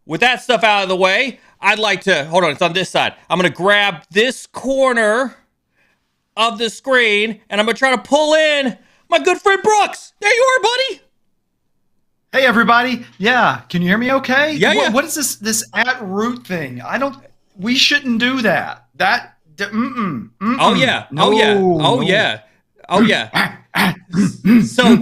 with that stuff out of the way, I'd like to, hold on, it's on this side. I'm going to grab this corner of the screen, and I'm going to try to pull in my good friend Brooks. There you are, buddy. Hey, everybody. Yeah, can you hear me okay? Yeah. What is this at root thing? We shouldn't do that. Oh, yeah. So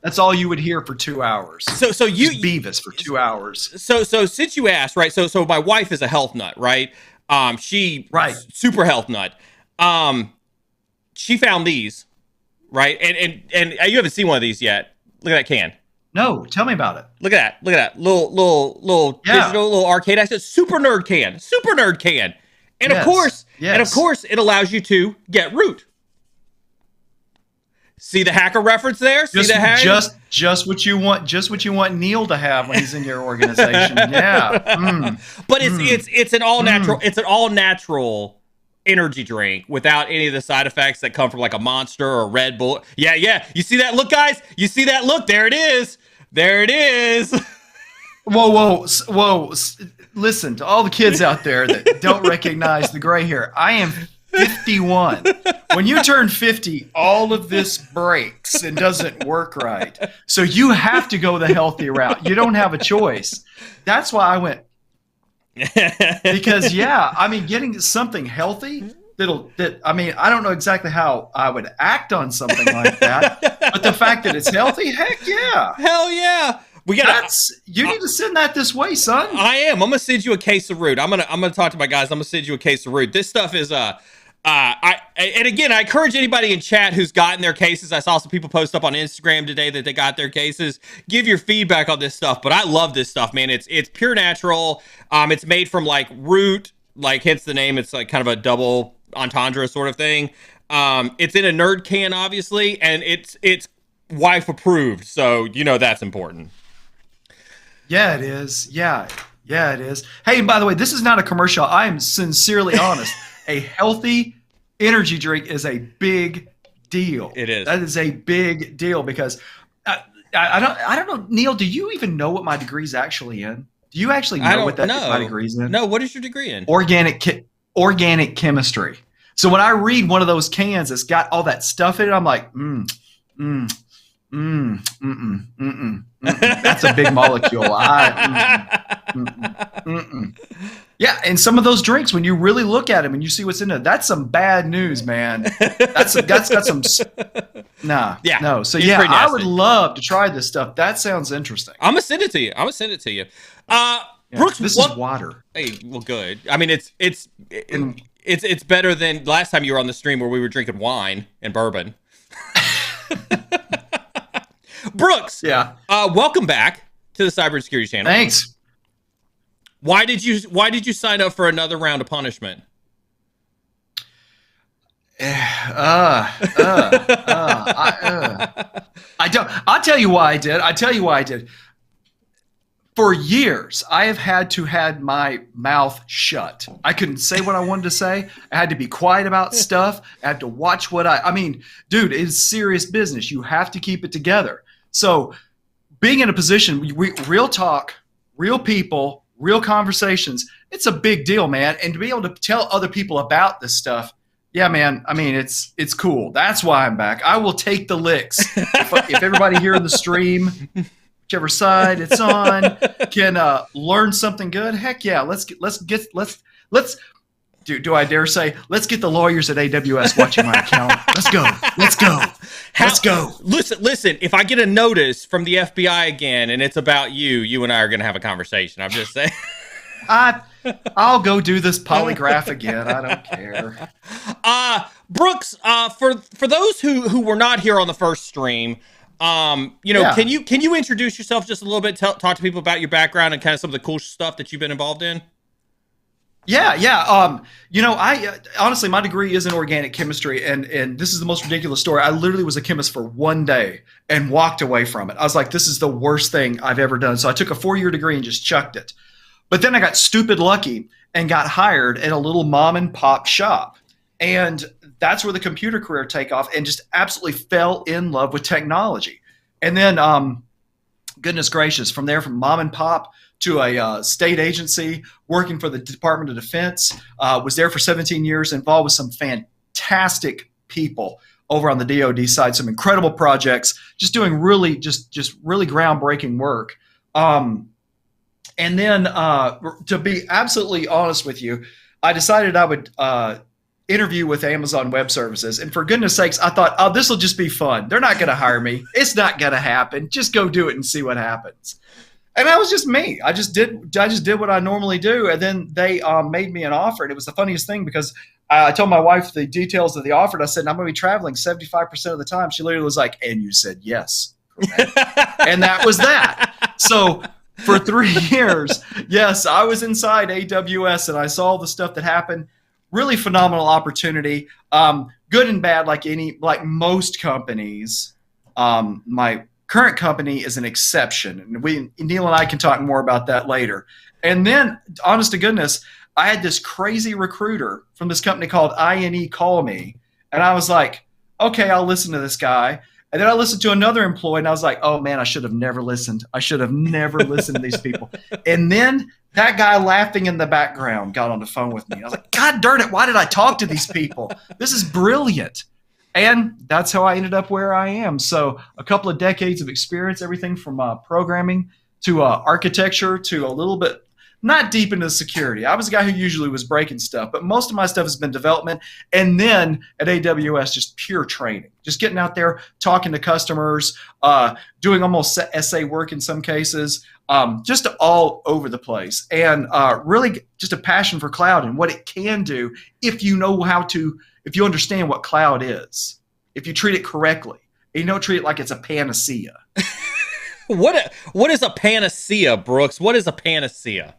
that's all you would hear for 2 hours. So you just Beavis for 2 hours. So since you asked, right? So my wife is a health nut, right? Super health nut. She found these, right? And you haven't seen one of these yet. Look at that can. No, tell me about it. Look at that. Little digital, little arcade access. Super nerd can. And of course, it allows you to get root. See the hacker reference there? Just what you want. Just what you want Neil to have when he's in your organization. Yeah. But it's an all natural. It's an all natural energy drink without any of the side effects that come from like a Monster or a Red Bull. Yeah. You see that look, guys? You see that look? There it is. Whoa. Listen to all the kids out there that don't recognize the gray hair. I am 51. When you turn 50, all of this breaks and doesn't work right. So you have to go the healthy route. You don't have a choice. That's why I went. Because getting something healthy I don't know exactly how I would act on something like that, but the fact that it's healthy, heck yeah. Hell yeah. You need to send that this way, son. I am. I'm gonna send you a case of root. I'm gonna talk to my guys. I'm gonna send you a case of root. This stuff is and again, I encourage anybody in chat who's gotten their cases. I saw some people post up on Instagram today that they got their cases. Give your feedback on this stuff. But I love this stuff, man. It's pure natural. It's made from like root, like hence the name. It's like kind of a double entendre sort of thing. It's in a nerd can, obviously, and it's wife approved. So that's important. Yeah, it is. Yeah, it is. Hey, and by the way, this is not a commercial. I am sincerely honest. A healthy energy drink is a big deal. It is. That is a big deal because I don't know, Neil, do you even know what my degree's actually in? Do you actually know what my degree's in? No, what is your degree in? Organic chemistry. So when I read one of those cans that's got all that stuff in it, I'm like, that's a big molecule. Yeah, and some of those drinks, when you really look at them and you see what's in it, that's some bad news, man. That's got some. No. So yeah, I would love to try this stuff. That sounds interesting. I'm gonna send it to you. Brooks, this is water. Hey, well, good. I mean, it's better than last time you were on the stream where we were drinking wine and bourbon. Brooks, welcome back to the Cyber Insecurity channel. Thanks. Why did you sign up for another round of punishment? I don't. I'll tell you why I did. For years, I have had to have my mouth shut. I couldn't say what I wanted to say. I had to be quiet about stuff. I had to watch dude, it's serious business. You have to keep it together. So being in a position, real talk, real people, real conversations, it's a big deal, man. And to be able to tell other people about this stuff, yeah, man, I mean, it's cool. That's why I'm back. I will take the licks. If everybody here in the stream, whichever side it's on, can learn something good, heck yeah, let's do I dare say, let's get the lawyers at AWS watching my account. Let's go. Listen, if I get a notice from the FBI again and it's about you and I are going to have a conversation. I'm just saying. I'll go do this polygraph again. I don't care. Brooks, for those who were not here on the first stream, can you introduce yourself just a little bit, talk to people about your background and kind of some of the cool stuff that you've been involved in? Yeah. I honestly, my degree is in organic chemistry, and this is the most ridiculous story. I literally was a chemist for one day and walked away from it. I was like, this is the worst thing I've ever done. So I took a 4-year degree and just chucked it. But then I got stupid lucky and got hired at a little mom and pop shop. And that's where the computer career took off, and just absolutely fell in love with technology. And then, goodness gracious, from there, from mom and pop to a state agency, working for the Department of Defense. Was there for 17 years, involved with some fantastic people over on the DoD side, some incredible projects, just doing really really groundbreaking work. And then to be absolutely honest with you, I decided I would interview with Amazon Web Services. And for goodness sakes, I thought, oh, this will just be fun. They're not going to hire me. It's not going to happen. Just go do it and see what happens. And that was just me. I just did what I normally do. And then they made me an offer. And it was the funniest thing because I told my wife the details of the offer. And I said, I'm going to be traveling 75% of the time. She literally was like, and you said yes. And that was that. So for 3 years, yes, I was inside AWS and I saw the stuff that happened. Really phenomenal opportunity. Good and bad, like most companies. My current company is an exception. And Neil and I can talk more about that later. And then, honest to goodness, I had this crazy recruiter from this company called INE call me. And I was like, okay, I'll listen to this guy. And then I listened to another employee and I was like, oh man, I should have never listened. I should have never listened to these people. And then that guy laughing in the background got on the phone with me. I was like, God darn it, why did I talk to these people? This is brilliant. And that's how I ended up where I am. So a couple of decades of experience, everything from programming to architecture to a little bit, not deep into security. I was a guy who usually was breaking stuff, but most of my stuff has been development. And then at AWS, just pure training, just getting out there, talking to customers, doing almost essay work in some cases, just all over the place. And really just a passion for cloud and what it can do if you know if you understand what cloud is, if you treat it correctly, and you don't treat it like it's a panacea. What is a panacea, Brooks? What is a panacea?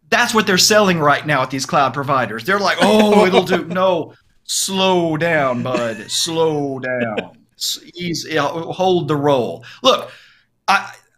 That's what they're selling right now at these cloud providers. They're like, oh, it'll do. No, slow down, bud. Slow down. Easy, hold the roll. Look,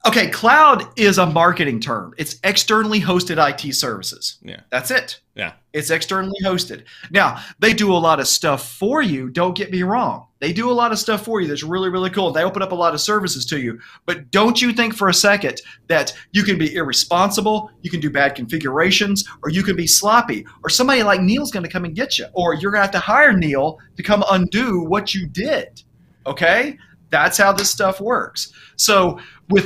okay, cloud is a marketing term. It's externally hosted IT services. Yeah. That's it. Yeah. It's externally hosted. Now, they do a lot of stuff for you. Don't get me wrong. They do a lot of stuff for you that's really, really cool. They open up a lot of services to you. But don't you think for a second that you can be irresponsible, you can do bad configurations, or you can be sloppy, or somebody like Neil's going to come and get you, or you're going to have to hire Neil to come undo what you did. Okay? That's how this stuff works. So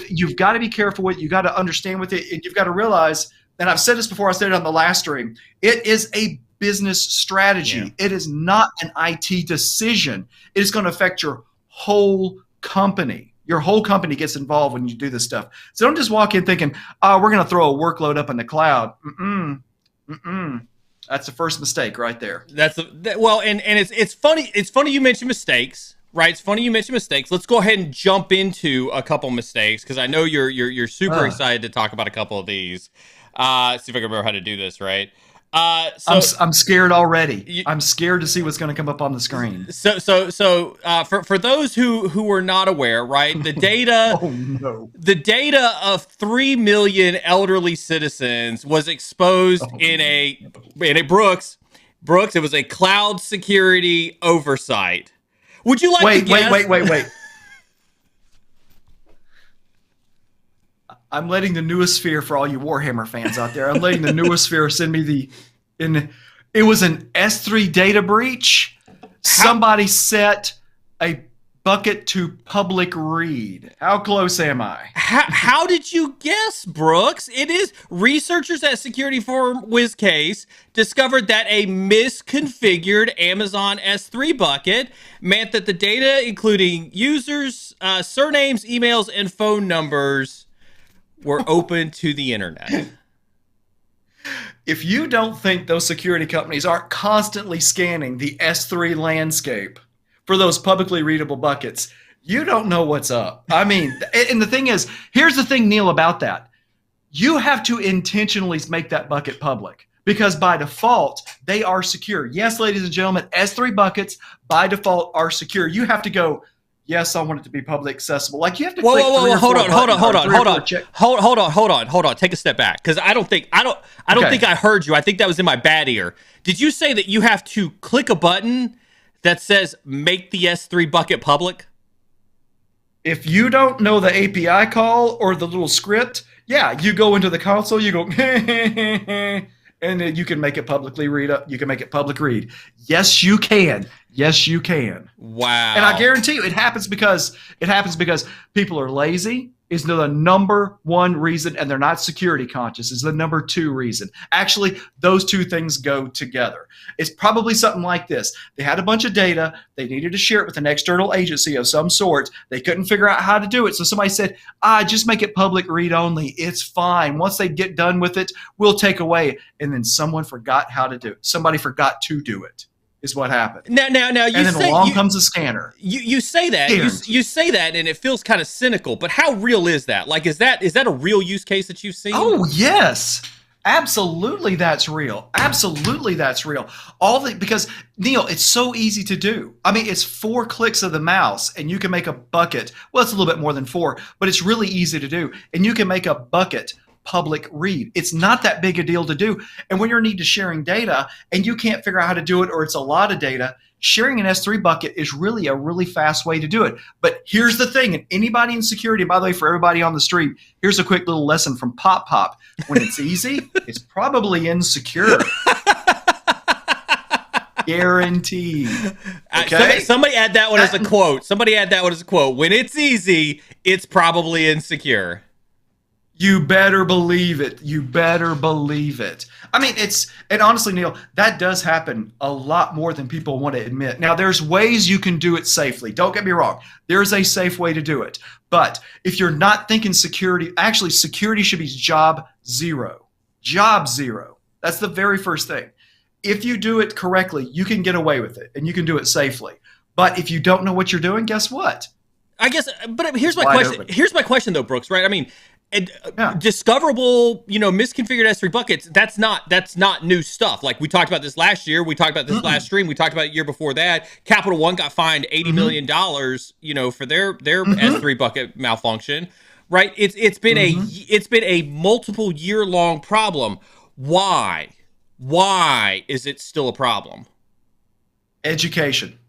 you've got to be careful with it. You've got to understand with it. And you've got to realize, and I've said this before, I said it on the last stream, it is a business strategy. Yeah. It is not an IT decision. It is going to affect your whole company. Your whole company gets involved when you do this stuff. So don't just walk in thinking, oh, we're going to throw a workload up in the cloud. That's the first mistake right there. And it's funny. It's funny you mentioned mistakes. Right, it's funny you mentioned mistakes. Let's go ahead and jump into a couple mistakes because I know you're super excited to talk about a couple of these. See if I can remember how to do this right. I'm scared already. I'm scared to see what's going to come up on the screen. So for those who were not aware, right, the data, the data of 3 million elderly citizens was exposed in a Brooks. It was a cloud security oversight. Would you like to guess? Wait. I'm letting the Newosphere, for all you Warhammer fans out there, I'm letting the Newosphere send me it was an S3 data breach. Somebody set a bucket to public read. How close am I? How did you guess, Brooks? It is researchers at security firm WizCase discovered that a misconfigured Amazon S3 bucket meant that the data, including users, surnames, emails, and phone numbers, were open to the internet. If you don't think those security companies aren't constantly scanning the S3 landscape for those publicly readable buckets, you don't know what's up. I mean, and the thing is, here's the thing, Neil, about that. You have to intentionally make that bucket public because by default, they are secure. Yes, ladies and gentlemen, S3 buckets by default are secure. You have to go, yes, I want it to be public accessible. Like you have to click hold on. Take a step back because I don't think I heard you. I think that was in my bad ear. Did you say that you have to click a button that says make the S3 bucket public? If you don't know the API call or the little script, Yeah, you go into the console, you go, and then you can make it publicly read up. You can make it public read. Yes, you can. Yes, you can. Wow. And I guarantee you, it happens because people are lazy. Is the number one reason, and they're not security conscious. Is the number two reason. Actually, those two things go together. It's probably something like this. They had a bunch of data. They needed to share it with an external agency of some sort. They couldn't figure out how to do it. So somebody said, just make it public read only. It's fine. Once they get done with it, we'll take away. And then someone forgot how to do it. Somebody forgot to do it. Is what happened. Now, you and then say, along comes a scanner. You say that you say that, and it feels kind of cynical. But how real is that? Like, is that a real use case that you've seen? Oh yes, absolutely, that's real. Absolutely, that's real. Because Neil, it's so easy to do. I mean, it's 4 clicks of the mouse, and you can make a bucket. Well, it's a little bit more than 4, but it's really easy to do, and you can make a bucket public read. It's not that big a deal to do. And when you're need to sharing data and you can't figure out how to do it, or it's a lot of data, sharing an S3 bucket is really a really fast way to do it. But here's the thing, and anybody in security, by the way, for everybody on the stream, here's a quick little lesson from Pop Pop. When it's easy, it's probably insecure. Guaranteed. Okay? Somebody add that one as a quote. When it's easy, it's probably insecure. You better believe it. You better believe it. I mean, and honestly, Neil, that does happen a lot more than people want to admit. Now, there's ways you can do it safely. Don't get me wrong. There's a safe way to do it. But if you're not thinking security, actually, security should be job zero. Job zero. That's the very first thing. If you do it correctly, you can get away with it and you can do it safely. But if you don't know what you're doing, guess what? I guess, but here's my question. Here's my question, though, Brooks, right? I mean, discoverable, misconfigured S3 buckets, that's not new stuff. Like, we talked about this last year. We talked about this last stream. We talked about it year before that. Capital One got fined $80 million, for their S3 bucket malfunction, right? It's been a multiple year long problem. Why is it still a problem? Education.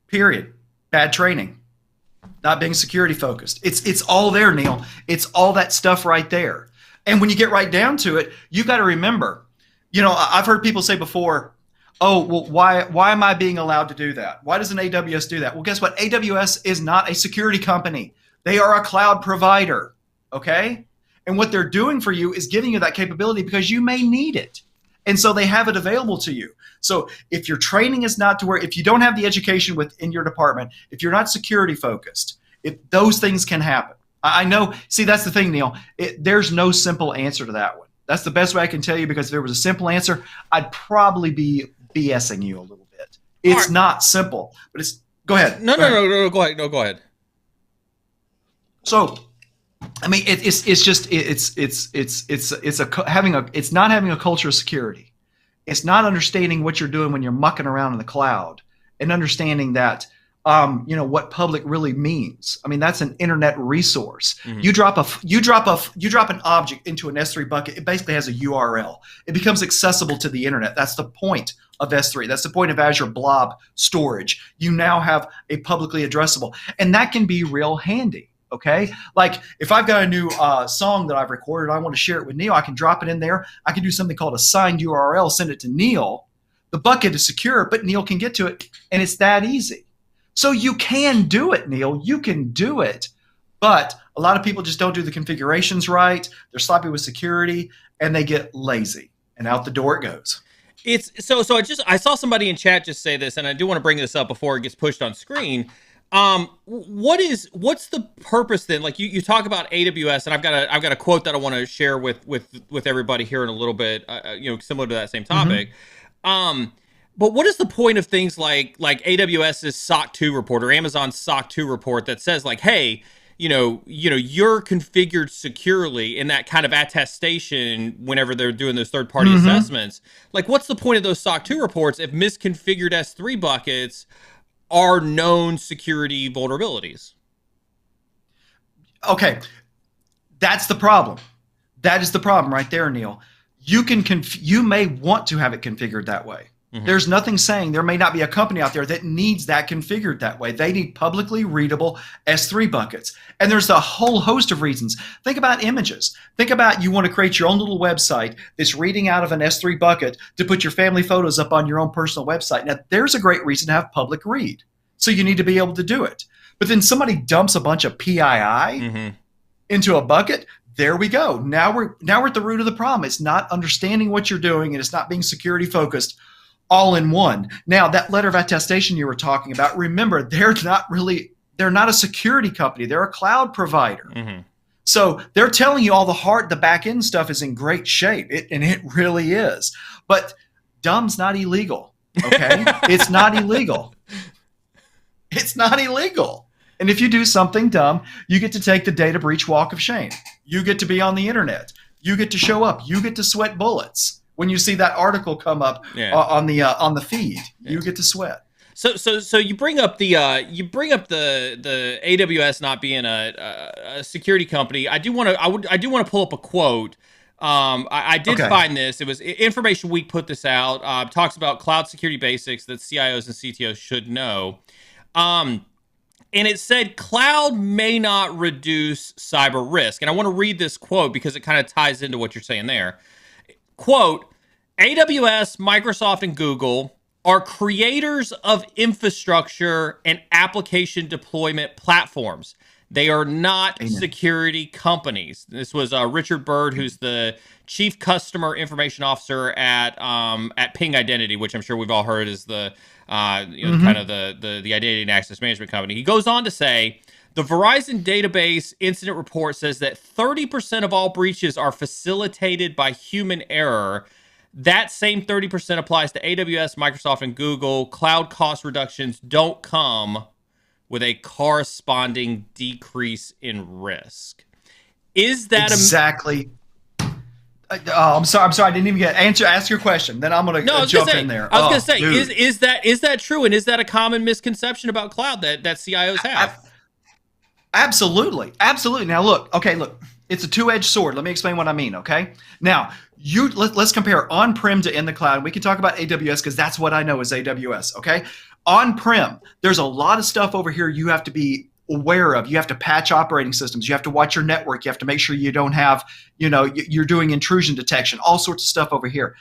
Period. Bad training. Not being security focused. It's all there, Neil. It's all that stuff right there. And when you get right down to it, you've got to remember, I've heard people say before, oh, well, why am I being allowed to do that? Why does an AWS do that? Well, guess what? AWS is not a security company. They are a cloud provider, okay? And what they're doing for you is giving you that capability because you may need it. And so they have it available to you. So if your training is not to where, if you don't have the education within your department, if you're not security focused, those things can happen. I know. See, that's the thing, Neil. There's no simple answer to that one. That's the best way I can tell you, because if there was a simple answer, I'd probably be BSing you a little bit. It's not simple, but it's. Go ahead. No, go ahead. No, go ahead. So, I mean, it's not having a culture of security. It's not understanding what you're doing when you're mucking around in the cloud, and understanding that, what public really means. I mean, that's an internet resource. Mm-hmm. You drop an object into an S3 bucket. It basically has a URL. It becomes accessible to the internet. That's the point of S3. That's the point of Azure Blob storage. You now have a publicly addressable, and that can be real handy. Okay, like if I've got a new song that I've recorded, I want to share it with Neil, I can drop it in there. I can do something called a signed URL, send it to Neil. The bucket is secure, but Neil can get to it, and it's that easy. So you can do it, Neil. You can do it, but a lot of people just don't do the configurations right. They're sloppy with security, and they get lazy, and out the door it goes. It's so. I saw somebody in chat just say this, and I do want to bring this up before it gets pushed on screen. What's the purpose then? Like you talk about AWS, and I've got a quote that I want to share with everybody here in a little bit, similar to that same topic. Mm-hmm. But what is the point of things like AWS's SOC 2 report or Amazon's SOC 2 report that says like, hey, you're configured securely, in that kind of attestation whenever they're doing those third-party mm-hmm. assessments? Like, what's the point of those SOC 2 reports if misconfigured S3 buckets are known security vulnerabilities? Okay, that's the problem. That is the problem right there, Neil. You may want to have it configured that way. There's nothing saying there may not be a company out there that needs that configured that way. They need publicly readable S3 buckets. And there's a whole host of reasons. Think about images. Think about you want to create your own little website that's reading out of an S3 bucket to put your family photos up on your own personal website. Now, there's a great reason to have public read. So you need to be able to do it. But then somebody dumps a bunch of PII into a bucket. There we go. Now we're at the root of the problem. It's not understanding what you're doing, and it's not being security focused all in one. Now, that letter of attestation you were talking about, remember, they're not a security company. They're a cloud provider. So they're telling you all the back end stuff is in great shape, and it really is. But dumb's not illegal, okay? It's not illegal. It's not illegal. And if you do something dumb, you get to take the data breach walk of shame. You get to be on the internet. You get to show up. You get to sweat bullets. When you see that article come up on the feed, you get to sweat. So you bring up the AWS not being a security company. I do want to pull up a quote. I did find this. It was Information Week put this out. Talks about cloud security basics that CIOs and CTOs should know. And it said cloud may not reduce cyber risk. And I want to read this quote because it kind of ties into what you're saying there. Quote, AWS, Microsoft, and Google are creators of infrastructure and application deployment platforms. They are not security companies. This was Richard Bird, who's the Chief Customer Information Officer at Ping Identity, which I'm sure we've all heard is the kind of the identity and access management company. He goes on to say, the Verizon database incident report says that 30% of all breaches are facilitated by human error. That same 30% applies to AWS, Microsoft, and Google. Cloud cost reductions don't come with a corresponding decrease in risk. Is that exactly? I'm sorry. I didn't even ask your question. Then I'm going to jump in there. I was going to say, is that true? And is that a common misconception about cloud that CIOs have? Absolutely. Now look, it's a two-edged sword. Let me explain what I mean, okay? Now, let's compare on-prem to in the cloud. We can talk about AWS because that's what I know is AWS, okay? On-prem, there's a lot of stuff over here you have to be aware of. You have to patch operating systems. You have to watch your network. You have to make sure you don't have, you're doing intrusion detection, all sorts of stuff over here.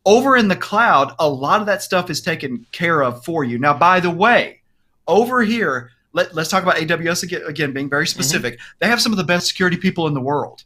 Over in the cloud, a lot of that stuff is taken care of for you. Now, by the way, over here, let's talk about AWS again, being very specific. They have some of the best security people in the world.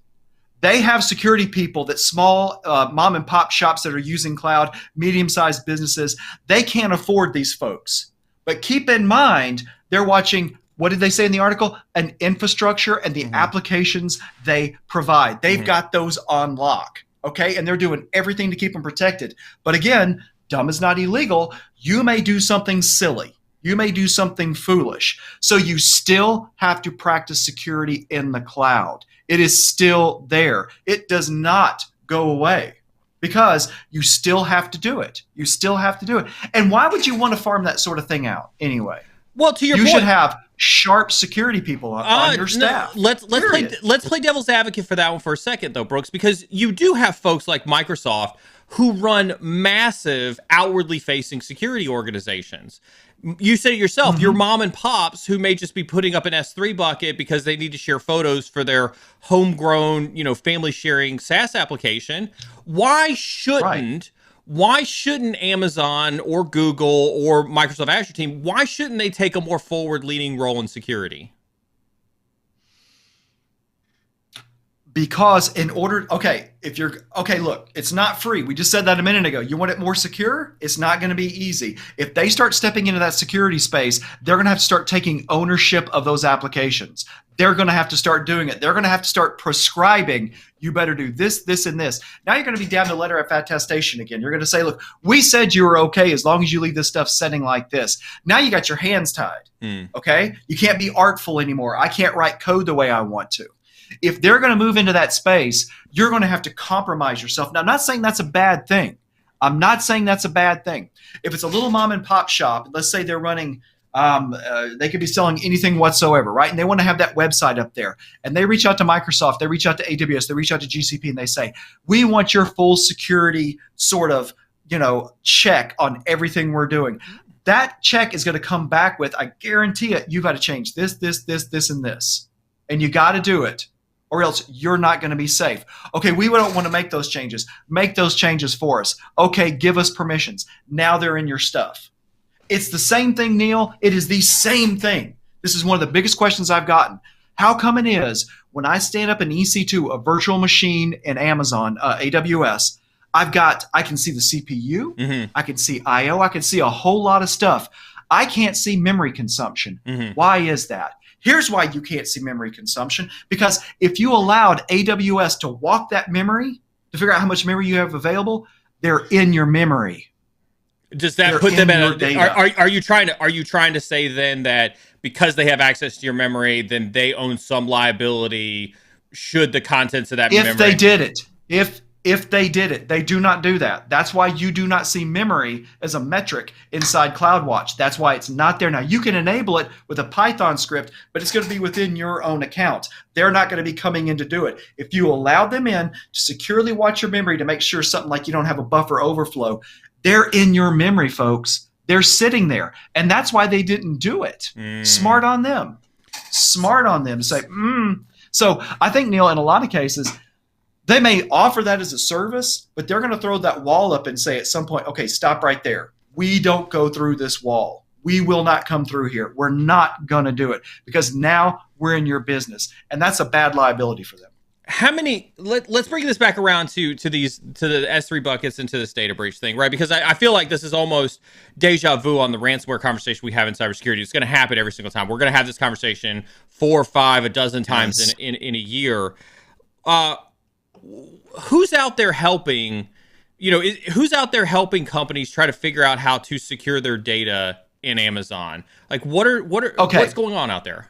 They have security people that small mom and pop shops that are using cloud, medium-sized businesses, they can't afford these folks. But keep in mind, they're watching, what did they say in the article? An infrastructure and the applications they provide. They've got those on lock, okay? And they're doing everything to keep them protected. But again, dumb is not illegal. You may do something silly. You may do something foolish. So you still have to practice security in the cloud. It is still there. It does not go away because you still have to do it. You still have to do it. And why would you want to farm that sort of thing out anyway? Well, to your point, you should have sharp security people on your staff. Let's play devil's advocate for that one for a second, though, Brooks, because you do have folks like Microsoft who run massive outwardly facing security organizations. You said it yourself, your mom and pops who may just be putting up an S3 bucket because they need to share photos for their homegrown, family sharing SaaS application. Why shouldn't Amazon or Google or Microsoft Azure team, why shouldn't they take a more forward-leaning role in security? Because look, it's not free. We just said that a minute ago. You want it more secure? It's not going to be easy. If they start stepping into that security space, they're going to have to start taking ownership of those applications. They're going to have to start doing it. They're going to have to start prescribing, you better do this, this, and this. Now you're going to be down to letter of attestation again. You're going to say, look, we said you were okay as long as you leave this stuff setting like this. Now you got your hands tied, okay? You can't be artful anymore. I can't write code the way I want to. If they're going to move into that space, you're going to have to compromise yourself. Now, I'm not saying that's a bad thing. If it's a little mom and pop shop, let's say they're running, they could be selling anything whatsoever, right? And they want to have that website up there. And they reach out to Microsoft, they reach out to AWS, they reach out to GCP, and they say, we want your full security sort of check on everything we're doing. That check is going to come back with, I guarantee it, you got to change this, and this. And you got to do it, or else you're not going to be safe. Okay, we don't want to make those changes. Make those changes for us. Okay, give us permissions. Now they're in your stuff. It's the same thing, Neil. It is the same thing. This is one of the biggest questions I've gotten. How come it is when I stand up an EC2, a virtual machine in Amazon, AWS, I can see the CPU, Mm-hmm. I can see I/O, I can see a whole lot of stuff. I can't see memory consumption. Mm-hmm. Why is that? Here's why you can't see memory consumption. Because if you allowed AWS to walk that memory to figure out how much memory you have available, they're in your memory. Does that They're put them in in your data. are you trying to say then that because they have access to your memory, then they own some liability should the contents of that memory? If they did it. If they did it, they do not do that. That's why you do not see memory as a metric inside CloudWatch. That's why it's not there. Now, you can enable it with a Python script, but it's going to be within your own account. They're not going to be coming in to do it. If you allow them in to securely watch your memory to make sure something like you don't have a buffer overflow, they're in your memory, folks. They're sitting there. And that's why they didn't do it. Smart on them. Smart on them to say, So I think, Neil, in a lot of cases, they may offer that as a service, but they're going to throw that wall up and say at some point, okay, stop right there. We don't go through this wall. We will not come through here. We're not going to do it because now we're in your business. And that's a bad liability for them. How many? Let's bring this back around to the S3 buckets and to this data breach thing, right? Because I feel like this is almost deja vu on the ransomware conversation we have in cybersecurity. It's going to happen every single time. We're going to have this conversation 4 or 5, a dozen times in a year. Who's out there helping? Who's out there helping companies try to figure out how to secure their data in Amazon? Like, what's going on out there?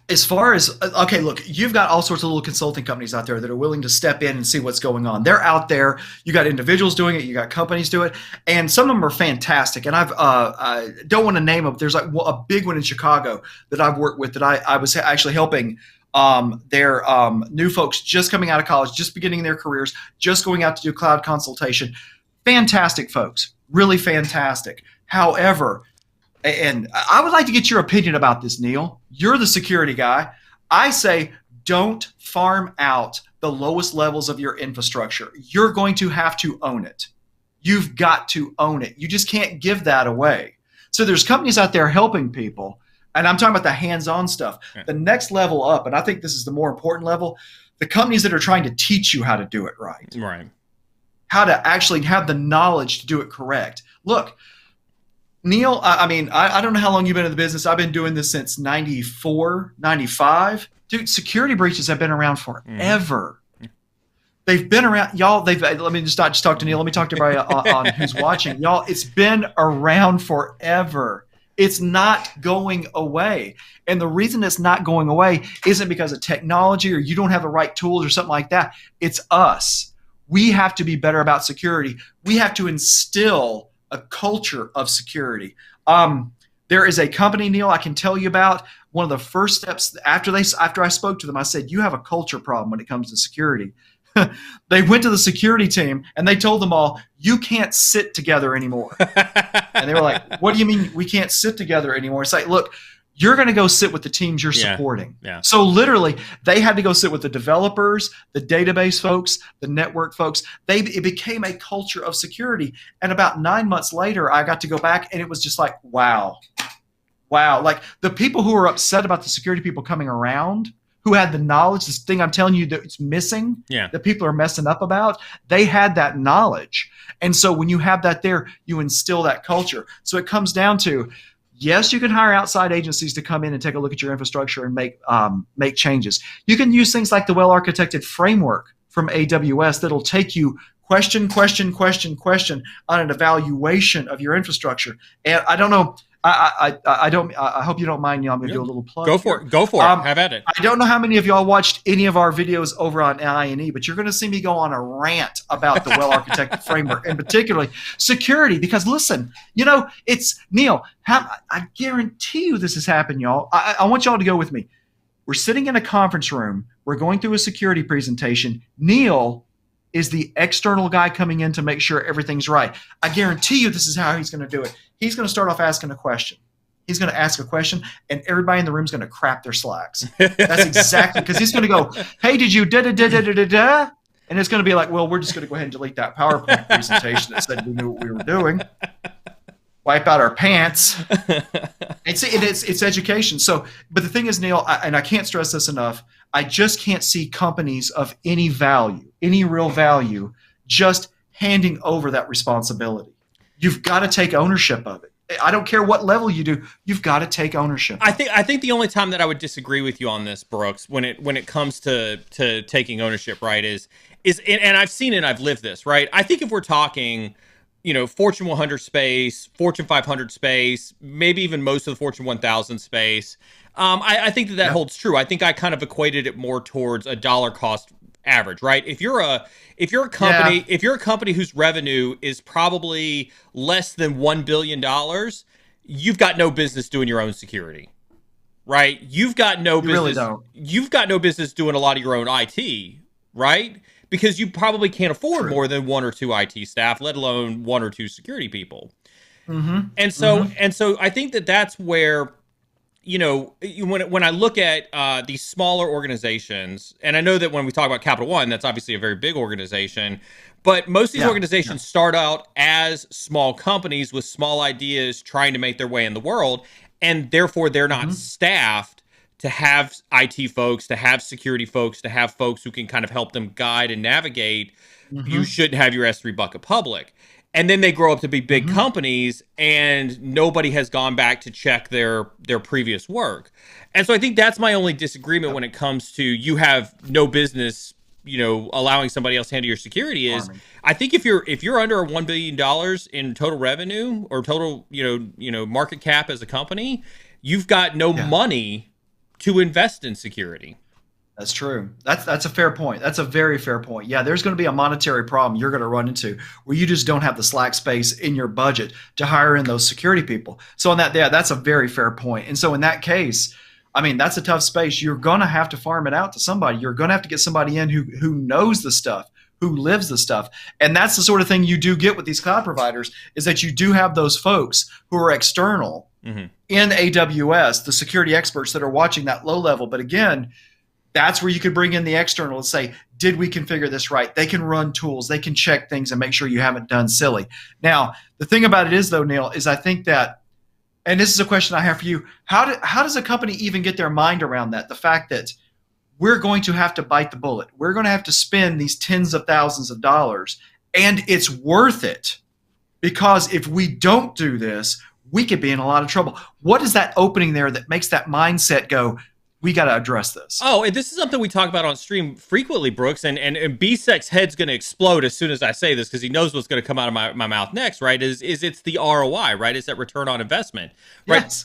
As far as, okay, look, you've got all sorts of little consulting companies out there that are willing to step in and see what's going on. They're out there. You got individuals doing it. You got companies do it. And some of them are fantastic. And I don't want to name them. There's like a big one in Chicago that I've worked with that I was actually helping their new folks just coming out of college, just beginning their careers, just going out to do cloud consultation. Fantastic folks. Really fantastic. However, and I would like to get your opinion about this, Neil. You're the security guy. I say don't farm out the lowest levels of your infrastructure. You're going to have to own it. You've got to own it. You just can't give that away. So there's companies out there helping people, and I'm talking about the hands-on stuff. Yeah. The next level up, and I think this is the more important level, the companies that are trying to teach you how to do it right. Right. How to actually have the knowledge to do it correct. Look, Neil, I don't know how long you've been in the business. I've been doing this since 94, 95. Dude, security breaches have been around forever. They've been around. Y'all, let me just not just talk to Neil. Let me talk to everybody on who's watching. Y'all, it's been around forever. It's not going away. And the reason it's not going away isn't because of technology or you don't have the right tools or something like that. It's us. We have to be better about security. We have to instill a culture of security. There is a company, Neil, I can tell you about. One of the first steps after I spoke to them, I said, you have a culture problem when it comes to security. They went to the security team and they told them all, you can't sit together anymore. And they were like, what do you mean we can't sit together anymore? It's like, look, you're going to go sit with the teams you're supporting. Yeah. So literally, they had to go sit with the developers, the database folks, the network folks. It became a culture of security. And about 9 months later, I got to go back, and it was just like, wow. Like the people who were upset about the security people coming around, who had the knowledge, this thing I'm telling you that it's missing, that people are messing up about, they had that knowledge. And so when you have that there, you instill that culture. So it comes down to, yes, you can hire outside agencies to come in and take a look at your infrastructure and make changes. You can use things like the well-architected framework from AWS that'll take you question on an evaluation of your infrastructure. And I don't know. I hope you don't mind. I'm going to do a little plug. Go for it. Have at it. I don't know how many of y'all watched any of our videos over on INE, but you're going to see me go on a rant about the well-architected framework, and particularly security. Because listen, it's Neil. I guarantee you this has happened, y'all. I want y'all to go with me. We're sitting in a conference room. We're going through a security presentation. Neil is the external guy coming in to make sure everything's right. I guarantee you this is how he's going to do it. He's going to start off asking a question. He's going to ask a question, and everybody in the room is going to crap their slacks. That's exactly, because he's going to go, hey, did you da-da-da-da-da-da? And it's going to be like, well, we're just going to go ahead and delete that PowerPoint presentation that said we knew what we were doing. Wipe out our pants. It's education. So, but the thing is, Neil, and I can't stress this enough, I just can't see companies of any value, any real value, just handing over that responsibility. You've got to take ownership of it. I don't care what level you do, you've got to take ownership. I think the only time that I would disagree with you on this, Brooks, when it comes to taking ownership, right, is and I've seen it, I've lived this, right? I think if we're talking, Fortune 100 space, Fortune 500 space, maybe even most of the Fortune 1000 space, I think that holds true. I think I kind of equated it more towards a dollar cost average, right? If you're a company whose revenue is probably less than $1 billion, you've got no business doing your own security, right? You've got no business doing a lot of your own IT, right? Because you probably can't afford more than one or two IT staff, let alone one or two security people. Mm-hmm. And so I think that's where, when I look at these smaller organizations, and I know that when we talk about Capital One, that's obviously a very big organization, but most of these organizations start out as small companies with small ideas trying to make their way in the world, and therefore they're not staffed to have IT folks, to have security folks, to have folks who can kind of help them guide and navigate. You shouldn't have your S3 bucket public. And then they grow up to be big companies, and nobody has gone back to check their previous work. And so I think that's my only disagreement when it comes to you have no business, allowing somebody else to handle your security is I think if you're under $1 billion in total revenue or total, market cap as a company, you've got no money to invest in security. That's true. That's a fair point. That's a very fair point. Yeah, there's going to be a monetary problem you're going to run into where you just don't have the slack space in your budget to hire in those security people. So on that, that's a very fair point. And so in that case, I mean, that's a tough space. You're going to have to farm it out to somebody. You're going to have to get somebody in who knows the stuff, who lives the stuff. And that's the sort of thing you do get with these cloud providers, is that you do have those folks who are external in AWS, the security experts that are watching that low level. But again, that's where you could bring in the external and say, did we configure this right? They can run tools. They can check things and make sure you haven't done silly. Now, the thing about it is, though, Neil, is I think that, and this is a question I have for you, how does a company even get their mind around that? The fact that we're going to have to bite the bullet. We're going to have to spend these tens of thousands of dollars, and it's worth it. Because if we don't do this, we could be in a lot of trouble. What is that opening there that makes that mindset go, we got to address this? Oh, and this is something we talk about on stream frequently, Brooks, and BSEC's head's going to explode as soon as I say this because he knows what's going to come out of my mouth next, right? Is it's the ROI, right? It's that return on investment, right? Yes.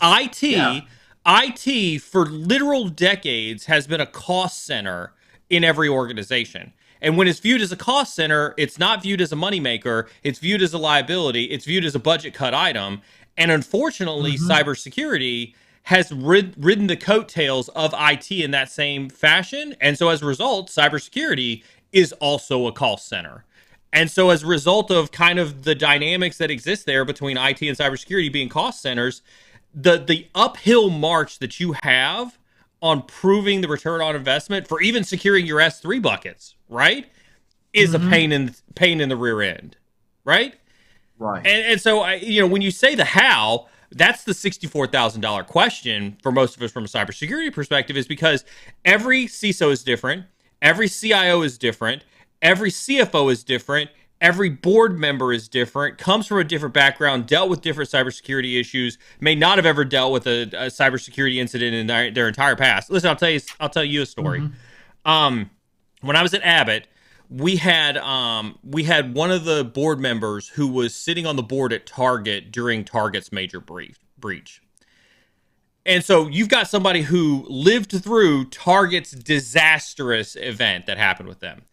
IT for literal decades has been a cost center in every organization. And when it's viewed as a cost center, it's not viewed as a moneymaker. It's viewed as a liability. It's viewed as a budget cut item. And unfortunately, cybersecurity has ridden the coattails of IT in that same fashion. And so as a result, cybersecurity is also a cost center. And so as a result of kind of the dynamics that exist there between IT and cybersecurity being cost centers, the uphill march that you have on proving the return on investment for even securing your S3 buckets, right, is a pain in the rear end, right? Right. And so, when you say the how, that's the $64,000 question for most of us from a cybersecurity perspective, is because every CISO is different, every CIO is different, every CFO is different, every board member is different, comes from a different background, dealt with different cybersecurity issues, may not have ever dealt with a cybersecurity incident in their entire past. Listen, I'll tell you a story. When I was at Abbott, we had one of the board members who was sitting on the board at Target during Target's major breach. And so you've got somebody who lived through Target's disastrous event that happened with them.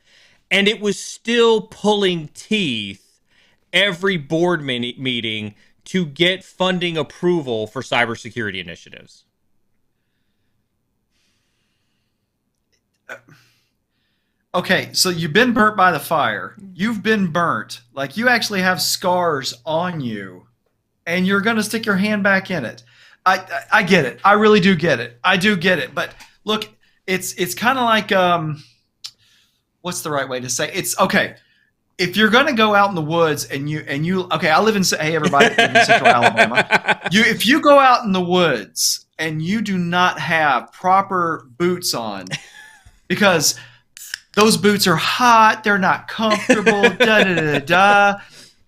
And it was still pulling teeth every board meeting to get funding approval for cybersecurity initiatives. Okay, so you've been burnt by the fire. You've been burnt. Like you actually have scars on you, and you're going to stick your hand back in it. I get it. I really do get it. I do get it. But look, it's kind of like what's the right way to say? It's okay. If you're going to go out in the woods and you okay, I live in hey everybody, I live in Central Alabama. If you go out in the woods and you do not have proper boots on, because those boots are hot, they're not comfortable, da da da da.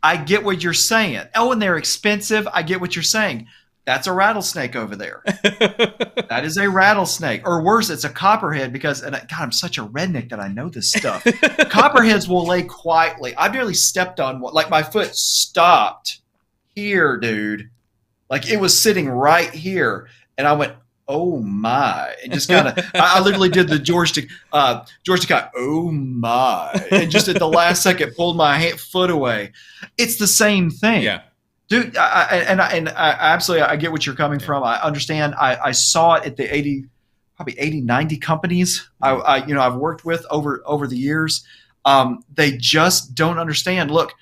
I get what you're saying. Oh, and they're expensive. I get what you're saying. That's a rattlesnake over there. That is a rattlesnake. Or worse, it's a copperhead because, and God, I'm such a redneck that I know this stuff. Copperheads will lay quietly. I've nearly stepped on one. Like my foot stopped here, dude. Like it was sitting right here. And I went, oh my. And just kind of, I literally did the George Takei, oh my. And just at the last second pulled my foot away. It's the same thing. Yeah. Dude, I absolutely, I get what you're coming from. I understand. I saw it at the 80, 90 companies I've worked with over the years. They just don't understand. Look,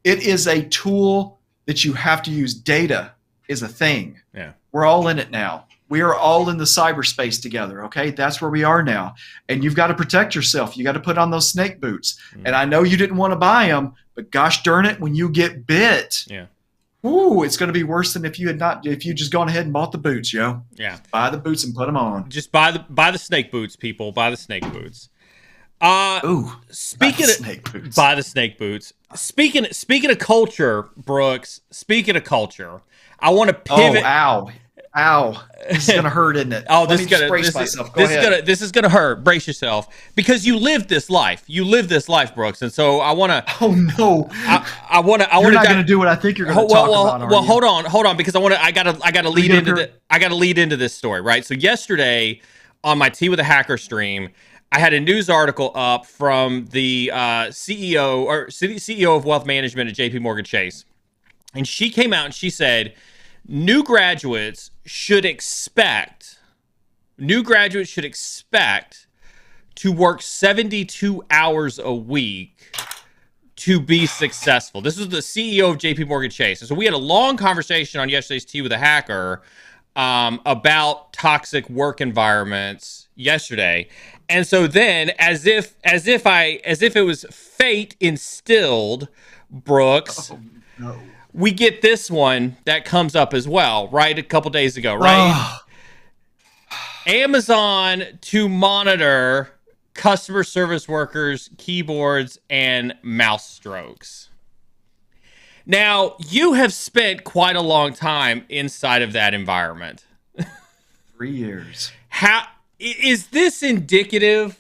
it is a tool that you have to use. Data is a thing. Yeah. We're all in it now. We are all in the cyberspace together. Okay. That's where we are now. And you've got to protect yourself. You got to put on those snake boots. Mm-hmm. And I know you didn't want to buy them, but gosh darn it, when you get bit, yeah. Ooh, it's going to be worse than if you just gone ahead and bought the boots, yo. Yeah. Just buy the boots and put them on. Just buy the snake boots, people. Buy the snake boots. Speaking of snake boots. Buy the snake boots. Speaking of culture, Brooks. Speaking of culture, I want to pivot. Oh, ow! This is gonna hurt, isn't it? Oh, this is gonna hurt. Brace yourself, because you lived this life. You lived this life, Brooks, and so I want to. Oh no! I want to. You're not gonna do what I think you're gonna talk about. Well, hold on, because I gotta lead into this story, right? So yesterday on my Tea with a Hacker stream, I had a news article up from the CEO of wealth management at JP Morgan Chase, and she came out and she said, new graduates should expect to work 72 hours a week to be successful. This was the CEO of JP Morgan Chase. And so we had a long conversation on yesterday's Tea with a Hacker about toxic work environments yesterday. And so then as if it was fate instilled, Brooks, no. We get this one that comes up as well, right? A couple days ago, right? Amazon to monitor customer service workers' keyboards and mouse strokes. Now, you have spent quite a long time inside of that environment. 3 years. How is this indicative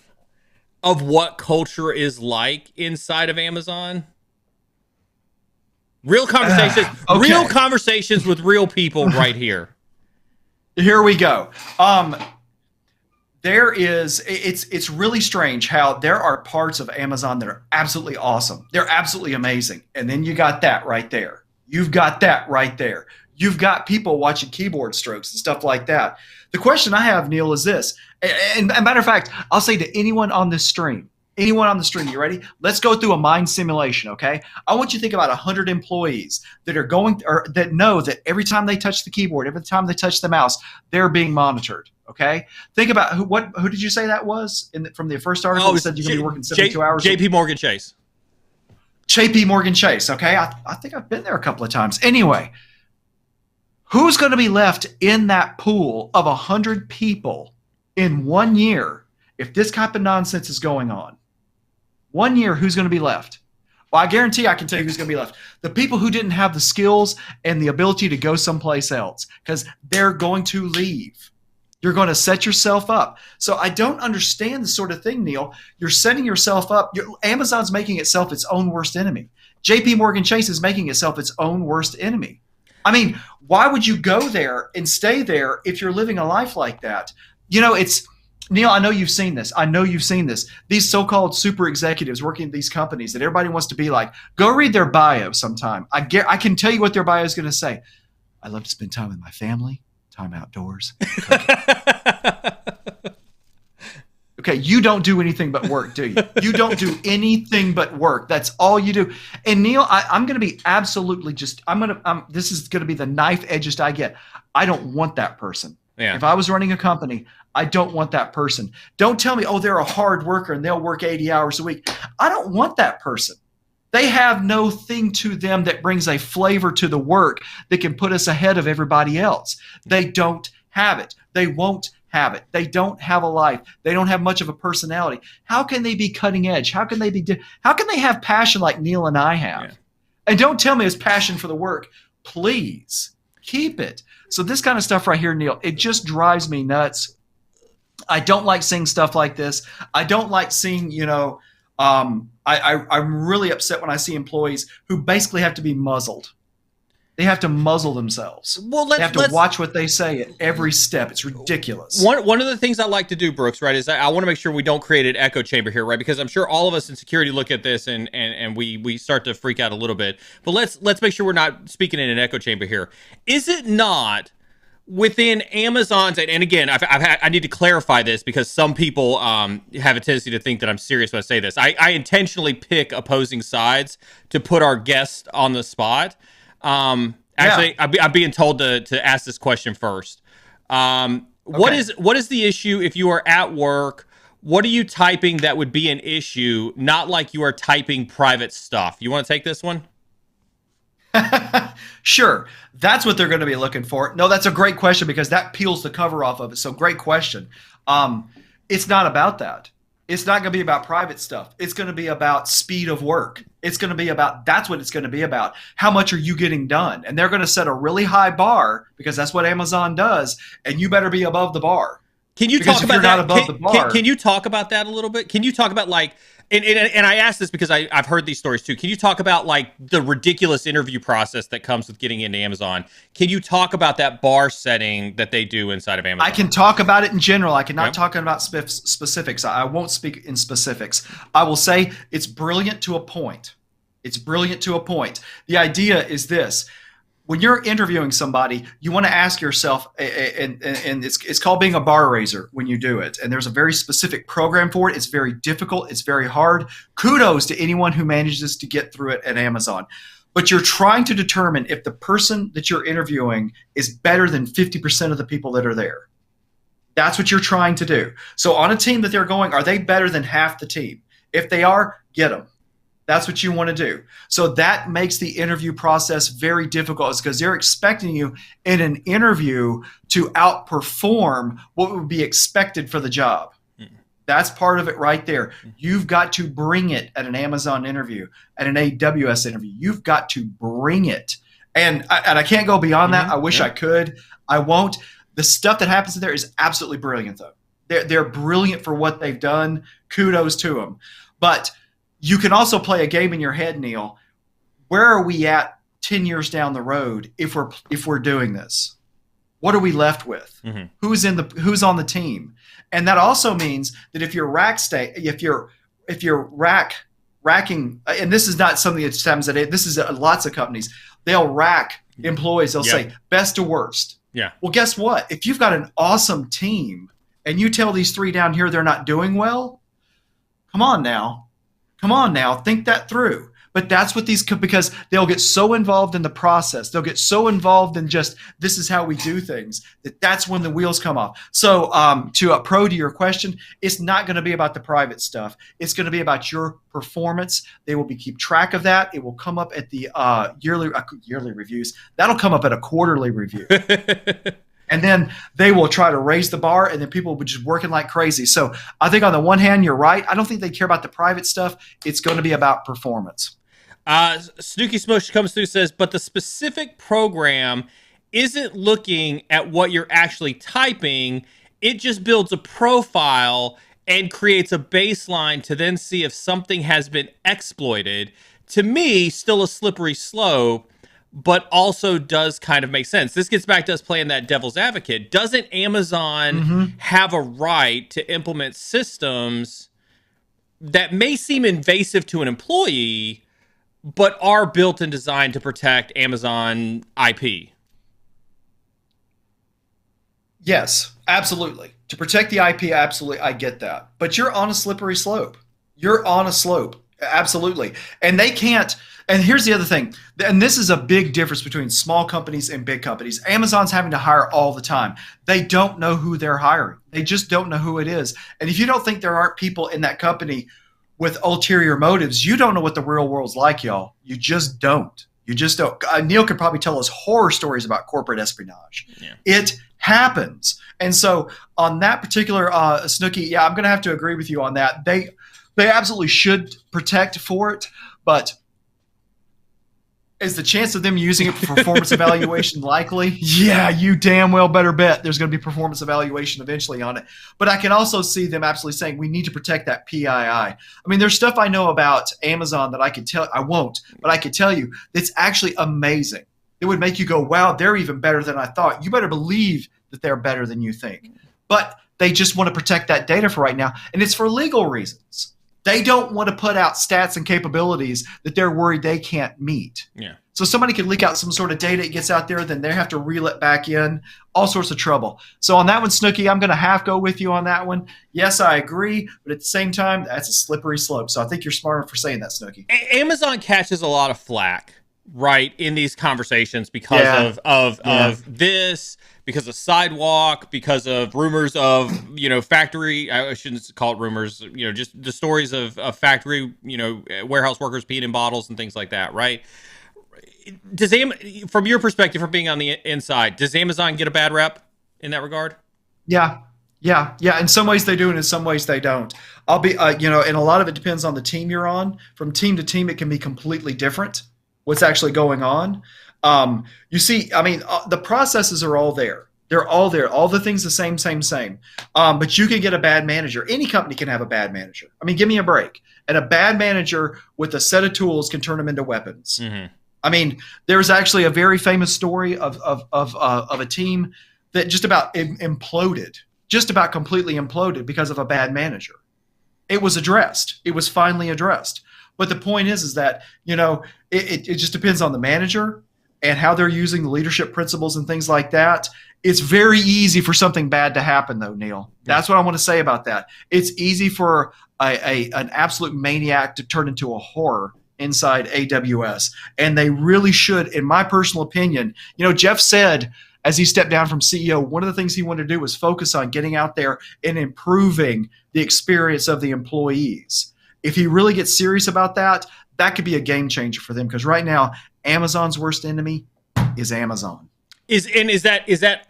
of what culture is like inside of Amazon? Real conversations, okay. Real conversations with real people right here. Here we go. It's really strange how there are parts of Amazon that are absolutely awesome. They're absolutely amazing. And then you got that right there. You've got that right there. You've got people watching keyboard strokes and stuff like that. The question I have, Neil, is this. And matter of fact, I'll say to anyone on this stream, you ready? Let's go through a mind simulation, okay? I want you to think about 100 employees that are that know that every time they touch the keyboard, every time they touch the mouse, they're being monitored, okay? Think about who did you say that was from the first article that said you're going to be working 72 hours? JP Morgan Chase. JP Morgan Chase, okay? I think I've been there a couple of times. Anyway, who's going to be left in that pool of 100 people in 1 year if this type of nonsense is going on? 1 year, who's going to be left? Well, I guarantee I can tell you who's going to be left. The people who didn't have the skills and the ability to go someplace else, because they're going to leave. You're going to set yourself up. So I don't understand the sort of thing, Neil. You're setting yourself up. Amazon's making itself its own worst enemy. JP Morgan Chase is making itself its own worst enemy. I mean, why would you go there and stay there if you're living a life like that? Neil, I know you've seen this. These so-called super executives working at these companies that everybody wants to be like, go read their bio sometime. I can tell you what their bio is going to say. I love to spend time with my family, time outdoors. Okay, you don't do anything but work, do you? You don't do anything but work. That's all you do. And Neil, I'm going to be absolutely this is going to be the knife edgest I get. I don't want that person. Yeah. If I was running a company, I don't want that person. Don't tell me, oh, they're a hard worker and they'll work 80 hours a week. I don't want that person. They have no thing to them that brings a flavor to the work that can put us ahead of everybody else. They don't have it. They won't have it. They don't have a life. They don't have much of a personality. How can they be cutting edge? How can they have passion like Neil and I have? Yeah. And don't tell me it's passion for the work. Please keep it. So this kind of stuff right here, Neil, it just drives me nuts. I don't like seeing stuff like this. I don't like seeing, I'm really upset when I see employees who basically have to be muzzled. They have to muzzle themselves. Well, they have to watch what they say at every step. It's ridiculous. One of the things I like to do, Brooks, right, is I want to make sure we don't create an echo chamber here, right? Because I'm sure all of us in security look at this and we start to freak out a little bit. But let's make sure we're not speaking in an echo chamber here. Is it not within Amazon's, and again, I need to clarify this because some people have a tendency to think that I'm serious when I say this. I intentionally pick opposing sides to put our guest on the spot. Actually, I'm being told to ask this question first. What is the issue if you are at work? What are you typing that would be an issue? Not like you are typing private stuff. You want to take this one? Sure. That's what they're going to be looking for. No, that's a great question because that peels the cover off of it. So great question. It's not about that. It's not going to be about private stuff. It's going to be about speed of work. It's going to be about, that's what it's going to be about. How much are you getting done? And they're going to set a really high bar because that's what Amazon does. And you better be above the bar. Can you talk about that? Can you talk about that a little bit? Can you talk about and I ask this because I've heard these stories too. Can you talk about like the ridiculous interview process that comes with getting into Amazon? Can you talk about that bar setting that they do inside of Amazon? I can talk about it in general. I cannot talk about specifics. I won't speak in specifics. I will say it's brilliant to a point. It's brilliant to a point. The idea is this. When you're interviewing somebody, you want to ask yourself, and it's called being a bar raiser when you do it. And there's a very specific program for it. It's very difficult. It's very hard. Kudos to anyone who manages to get through it at Amazon. But you're trying to determine if the person that you're interviewing is better than 50% of the people that are there. That's what you're trying to do. So on a team that they're going, are they better than half the team? If they are, get them. That's what you want to do. So that makes the interview process very difficult because they're expecting you in an interview to outperform what would be expected for the job. Mm-hmm. That's part of it right there. Mm-hmm. You've got to bring it at an Amazon interview, at an AWS interview. You've got to bring it. And I can't go beyond that. I wish I could. I won't. The stuff that happens in there is absolutely brilliant, though. They're brilliant for what they've done. Kudos to them. But you can also play a game in your head, Neil. Where are we at 10 years down the road if we're doing this? What are we left with? Mm-hmm. Who's on the team? And that also means that if you're racking, and this is not something that happens at this is lots of companies. They'll rack employees. They'll say best to worst. Yeah. Well, guess what? If you've got an awesome team and you tell these three down here they're not doing well, come on now, think that through. But that's what because they'll get so involved in the process. They'll get so involved in just, this is how we do things, that's when the wheels come off. So to your question, it's not going to be about the private stuff. It's going to be about your performance. They will keep track of that. It will come up at the yearly reviews. That'll come up at a quarterly review. And then they will try to raise the bar, and then people will be just working like crazy. So I think on the one hand, you're right. I don't think they care about the private stuff. It's going to be about performance. Snooky Smush comes through, says, but the specific program isn't looking at what you're actually typing. It just builds a profile and creates a baseline to then see if something has been exploited. To me, still a slippery slope, but also does kind of make sense. This gets back to us playing that devil's advocate. Doesn't Amazon have a right to implement systems that may seem invasive to an employee, but are built and designed to protect Amazon IP? Yes, absolutely. To protect the IP, absolutely, I get that. But you're on a slippery slope. You're on a slope, absolutely. And they can't. And here's the other thing, and this is a big difference between small companies and big companies. Amazon's having to hire all the time. They don't know who they're hiring. They just don't know who it is. And if you don't think there aren't people in that company with ulterior motives, you don't know what the real world's like, y'all. You just don't. You just don't. Neil could probably tell us horror stories about corporate espionage. Yeah. It happens. And so on that particular Snooki, yeah, I'm going to have to agree with you on that. They absolutely should protect for it, but is the chance of them using it for performance evaluation likely? Yeah, you damn well better bet there's going to be performance evaluation eventually on it. But I can also see them absolutely saying we need to protect that PII. I mean, there's stuff I know about Amazon that I could tell, I won't, but I could tell you that's actually amazing. It would make you go, wow, they're even better than I thought. You better believe that they're better than you think. But they just want to protect that data for right now, and it's for legal reasons. They don't want to put out stats and capabilities that they're worried they can't meet. Yeah. So somebody could leak out some sort of data, it gets out there, then they have to reel it back in, all sorts of trouble. So on that one, Snooki, I'm going to half go with you on that one. Yes, I agree, but at the same time, that's a slippery slope. So I think you're smarter for saying that, Snooki. Amazon catches a lot of flack, right, in these conversations because of this, because of Sidewalk, because of rumors of, factory, I shouldn't call it rumors, just the stories of factory, warehouse workers peeing in bottles and things like that, right? From your perspective, from being on the inside, does Amazon get a bad rep in that regard? Yeah. In some ways they do, and in some ways they don't. I'll be, and a lot of it depends on the team you're on. From team to team, it can be completely different what's actually going on. You see, I mean, the processes are all there. They're all there. All the things the same. But you can get a bad manager. Any company can have a bad manager. I mean, give me a break. And a bad manager with a set of tools can turn them into weapons. Mm-hmm. I mean, there's actually a very famous story of a team that just about imploded, just about completely imploded because of a bad manager. It was addressed. It was finally addressed. But the point is that, it just depends on the manager and how they're using the leadership principles and things like that. It's very easy for something bad to happen, though, Neil. That's what I want to say about that. It's easy for an absolute maniac to turn into a horror inside AWS. And they really should, in my personal opinion. Jeff said, as he stepped down from CEO, one of the things he wanted to do was focus on getting out there and improving the experience of the employees. If he really gets serious about that, that could be a game changer for them, because right now, Amazon's worst enemy is Amazon. Is that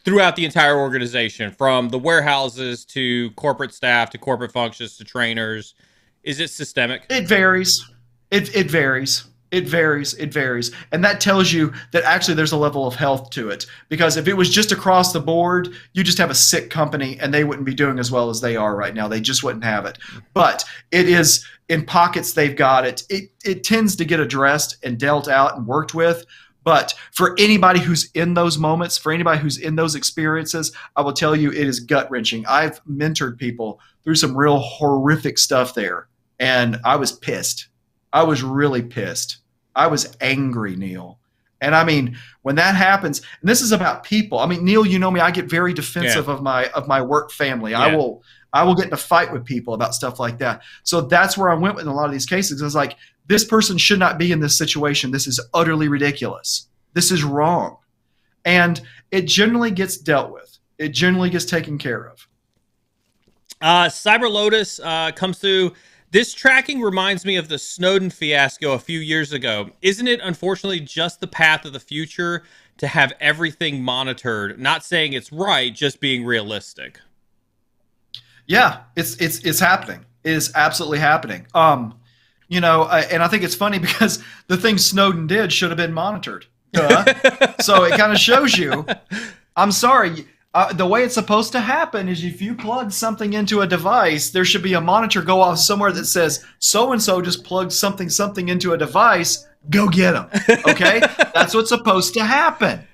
throughout the entire organization, from the warehouses to corporate staff to corporate functions to trainers? Is it systemic? It varies. It varies. It varies. And that tells you that actually there's a level of health to it. Because if it was just across the board, you just have a sick company and they wouldn't be doing as well as they are right now. They just wouldn't have it. But it is in pockets they've got it. It tends to get addressed and dealt out and worked with. But for anybody who's in those moments, for anybody who's in those experiences, I will tell you it is gut-wrenching. I've mentored people through some real horrific stuff there. And I was pissed. I was really pissed. I was angry, Neil. And I mean, when that happens, and this is about people. I mean, Neil, you know me, I get very defensive of my work family. Yeah. I will get in a fight with people about stuff like that. So that's where I went with a lot of these cases. I was like, this person should not be in this situation. This is utterly ridiculous. This is wrong. And it generally gets dealt with. It generally gets taken care of. Cyber Lotus comes through. This tracking reminds me of the Snowden fiasco a few years ago. Isn't it unfortunately just the path of the future to have everything monitored? Not saying it's right, just being realistic. Yeah, it's happening. It is absolutely happening. And I think it's funny because the thing Snowden did should have been monitored. So it kind of shows you. I'm sorry. The way it's supposed to happen is if you plug something into a device, there should be a monitor go off somewhere that says, so-and-so just plugged something into a device, go get them. Okay? That's what's supposed to happen.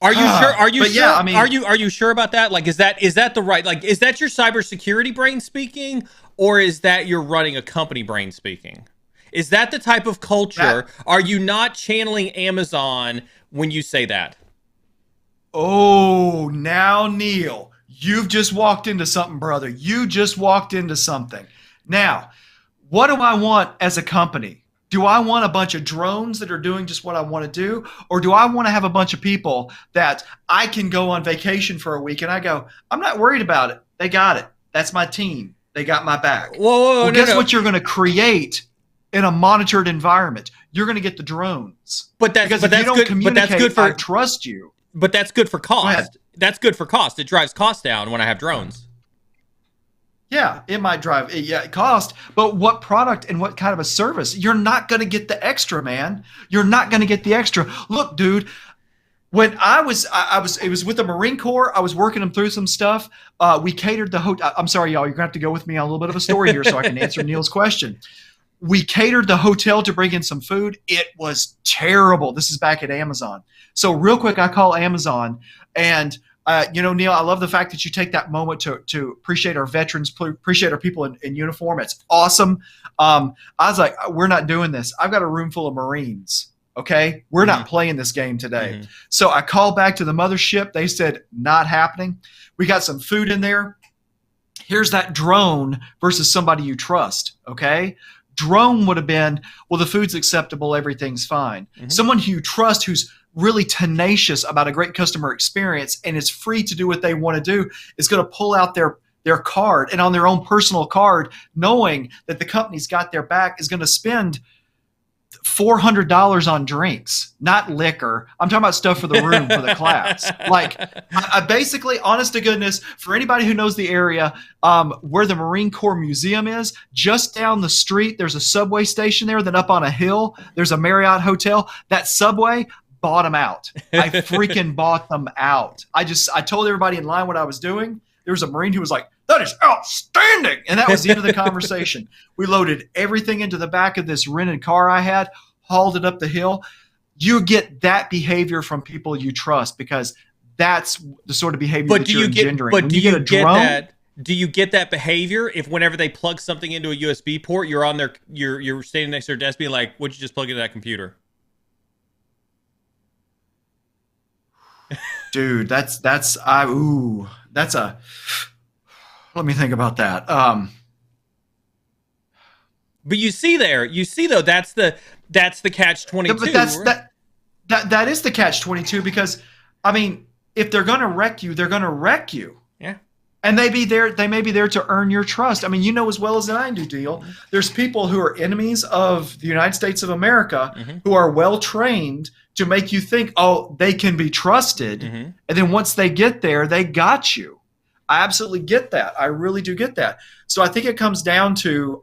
Are you sure? Are you sure? Yeah, I mean, are you sure about that? Like, is that the right, like, is that your cybersecurity brain speaking, or is that you're running a company brain speaking? Is that the type of culture? Are you not channeling Amazon when you say that? Oh, now Neil, you've just walked into something, brother. You just walked into something. Now, what do I want as a company? Do I want a bunch of drones that are doing just what I want to do? Or do I want to have a bunch of people that I can go on vacation for a week and I go, I'm not worried about it. They got it. That's my team. They got my back. Whoa, Guess what you're going to create in a monitored environment? You're going to get the drones. Because if you don't communicate, I trust you. But that's good for cost. That's good for cost. It drives costs down when I have drones. Yeah, it might drive cost, but what product and what kind of a service? You're not going to get the extra, man. You're not going to get the extra. Look, dude, when it was with the Marine Corps. I was working them through some stuff. We catered the hotel. I'm sorry, y'all. You're going to have to go with me on a little bit of a story here so I can answer Neil's question. We catered the hotel to bring in some food. It was terrible. This is back at Amazon. So real quick, I call Amazon and Neil, I love the fact that you take that moment to appreciate our veterans, appreciate our people in uniform. It's awesome. I was like, we're not doing this. I've got a room full of Marines. Okay. We're not playing this game today. Mm-hmm. So I called back to the mothership. They said, not happening. We got some food in there. Here's that drone versus somebody you trust. Okay. Drone would have been, well, the food's acceptable. Everything's fine. Mm-hmm. Someone who you trust, who's really tenacious about a great customer experience and is free to do what they want to do, is going to pull out their card, and on their own personal card, knowing that the company's got their back, is going to spend $400 on drinks, not liquor. I'm talking about stuff for the room, for the class. Like, I basically, honest to goodness, for anybody who knows the area, where the Marine Corps Museum is, just down the street, there's a subway station there. Then up on a hill, there's a Marriott hotel. That subway, bought them out. I freaking bought them out. I told everybody in line what I was doing. There was a Marine who was like, that is outstanding. And that was the end of the conversation. We loaded everything into the back of this rented car I had, hauled it up the hill. You get that behavior from people you trust, because that's the sort of behavior that you're engendering. But do you get that? Do you get that behavior if whenever they plug something into a USB port, you're on you're standing next to their desk being like, what'd you just plug into that computer? Dude, let me think about that. But you see though, that's the catch-22. But that is the catch-22, because I mean, if they're going to wreck you, they're going to wreck you. Yeah. And they may be there to earn your trust. I mean, you know as well as I do, Deal. There's people who are enemies of the United States of America who are well trained to make you think, oh, they can be trusted. And then once they get there, they got you. I absolutely get that. I really do get that. So I think it comes down to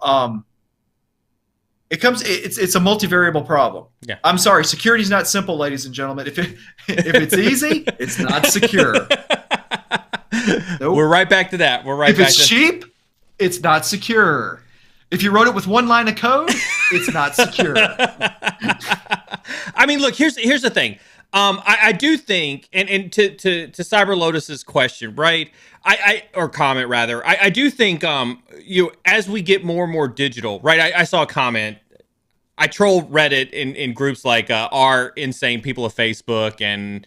it's a multivariable problem. Yeah. I'm sorry, security is not simple, ladies and gentlemen. If it's easy, it's not secure. Nope. We're right back to that. If it's cheap, it's not secure. If you wrote it with one line of code, it's not secure. I mean, look, here's the thing. I do think, and to Cyber Lotus's question, right? Or comment rather, I do think as we get more and more digital, right? I saw a comment. I troll Reddit in groups like our insane people of Facebook and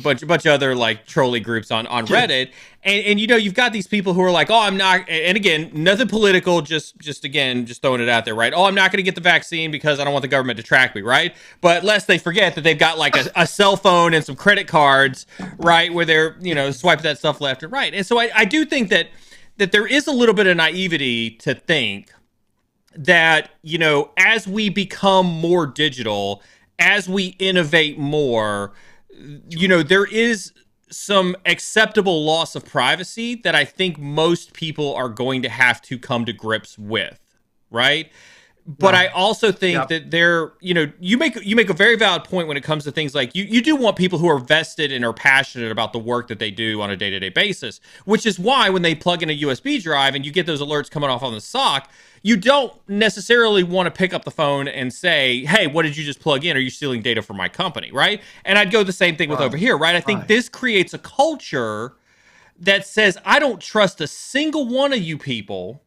bunch of other like trolley groups on Reddit, and you've got these people who are like, oh, I'm not, and again, nothing political, just throwing it out there, right? Oh, I'm not going to get the vaccine because I don't want the government to track me, right? But lest they forget that they've got like a cell phone and some credit cards, right, where they're swiping that stuff left and right. And so I do think that there is a little bit of naivety to think that as we become more digital, as we innovate more, there is some acceptable loss of privacy that I think most people are going to have to come to grips with, right? But I also think that you make a very valid point when it comes to things like you do want people who are vested and are passionate about the work that they do on a day-to-day basis, which is why when they plug in a USB drive and you get those alerts coming off on the SOC, you don't necessarily want to pick up the phone and say, hey, what did you just plug in? Are you stealing data from my company, right? And I'd go the same thing with over here, right? I think this creates a culture that says, I don't trust a single one of you people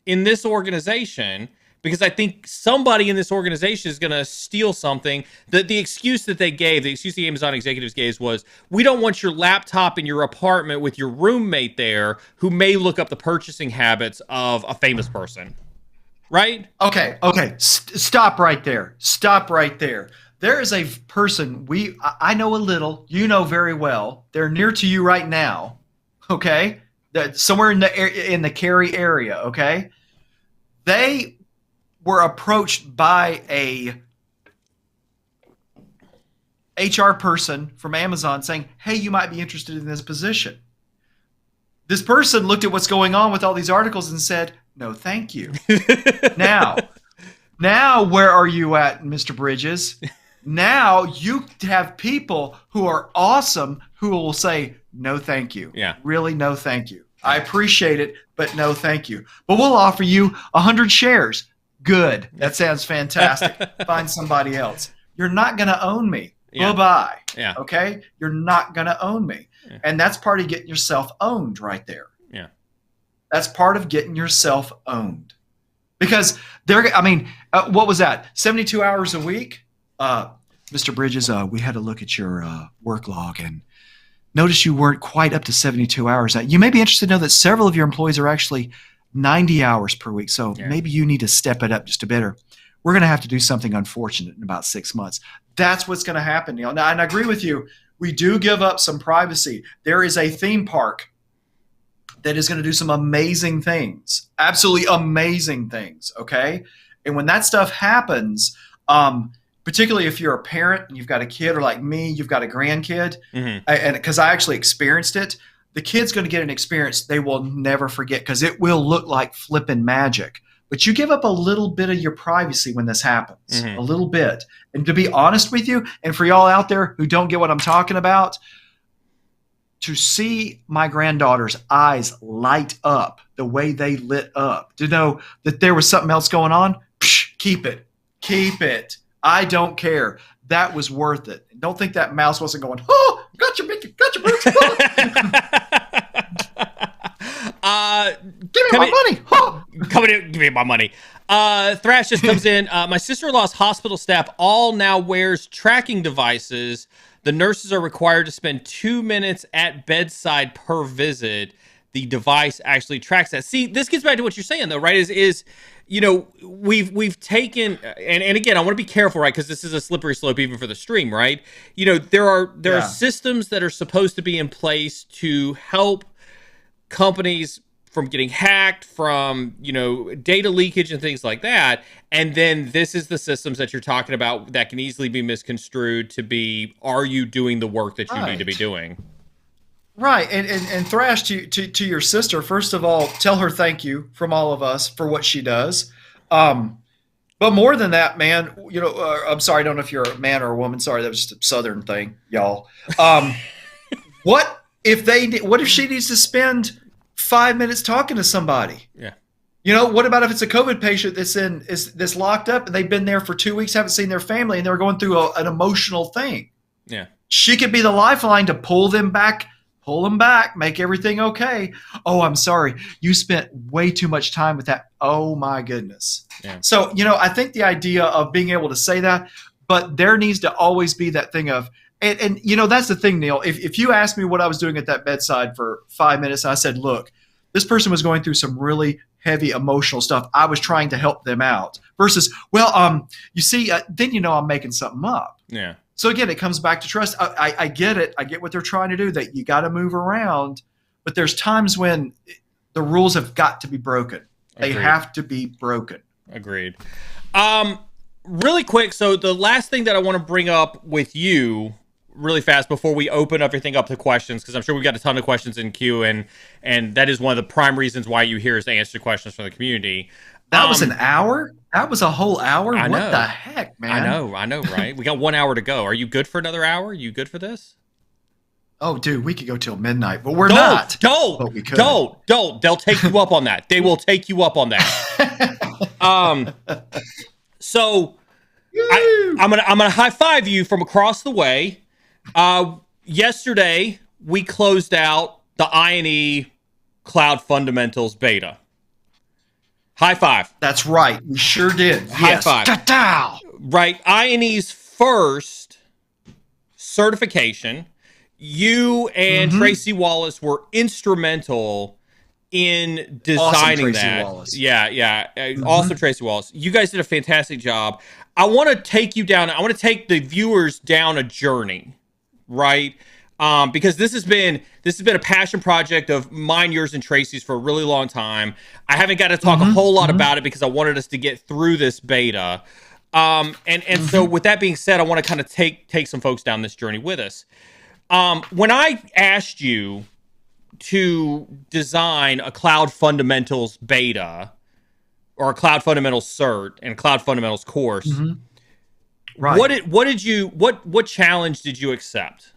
in this organization because I think somebody in this organization is going to steal something. The excuse that they gave, the excuse the Amazon executives gave was, we don't want your laptop in your apartment with your roommate there who may look up the purchasing habits of a famous person. Right? Okay. Stop right there. There is a person I know a little, you know very well. They're near to you right now. Okay? That's somewhere in the Cary area, okay? They were approached by a HR person from Amazon saying, "Hey, you might be interested in this position." This person looked at what's going on with all these articles and said, "No, thank you." Now, where are you at, Mr. Bridges? Now you have people who are awesome who will say, "No, thank you." Yeah. Really, no, thank you. I appreciate it, but no, thank you. But we'll offer you 100 shares. Good. That sounds fantastic. Find somebody else. You're not going to own me. Yeah. Bye-bye. Yeah. Okay? You're not going to own me. Yeah. And that's part of getting yourself owned right there. Yeah. That's part of getting yourself owned. Because what was that? 72 hours a week? Mr. Bridges, we had a look at your work log and noticed you weren't quite up to 72 hours. You may be interested to know that several of your employees are actually 90 hours per week. So maybe you need to step it up just a bit. Or we're going to have to do something unfortunate in about 6 months. That's what's going to happen, Neil. Now, and I agree with you. We do give up some privacy. There is a theme park that is going to do some amazing things, absolutely amazing things. Okay. And when that stuff happens, particularly if you're a parent and you've got a kid, or like me, you've got a grandkid, and because I actually experienced it, the kid's going to get an experience they will never forget because it will look like flipping magic. But you give up a little bit of your privacy when this happens, a little bit. And to be honest with you, and for y'all out there who don't get what I'm talking about, to see my granddaughter's eyes light up the way they lit up, to know that there was something else going on, keep it. I don't care. That was worth it. Don't think that mouse wasn't going, "Oh, gotcha, Mickey, gotcha, Bruce." Give me my money. Oh. Give me my money. Thrash just comes in. My sister-in-law's hospital staff all now wears tracking devices. The nurses are required to spend 2 minutes at bedside per visit. The device actually tracks that. See, this gets back to what you're saying, though, right? Is we've taken, and again, I want to be careful, right? Because this is a slippery slope even for the stream, right? There are systems that are supposed to be in place to help companies from getting hacked, from data leakage and things like that. And then this is the systems that you're talking about that can easily be misconstrued to be, are you doing the work that you need to be doing? Right. And Thrash, to your sister, first of all, tell her thank you from all of us for what she does. But more than that, man, I'm sorry, I don't know if you're a man or a woman. Sorry, that was just a Southern thing, y'all. What if she needs to spend 5 minutes talking to somebody? Yeah. What about if it's a COVID patient that's locked up and they've been there for 2 weeks, haven't seen their family, and they're going through an emotional thing? Yeah. She could be the lifeline to pull them back, make everything okay. Oh, I'm sorry. You spent way too much time with that. Oh my goodness. Yeah. So, I think the idea of being able to say that, but there needs to always be that thing of, and that's the thing, Neil. If you asked me what I was doing at that bedside for 5 minutes, I said, look, this person was going through some really heavy emotional stuff. I was trying to help them out versus, you see, then I'm making something up. Yeah. So again, it comes back to trust. I get it. I get what they're trying to do, that you got to move around, but there's times when the rules have got to be broken. They have to be broken. Agreed. Really quick. So the last thing that I want to bring up with you really fast before we open everything up to questions, because I'm sure we've got a ton of questions in queue, and that is one of the prime reasons why you hear is to answer questions from the community. That was an hour? That was a whole hour? I know. What the heck, man? I know, right? We got 1 hour to go. Are you good for another hour? You good for this? Oh, dude, we could go till midnight, but we're not. Don't. They'll take you up on that. They will take you up on that. So I'm gonna high five you from across the way. Yesterday we closed out the INE Cloud Fundamentals beta. High five. That's right. We sure did. High Yes. five. Ta-ta! Right. INE's first certification. You and Tracy Wallace were instrumental in designing Tracy that. Wallace. Yeah. Also Tracy Wallace. You guys did a fantastic job. I want to take you down. I want to take the viewers down a journey, right? Because this has been a passion project of mine, yours, and Tracy's for a really long time. I haven't got to talk a whole lot about it because I wanted us to get through this beta. So with that being said, I want to kind of take some folks down this journey with us. When I asked you to design a Cloud Fundamentals beta or a Cloud Fundamentals cert and Cloud Fundamentals course, right? What challenge did you accept?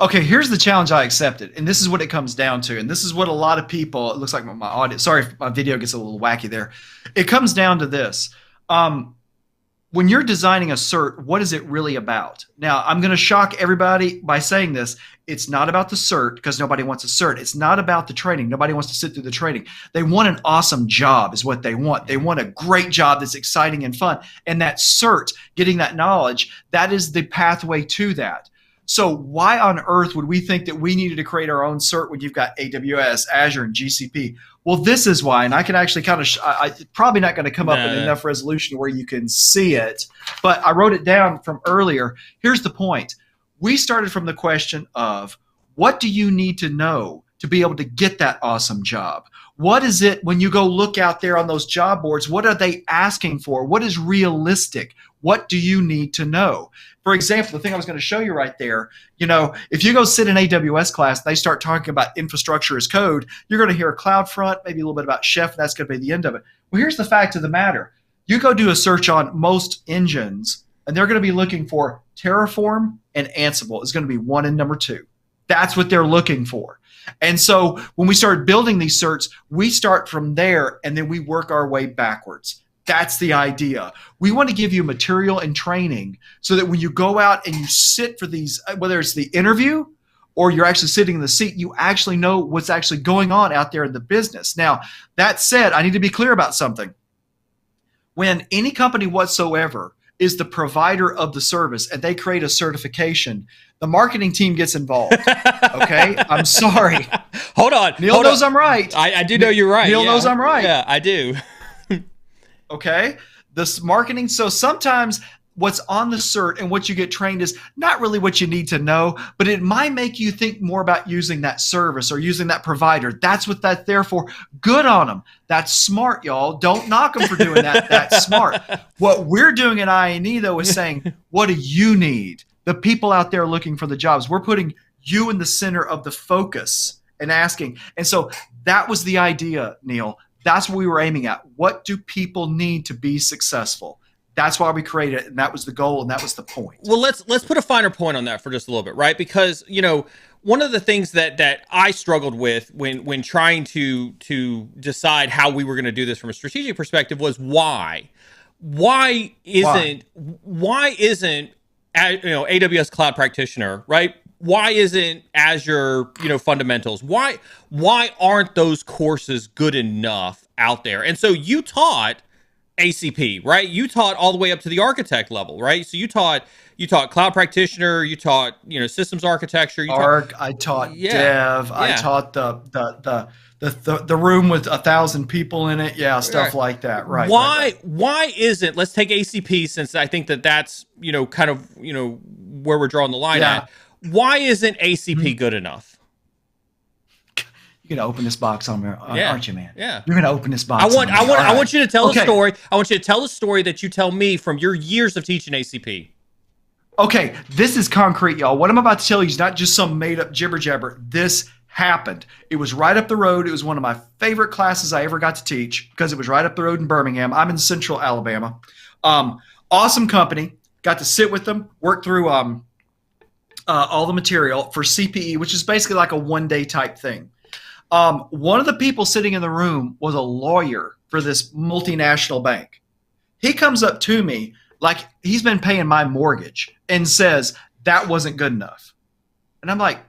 Okay, here's the challenge I accepted, and this is what it comes down to, and this is what a lot of people, it looks like my audience, sorry if my video gets a little wacky there. It comes down to this. When you're designing a cert, what is it really about? Now, I'm going to shock everybody by saying this. It's not about the cert because nobody wants a cert. It's not about the training. Nobody wants to sit through the training. They want an awesome job is what they want. They want a great job that's exciting and fun. And that cert, getting that knowledge, that is the pathway to that. So why on earth would we think that we needed to create our own cert when you've got AWS, Azure, and GCP? Well, this is why, and I can actually kind of, probably not going to come up in enough resolution where you can see it, but I wrote it down from earlier. Here's the point. We started from the question of, what do you need to know to be able to get that awesome job? What is it when you go look out there on those job boards? What are they asking for? What is realistic? What do you need to know? For example, the thing I was going to show you right there, if you go sit in AWS class, they start talking about infrastructure as code, you're going to hear CloudFront, maybe a little bit about Chef, and that's going to be the end of it. Well, here's the fact of the matter. You go do a search on most engines, and they're going to be looking for Terraform and Ansible is going to be 1 and number 2. That's what they're looking for. And so when we started building these certs, we start from there, and then we work our way backwards. That's the idea. We want to give you material and training so that when you go out and you sit for these, whether it's the interview or you're actually sitting in the seat, you actually know what's actually going on out there in the business. Now, that said, I need to be clear about something. When any company whatsoever is the provider of the service and they create a certification, the marketing team gets involved. Okay? I'm sorry. Hold on. Neil knows I'm right. I do know you're right. Neil knows I'm right. Yeah, I do. Okay? This marketing. So sometimes what's on the cert and what you get trained is not really what you need to know, but it might make you think more about using that service or using that provider. That's what that's there for. Good on them. That's smart, y'all. Don't knock them for doing that. That's smart. What we're doing at INE, though, is saying, what do you need? The people out there looking for the jobs. We're putting you in the center of the focus and asking. And so that was the idea, Neil. That's what we were aiming at. What do people need to be successful? That's why we created it, and that was the goal, and that was the point. Well, let's put a finer point on that for just a little bit, right? Because one of the things that I struggled with when trying to decide how we were going to do this from a strategic perspective was why. Why isn't AWS Cloud Practitioner, right? Why isn't Azure, fundamentals? Why aren't those courses good enough out there? And so you taught ACP, right? You taught all the way up to the architect level, right? So you taught Cloud Practitioner, you taught, systems architecture. I taught dev. I taught the room with 1,000 people in it. Yeah, stuff like that. Right. Why isn't, let's take ACP, since I think that's, kind of, where we're drawing the line at. Why isn't ACP good enough? You're gonna open this box on me, aren't you, man? Yeah. You're gonna open this box. I want you to tell the story. I want you to tell the story that you tell me from your years of teaching ACP. Okay, this is concrete, y'all. What I'm about to tell you is not just some made-up jibber-jabber. This happened. It was right up the road. It was one of my favorite classes I ever got to teach because it was right up the road in Birmingham. I'm in central Alabama. Awesome company. Got to sit with them, work through all the material for CPE, which is basically like a one-day type thing. One of the people sitting in the room was a lawyer for this multinational bank. He comes up to me like he's been paying my mortgage and says, that wasn't good enough. And I'm like,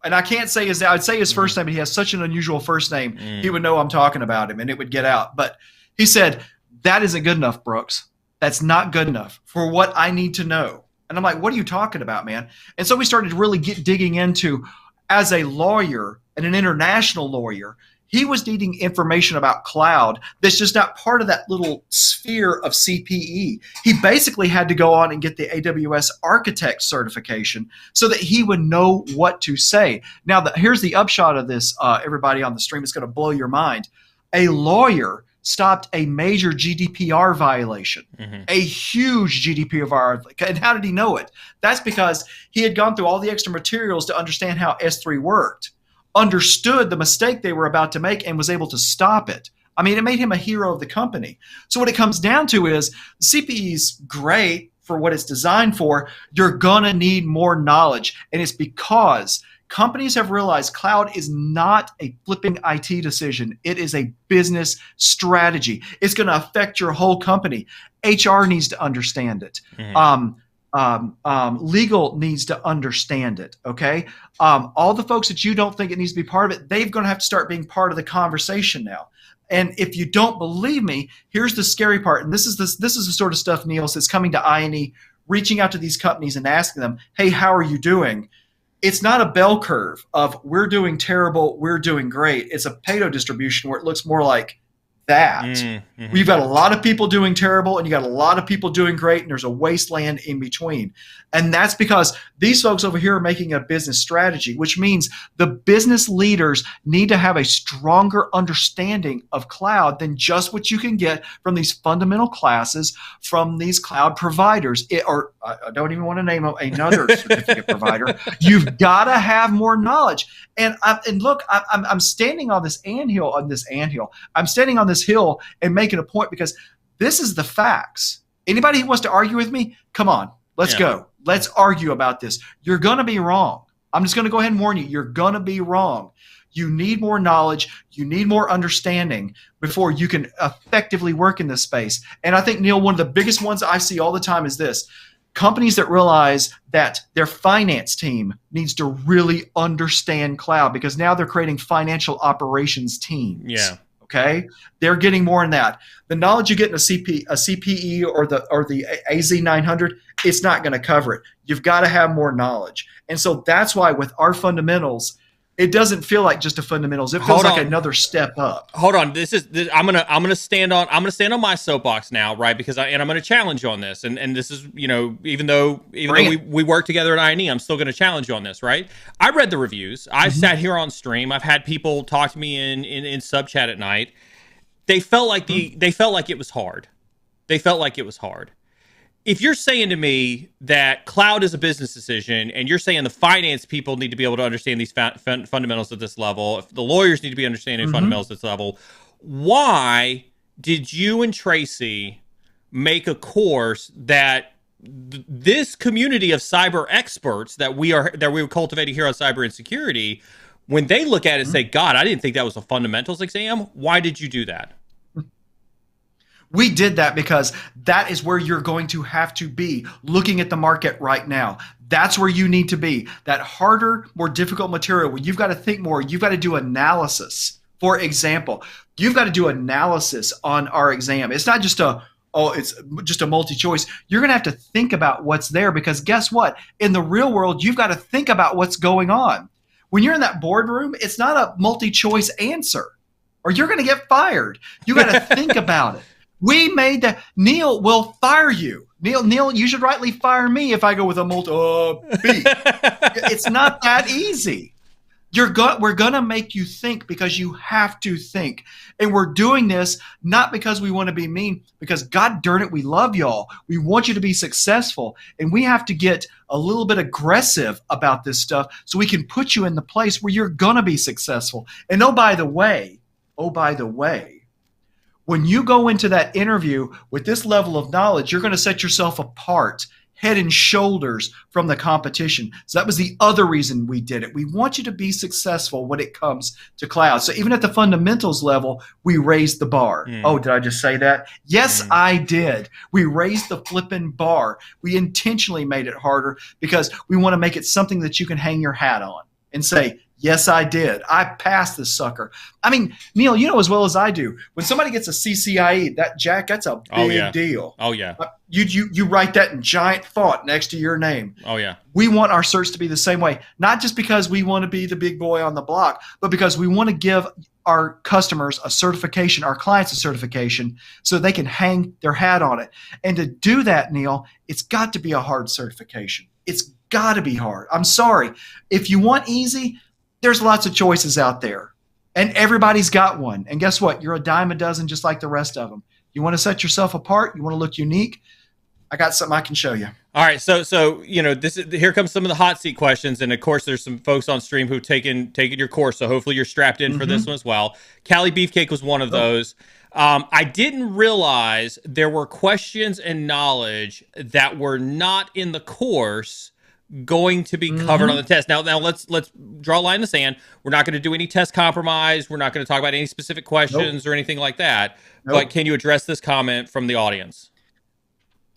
and I can't say his, I'd say his first name, but he has such an unusual first name. He would know I'm talking about him and it would get out. But he said, that isn't good enough, Brooks. That's not good enough for what I need to know. And I'm like, what are you talking about, man? And so we started to really digging into, as a lawyer and an international lawyer, he was needing information about cloud that's just not part of that little sphere of CPE. He basically had to go on and get the AWS architect certification so that he would know what to say. Now, here's the upshot of this, everybody on the stream. It's going to blow your mind. A lawyer stopped a major GDPR violation, a huge GDPR. And how did he know it? That's because he had gone through all the extra materials to understand how S3 worked, understood the mistake they were about to make, and was able to stop it. I mean, it made him a hero of the company. So what it comes down to is CPE is great for what it's designed for. You're going to need more knowledge. And it's because companies have realized cloud is not a flipping IT decision. It is a business strategy. It's going to affect your whole company. HR needs to understand it. Legal needs to understand it. Okay. All the folks that you don't think it needs to be part of it, they're going to have to start being part of the conversation now. And if you don't believe me, here's the scary part. And this is the sort of stuff, Niels, that's coming to INE, reaching out to these companies and asking them, hey, how are you doing? It's not a bell curve of we're doing terrible, we're doing great. It's a Pareto distribution where it looks more like that. We've got a lot of people doing terrible and you got a lot of people doing great, and there's a wasteland in between. And that's because these folks over here are making a business strategy, which means the business leaders need to have a stronger understanding of cloud than just what you can get from these fundamental classes from these cloud providers. Or I don't even want to name another certificate provider. You've got to have more knowledge. And look, I'm standing on this anthill. I'm standing on this hill and making a point because this is the facts. Anybody who wants to argue with me, come on, let's go. Let's argue about this. You're going to be wrong. I'm just going to go ahead and warn you. You're going to be wrong. You need more knowledge. You need more understanding before you can effectively work in this space. And I think, Neil, one of the biggest ones I see all the time is this. Companies that realize that their finance team needs to really understand cloud because now they're creating financial operations teams. Yeah. Okay, they're getting more in that. The knowledge you get in a CPE or the AZ900, it's not going to cover it. You've got to have more knowledge, and so that's why with our fundamentals, it doesn't feel like just a fundamentals. It feels like another step up. Hold on, I'm gonna stand on my soapbox now, right? Because I'm gonna challenge you on this, and this is, you know, even though we work together at INE, I'm still gonna challenge you on this, right? I read the reviews. I sat here on stream. I've had people talk to me in sub chat at night. They felt like it was hard. They felt like it was hard. If you're saying to me that cloud is a business decision and you're saying the finance people need to be able to understand these fundamentals at this level, if the lawyers need to be understanding fundamentals at this level, why did you and Tracy make a course that this community of cyber experts that we're cultivating here on Cyber Insecurity, when they look at it and say, God, I didn't think that was a fundamentals exam. Why did you do that? We did that because that is where you're going to have to be looking at the market right now. That's where you need to be. That harder, more difficult material where you've got to think more. You've got to do analysis. For example, you've got to do analysis on our exam. It's not just it's just a multi-choice. You're going to have to think about what's there because guess what? In the real world, you've got to think about what's going on. When you're in that boardroom, it's not a multi-choice answer or you're going to get fired. You got to think about it. We made that. Neil will fire you. Neil, you should rightly fire me if I go with a B. It's not that easy. We're going to make you think because you have to think. And we're doing this not because we want to be mean, because God darn it, we love y'all. We want you to be successful. And we have to get a little bit aggressive about this stuff so we can put you in the place where you're going to be successful. And oh, by the way, when you go into that interview with this level of knowledge, you're going to set yourself apart, head and shoulders from the competition. So that was the other reason we did it. We want you to be successful when it comes to cloud. So even at the fundamentals level, we raised the bar. Oh, did I just say that? Yes, I did. We raised the flipping bar. We intentionally made it harder because we want to make it something that you can hang your hat on. and say, yes, I did. I passed this sucker. I mean, Neil, you know as well as I do, when somebody gets a CCIE, that's a big deal. Oh, yeah. You write that in giant font next to your name. Oh, yeah. We want our certs to be the same way, not just because we want to be the big boy on the block, but because we want to give our customers a certification, our clients a certification, so they can hang their hat on it. And to do that, Neil, it's got to be a hard certification. It's got to be hard. I'm sorry. If you want easy, there's lots of choices out there, and everybody's got one. And guess what? You're a dime a dozen, just like the rest of them. You want to set yourself apart? You want to look unique? I got something I can show you. All right, so here comes some of the hot seat questions, and of course, there's some folks on stream who've taken your course, so hopefully you're strapped in for this one as well. Callie Beefcake was one of those. I didn't realize there were questions and knowledge that were not in the course going to be covered on the test. Now let's draw a line in the sand. We're not going to do any test compromise. We're not going to talk about any specific questions or anything like that. But can you address this comment from the audience?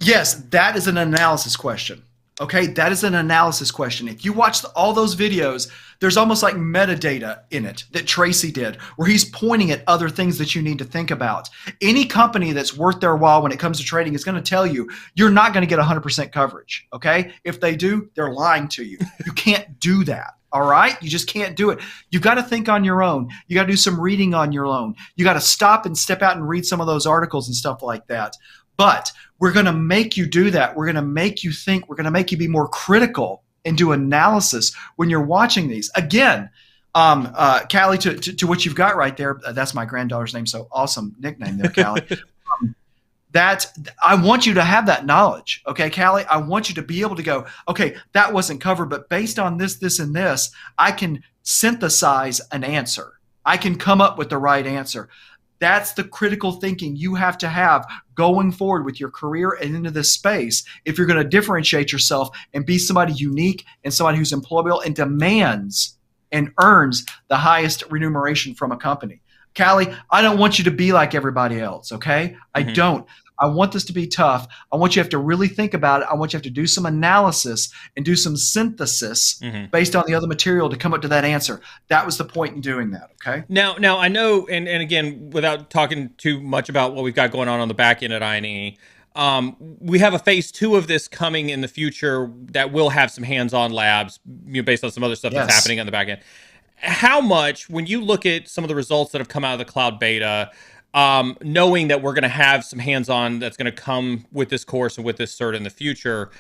Yes, that is an analysis question. Okay, that is an analysis question. If you watch all those videos, there's almost like metadata in it that Tracy did, where he's pointing at other things that you need to think about. Any company that's worth their while when it comes to trading is going to tell you you're not going to get 100% coverage. Okay, if they do, they're lying to you. You can't do that. All right, you just can't do it. You've got to think on your own. You got to do some reading on your own. You got to stop and step out and read some of those articles and stuff like that. But we're going to make you do that. We're going to make you think. We're going to make you be more critical and do analysis when you're watching these. Again, Callie, to what you've got right there, that's my granddaughter's name, so awesome nickname there, Callie. That I want you to have that knowledge, okay, Callie? I want you to be able to go, okay, that wasn't covered, but based on this, this, and this, I can synthesize an answer. I can come up with the right answer. That's the critical thinking you have to have going forward with your career and into this space if you're going to differentiate yourself and be somebody unique and somebody who's employable and demands and earns the highest remuneration from a company. Callie, I don't want you to be like everybody else, okay? I don't. I want this to be tough. I want you to have to really think about it. I want you to have to do some analysis and do some synthesis based on the other material to come up to that answer. That was the point in doing that, okay? Now I know, and again, without talking too much about what we've got going on the back end at INE, we have a phase 2 of this coming in the future that will have some hands-on labs, based on some other stuff that's happening on the back end. How much, when you look at some of the results that have come out of the cloud beta, knowing that we're going to have some hands-on that's going to come with this course and with this cert in the future,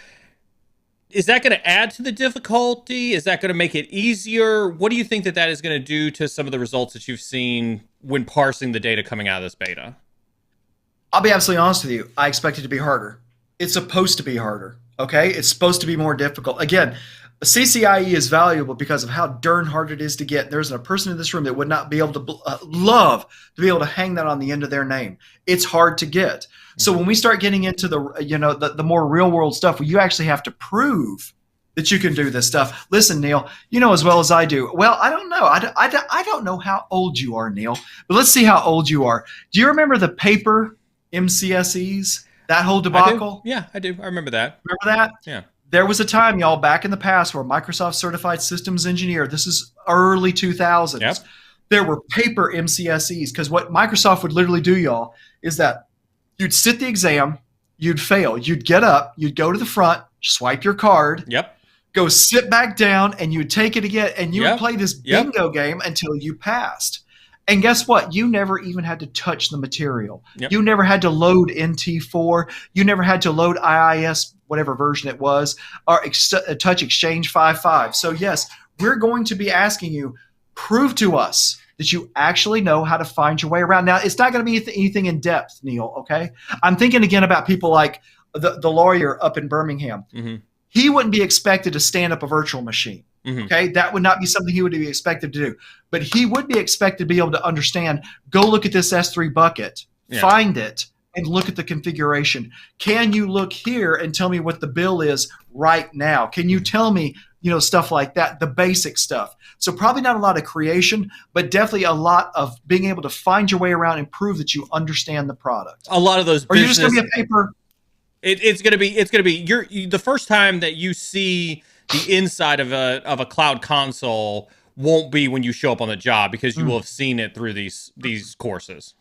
is that going to add to the difficulty? Is that going to make it easier? What do you think that is going to do to some of the results that you've seen when parsing the data coming out of this beta? I'll be absolutely honest with you. I expect it to be harder. It's supposed to be harder, okay? It's supposed to be more difficult. Again, a CCIE is valuable because of how darn hard it is to get. There's a person in this room that would not be able to love to be able to hang that on the end of their name. It's hard to get. So when we start getting into the more real world stuff where you actually have to prove that you can do this stuff. Listen, Neil, you know as well as I do. Well, I don't know. I don't know how old you are, Neil, but let's see how old you are. Do you remember the paper MCSEs? That whole debacle? I do. I remember that. Remember that? Yeah. There was a time, y'all, back in the past where Microsoft Certified Systems Engineer, this is early 2000s, there were paper MCSEs, because what Microsoft would literally do, y'all, is that you'd sit the exam, you'd fail, you'd get up, you'd go to the front, swipe your card, go sit back down, and you'd take it again, and you would play this bingo game until you passed. And guess what? You never even had to touch the material. You never had to load NT4. You never had to load IIS, whatever version it was, or touch Exchange 5.5. So yes, we're going to be asking you, prove to us that you actually know how to find your way around. Now, it's not going to be anything in depth, Neil, okay? I'm thinking again about people like the lawyer up in Birmingham. He wouldn't be expected to stand up a virtual machine. Okay, that would not be something he would be expected to do. But he would be expected to be able to understand, go look at this S3 bucket, find it, and look at the configuration. Can you look here and tell me what the bill is right now? Can you tell me, stuff like that, the basic stuff? So probably not a lot of creation, but definitely a lot of being able to find your way around and prove that you understand the product. A lot of those Or you're just going to be a paper. It's going to be the first time that you see the inside of a cloud console won't be when you show up on the job, because you will have seen it through these courses.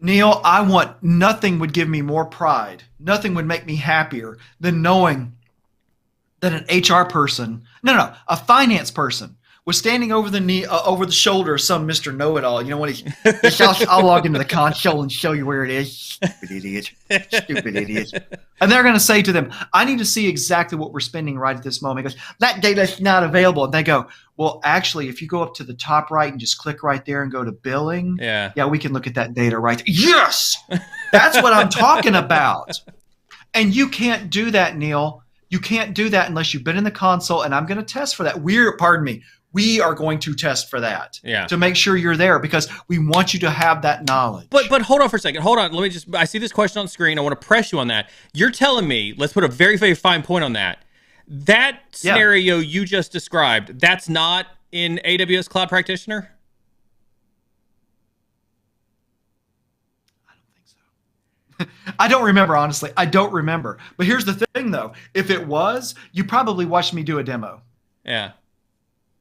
Neil, nothing would give me more pride. Nothing would make me happier than knowing that an HR person, a finance person was standing over the shoulder of some Mr. Know-it-all. You know, when I'll log into the console and show you where it is. Stupid idiot. Stupid idiot. And they're going to say to them, I need to see exactly what we're spending right at this moment. He goes, that data's not available. And they go, well, actually, if you go up to the top right and just click right there and go to billing, yeah, we can look at that data right there. Yes! That's what I'm talking about. And you can't do that, Neil. You can't do that unless you've been in the console, and I'm going to test for that. We are going to test for that to make sure you're there, because we want you to have that knowledge. But hold on for a second. Hold on. I see this question on screen. I want to press you on that. You're telling me, let's put a very, very fine point on that. That scenario you just described, that's not in AWS Cloud Practitioner? I don't remember, honestly. I don't remember. But here's the thing, though. If it was, you probably watched me do a demo. Yeah.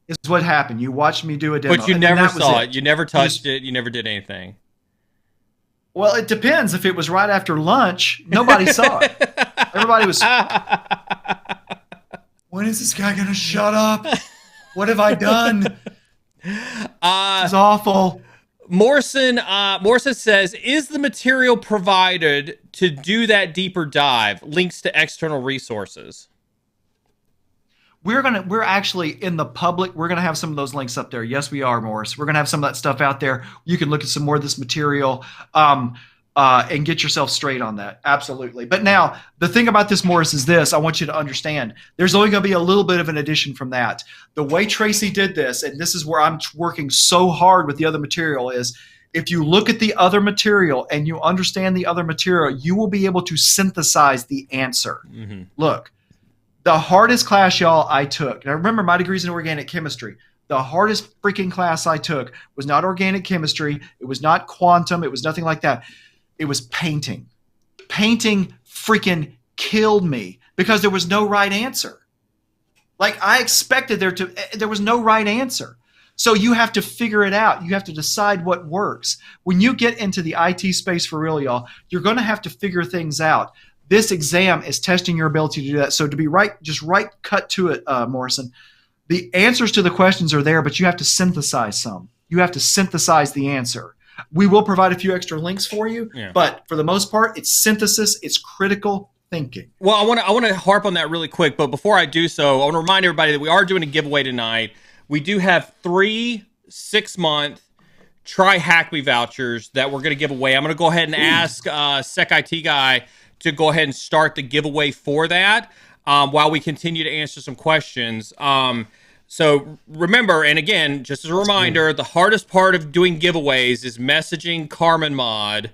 Is what happened. You watched me do a demo. But you never saw it. You never touched it. You never did anything. Well, it depends. If it was right after lunch, nobody saw it. Everybody was, when is this guy going to shut up? What have I done? It's awful. Morrison says, is the material provided to do that deeper dive links to external resources? We're actually in the public. We're going to have some of those links up there. Yes, we are, Morris. We're going to have some of that stuff out there. You can look at some more of this material and get yourself straight on that. Absolutely. But now the thing about this, Morris, is this. I want you to understand there's only going to be a little bit of an addition from that. The way Tracy did this, and this is where I'm working so hard with the other material, is if you look at the other material and you understand the other material, you will be able to synthesize the answer. Mm-hmm. Look, the hardest class, y'all, I took, and I remember my degree's in organic chemistry. The hardest freaking class I took was not organic chemistry. It was not quantum. It was nothing like that. It was painting. Painting freaking killed me because there was no right answer. Like I expected there was no right answer. So you have to figure it out. You have to decide what works. When you get into the IT space for real, y'all, you're going to have to figure things out. This exam is testing your ability to do that. So to be cut to it, Morrison, the answers to the questions are there, but you have to synthesize some. You have to synthesize the answer. We will provide a few extra links for you, but for the most part, it's synthesis, it's critical thinking. Well, I want to harp on that really quick, but before I do so, I want to remind everybody that we are doing a giveaway tonight. We do have 3 6-month Try Hack Me vouchers that we're going to give away. I'm going to go ahead and ask Sec IT Guy to go ahead and start the giveaway for that while we continue to answer some questions. So remember, and again, just as a reminder, the hardest part of doing giveaways is messaging Carmen Mod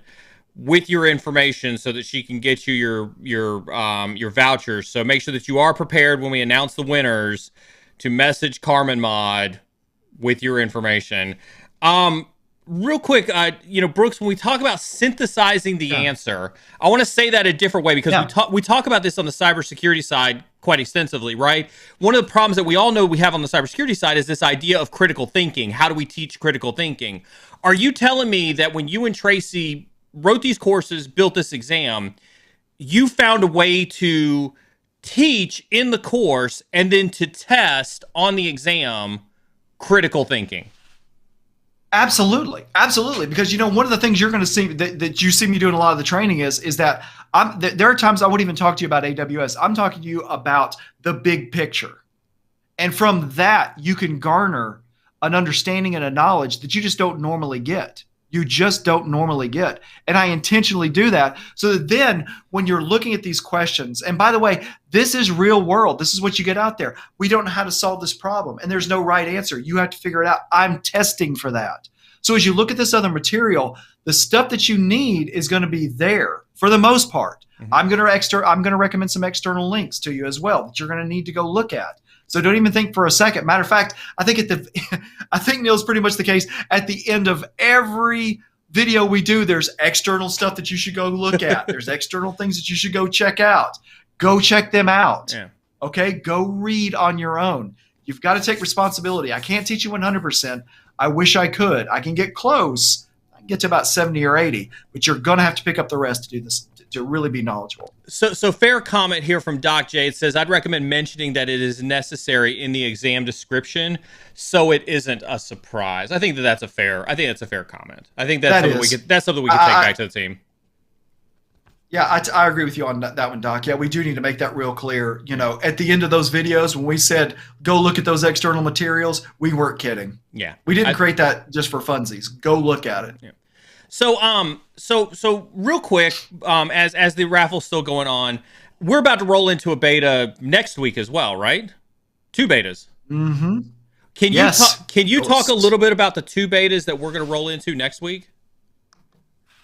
with your information so that she can get you your vouchers. So make sure that you are prepared when we announce the winners to message Carmen Mod with your information. Real quick, Brooks, when we talk about synthesizing the answer, I want to say that a different way because we talk about this on the cybersecurity side quite extensively, right? One of the problems that we all know we have on the cybersecurity side is this idea of critical thinking. How do we teach critical thinking? Are you telling me that when you and Tracy wrote these courses, built this exam, you found a way to teach in the course and then to test on the exam critical thinking? Absolutely. Because, one of the things you're going to see that you see me doing a lot of the training is that there are times I wouldn't even talk to you about AWS. I'm talking to you about the big picture. And from that, you can garner an understanding and a knowledge that you just don't normally get. And I intentionally do that so that then when you're looking at these questions, and by the way, this is real world. This is what you get out there. We don't know how to solve this problem and there's no right answer. You have to figure it out. I'm testing for that. So as you look at this other material, the stuff that you need is going to be there for the most part. Mm-hmm. I'm going to recommend some external links to you as well that you're going to need to go look at. So don't even think for a second. Matter of fact, I think Neil's pretty much the case. At the end of every video we do, there's external stuff that you should go look at. There's external things that you should go check out. Go check them out. Yeah. Okay, go read on your own. You've got to take responsibility. I can't teach you 100%. I wish I could. I can get close. I can get to about 70 or 80, but you're going to have to pick up the rest to do this, to really be knowledgeable. So fair comment here from Doc J. It says, I'd recommend mentioning that it is necessary in the exam description so it isn't a surprise. I think that's a fair comment. I think that's something we could take back to the team. Yeah, I agree with you on that one, Doc. Yeah, we do need to make that real clear. At the end of those videos, when we said, go look at those external materials, we weren't kidding. Yeah. We didn't create that just for funsies. Go look at it. Yeah. So real quick, as the raffle's still going on, we're about to roll into a beta next week as well, right? 2 betas. Mm-hmm. Can you talk a little bit about the 2 betas that we're going to roll into next week?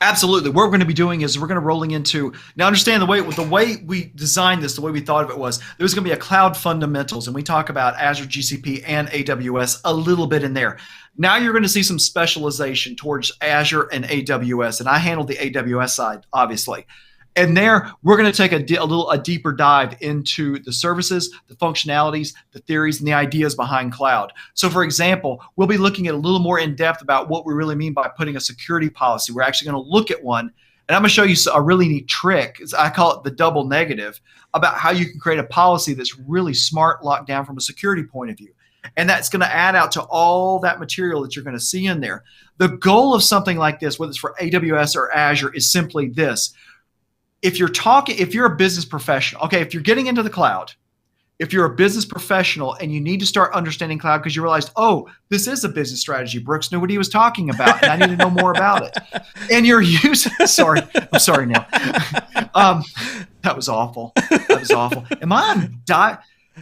Absolutely. What we're going to be doing is we're going to rolling into, now understand the way we designed this, the way we thought of it was there was going to be a cloud fundamentals, and we talk about Azure, GCP, and AWS a little bit in there. Now you're going to see some specialization towards Azure and AWS, and I handled the AWS side, obviously. And there, we're going to take a deeper dive into the services, the functionalities, the theories, and the ideas behind cloud. So, for example, we'll be looking at a little more in depth about what we really mean by putting a security policy. We're actually going to look at one, and I'm going to show you a really neat trick. I call it the double negative, about how you can create a policy that's really smart, locked down from a security point of view. And that's going to add out to all that material that you're going to see in there. The goal of something like this, whether it's for AWS or Azure, is simply this. If you're a business professional, okay, if you're getting into the cloud, if you're a business professional and you need to start understanding cloud because you realized, oh, this is a business strategy. Brooks knew what he was talking about, and I need to know more about it. And you're using, I'm sorry, Neil. That was awful. That was awful. Am I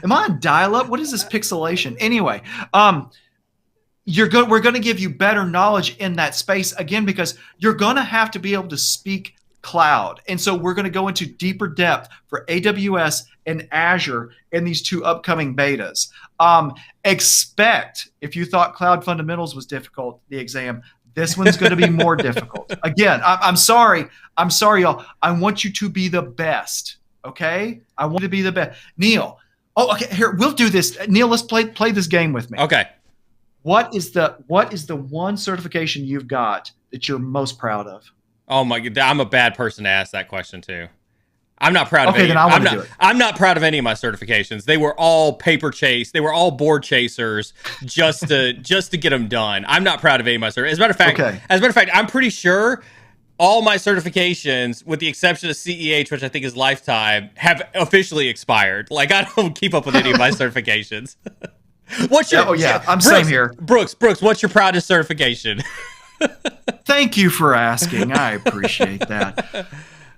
on dial-up? What is this pixelation? Anyway, we're going to give you better knowledge in that space, again, because you're going to have to be able to speak cloud. And so we're going to go into deeper depth for AWS and Azure in these 2 upcoming betas. Expect, if you thought cloud fundamentals was difficult, the exam, this one's going to be more difficult. Again, I'm sorry, y'all. I want you to be the best. Okay? I want you to be the best. Neil. Oh, okay. Here, we'll do this. Neil, let's play this game with me. Okay. What is the one certification you've got that you're most proud of? Oh my God, I'm a bad person to ask that question too. I'm not proud of any. Then I want to do it. I'm not proud of any of my certifications. They were all paper chase. They were all board chasers just to get them done. I'm not proud of any of my certifications. As a matter of fact, I'm pretty sure all my certifications, with the exception of CEH, which I think is lifetime, have officially expired. Like, I don't keep up with any of my certifications. I'm same here. Brooks, what's your proudest certification? Thank you for asking. I appreciate that.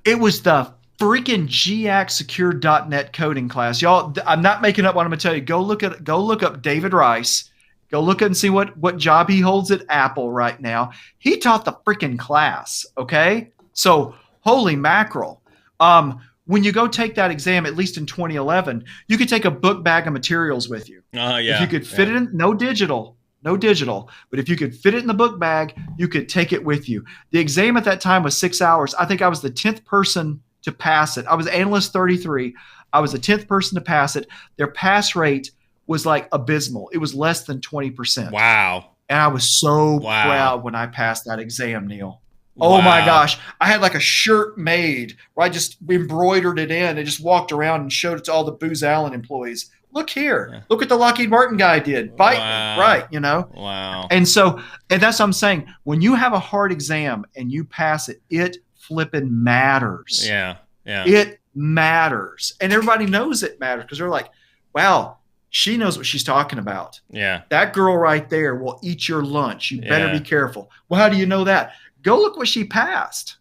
It was the freaking GACSecure.net coding class. Y'all, I'm not making up what I'm going to tell you. Go look up David Rice. Go look and see what job he holds at Apple right now. He taught the freaking class, okay? So, holy mackerel. When you go take that exam, at least in 2011, you could take a book bag of materials with you. Yeah. If you could fit it in, no digital, but if you could fit it in the book bag, you could take it with you. The exam at that time was 6 hours. I think I was the 10th person to pass it. I was analyst 33. I was the 10th person to pass it. Their pass rate was like abysmal. It was less than 20%. Wow. And I was so proud when I passed that exam, Neil. Oh my gosh. I had like a shirt made where I just embroidered it in and just walked around and showed it to all the Booz Allen employees. Look here. Yeah. Look what the Lockheed Martin guy did. Bite me. Right, Wow. And that's what I'm saying. When you have a hard exam and you pass it, it flipping matters. Yeah. It matters. And everybody knows it matters because they're like, wow, she knows what she's talking about. Yeah. That girl right there will eat your lunch. You better be careful. Well, how do you know that? Go look what she passed.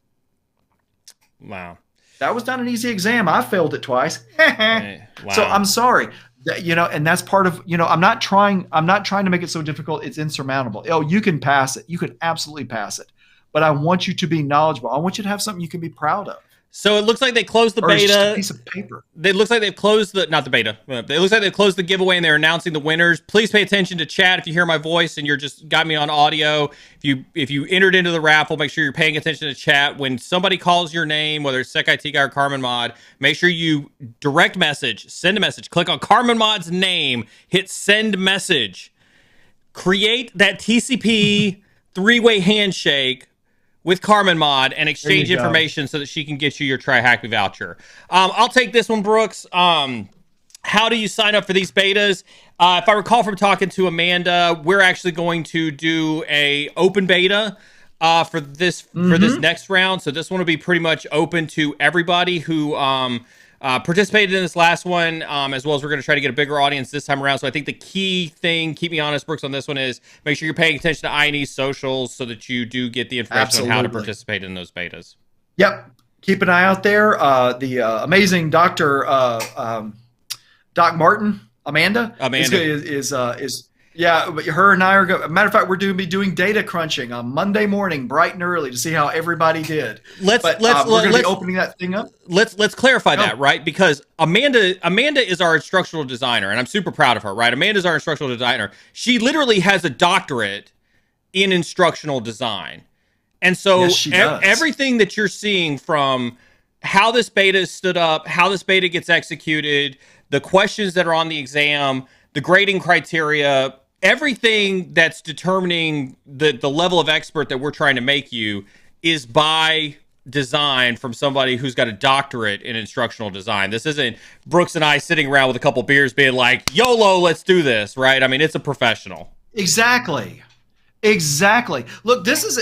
Wow. That was not an easy exam. I failed it twice. Wow. So I'm sorry. And that's part of, I'm not trying to make it so difficult it's insurmountable. Oh, you can pass it. You can absolutely pass it. But I want you to be knowledgeable. I want you to have something you can be proud of. So it looks like they closed the Or it's just a beta. piece of paper. It looks like they've closed not the beta. It looks like they've closed the giveaway and they're announcing the winners. Please pay attention to chat if you hear my voice and you're just got me on audio. If you entered into the raffle, make sure you're paying attention to chat. When somebody calls your name, whether it's Sec IT guy or Carmen Mod, make sure you direct message, send a message, click on Carmen Mod's name, hit send message, create that TCP three-way handshake with Carmen Mod and exchange information so that she can get you your Try Hack Me voucher. I'll take this one, Brooks. How do you sign up for these betas? If I recall from talking to Amanda, we're actually going to do a open beta for this next round. So this one will be pretty much open to everybody who participated in this last one, as well as we're going to try to get a bigger audience this time around. So I think the key thing, keep me honest, Brooks, on this one is make sure you're paying attention to INE's socials so that you do get the information on how to participate in those betas. Yep. Keep an eye out there. The amazing Dr. Doc Martin, Amanda. Is yeah, but her and I are going. Matter of fact, we're be doing data crunching on Monday morning, bright and early, to see how everybody did. We're going to be opening that thing up. Let's clarify that, right? Because Amanda is our instructional designer, and I'm super proud of her, right? Amanda's our instructional designer. She literally has a doctorate in instructional design, and so everything that you're seeing from how this beta is stood up, how this beta gets executed, the questions that are on the exam, the grading criteria, everything that's determining the level of expert that we're trying to make you is by design from somebody who's got a doctorate in instructional design. This isn't Brooks and I sitting around with a couple beers being like, YOLO, let's do this, right? I mean, it's a professional. Exactly. Look, this is,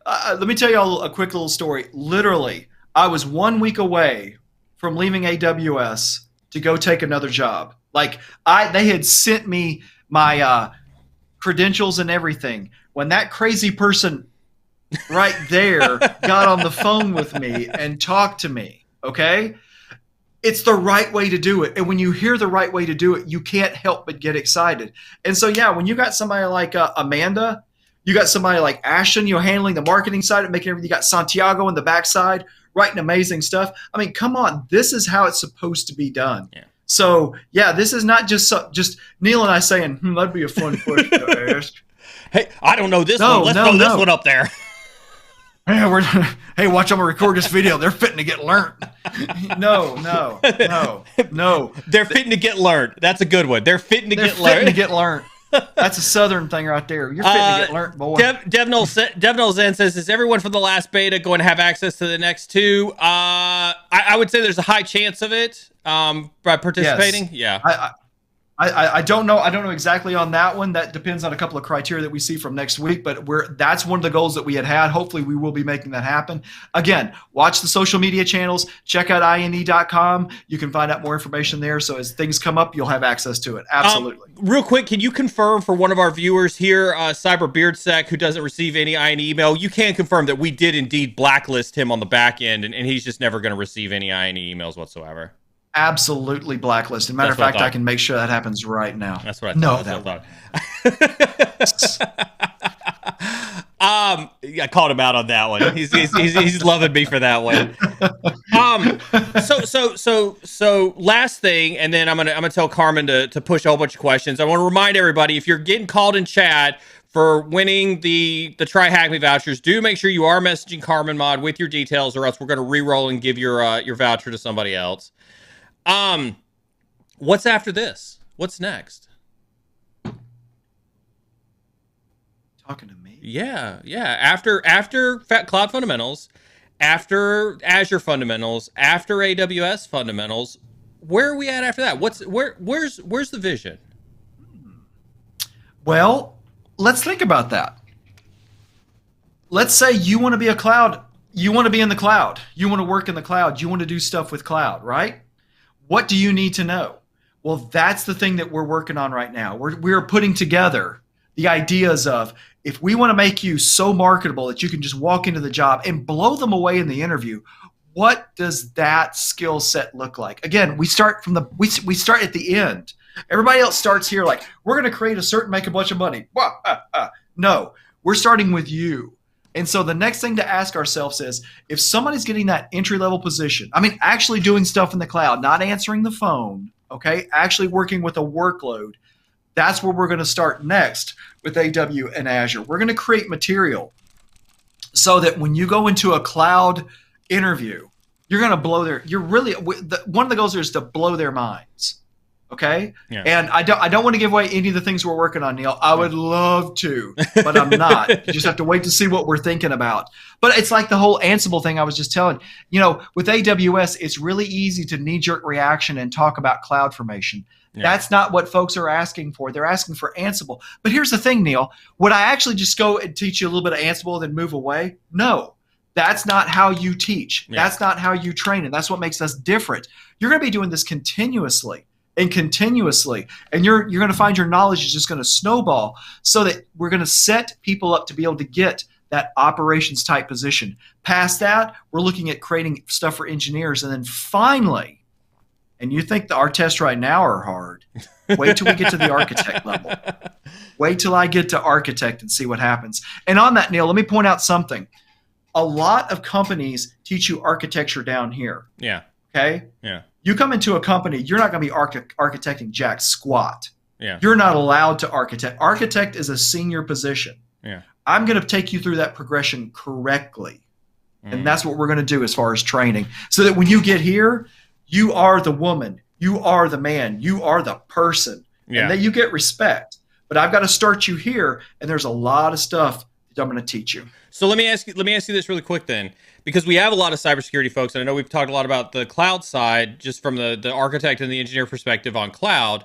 let me tell you all a quick little story. Literally, I was 1 week away from leaving AWS to go take another job. Like they had sent me my credentials and everything. When that crazy person right there got on the phone with me and talked to me, okay? It's the right way to do it. And when you hear the right way to do it, you can't help but get excited. And so, yeah, when you got somebody like Amanda, you got somebody like Ashton, handling the marketing side and making everything. You got Santiago in the backside writing amazing stuff. I mean, come on. This is how it's supposed to be done. Yeah. So, yeah, this is not just Neil and I saying, that'd be a fun question to ask. Hey, I don't know this one. Let's throw this one up there. Hey, watch them record this video. They're fitting to get learned. No. They're fitting to get learned. That's a good one. They're fitting to get learned. That's a Southern thing right there. You're fitting to get learned, boy. Devnol Zen says, is everyone from the last beta going to have access to the next two? I would say there's a high chance of it by participating. Yes. Yeah. I don't know. I don't know exactly on that one. That depends on a couple of criteria that we see from next week, but that's one of the goals that we had. Hopefully we will be making that happen. Again, watch the social media channels, check out INE.com. You can find out more information there. So as things come up, you'll have access to it. Absolutely. Real quick, can you confirm for one of our viewers here, Cyber Beardsec, who doesn't receive any INE email, you can confirm that we did indeed blacklist him on the back end and he's just never going to receive any INE emails whatsoever. Absolutely blacklisted. Matter of fact, I can make sure that happens right now. That's what I thought. I called him out on that one. He's loving me for that one. So last thing, and then I'm gonna tell Carmen to push a whole bunch of questions. I want to remind everybody, if you're getting called in chat for winning the Try Hack Me vouchers, do make sure you are messaging Carmen Mod with your details, or else we're gonna re-roll and give your voucher to somebody else. What's after this? What's next? Talking to me? Yeah. After Cloud Fundamentals, after Azure Fundamentals, after AWS Fundamentals, where are we at after that? Where's the vision? Well, let's think about that. Let's say you want to be a cloud. You want to be in the cloud. You want to work in the cloud. You want to do stuff with cloud, right? What do you need to know? Well, that's the thing that we're working on right now. We're putting together the ideas of, if we want to make you so marketable that you can just walk into the job and blow them away in the interview, what does that skill set look like? Again, we start we start at the end. Everybody else starts here like, we're going to create make a bunch of money. No, we're starting with you. And so the next thing to ask ourselves is, if somebody's getting that entry-level position, I mean, actually doing stuff in the cloud, not answering the phone, okay, actually working with a workload, that's where we're going to start next with AW and Azure. We're going to create material so that when you go into a cloud interview, you're going to blow one of the goals is to blow their minds. Okay. Yeah. And I don't want to give away any of the things we're working on, Neil. I would love to, but I'm not. You just have to wait to see what we're thinking about. But it's like the whole Ansible thing I was just telling. With AWS, it's really easy to knee-jerk reaction and talk about cloud formation. Yeah. That's not what folks are asking for. They're asking for Ansible. But here's the thing, Neil. Would I actually just go and teach you a little bit of Ansible and then move away? No. That's not how you teach. Yeah. That's not how you train. And that's what makes us different. You're going to be doing this continuously. And you're going to find your knowledge is just going to snowball, so that we're going to set people up to be able to get that operations type position. Past that, we're looking at creating stuff for engineers. And then finally, and you think our tests right now are hard, wait till we get to the architect level. Wait till I get to architect and see what happens. And on that, Neil, let me point out something. A lot of companies teach you architecture down here. Yeah. Okay? Yeah. You come into a company, you're not going to be architecting jack squat. Yeah. You're not allowed to architect. Architect is a senior position. Yeah. I'm going to take you through that progression correctly. And that's what we're going to do as far as training. So that when you get here, you are the woman, you are the man, you are the person. Yeah. And then you get respect. But I've got to start you here, and there's a lot of stuff that I'm going to teach you. So let me ask you this really quick then, because we have a lot of cybersecurity folks, and I know we've talked a lot about the cloud side, just from the architect and the engineer perspective on cloud.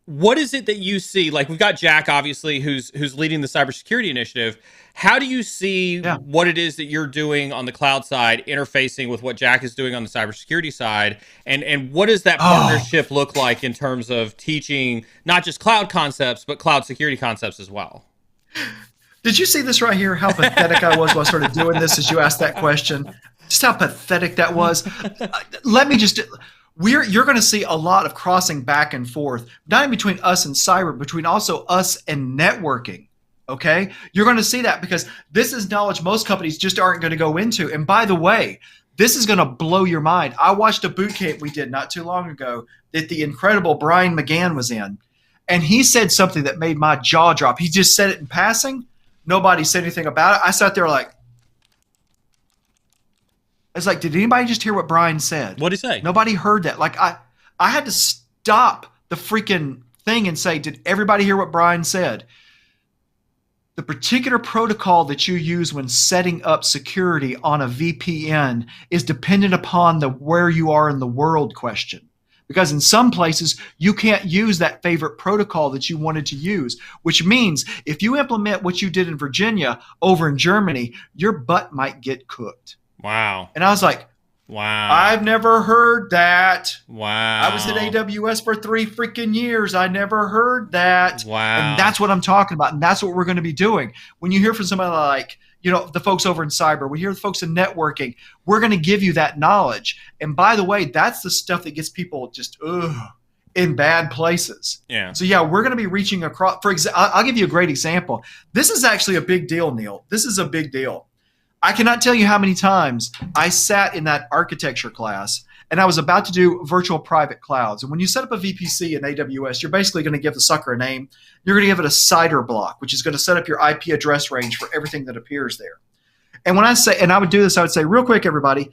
What is it that you see? Like, we've got Jack, obviously, who's leading the cybersecurity initiative. How do you see what it is that you're doing on the cloud side interfacing with what Jack is doing on the cybersecurity side? And what does that partnership look like in terms of teaching not just cloud concepts, but cloud security concepts as well? Did you see this right here? How pathetic I was when I started doing this as you asked that question. Just how pathetic that was. Let me just... You're going to see a lot of crossing back and forth, not in between us and cyber, between also us and networking. Okay? You're going to see that because this is knowledge most companies just aren't going to go into. And by the way, this is going to blow your mind. I watched a boot camp we did not too long ago that the incredible Brian McGann was in. And he said something that made my jaw drop. He just said it in passing. Nobody said anything about it. I sat there like, it's like, did anybody just hear what Brian said? What did he say? Nobody heard that. Like, I had to stop the freaking thing and say, did everybody hear what Brian said? The particular protocol that you use when setting up security on a VPN is dependent upon where you are in the world question. Because in some places, you can't use that favorite protocol that you wanted to use, which means if you implement what you did in Virginia over in Germany, your butt might get cooked. Wow. And I was like, wow, I've never heard that. Wow. I was at AWS for 3 freaking years. I never heard that. Wow. And that's what I'm talking about. And that's what we're going to be doing. When you hear from somebody like, the folks over in cyber, we hear the folks in networking, we're going to give you that knowledge. And by the way, that's the stuff that gets people just, in bad places. Yeah. So yeah, we're going to be reaching across. For example, I'll give you a great example. This is actually a big deal, Neil. This is a big deal. I cannot tell you how many times I sat in that architecture class and I was about to do virtual private clouds. And when you set up a VPC in AWS, you're basically going to give the sucker a name. You're going to give it a CIDR block, which is going to set up your IP address range for everything that appears there. And when I say, and I would do this, I would say real quick, everybody,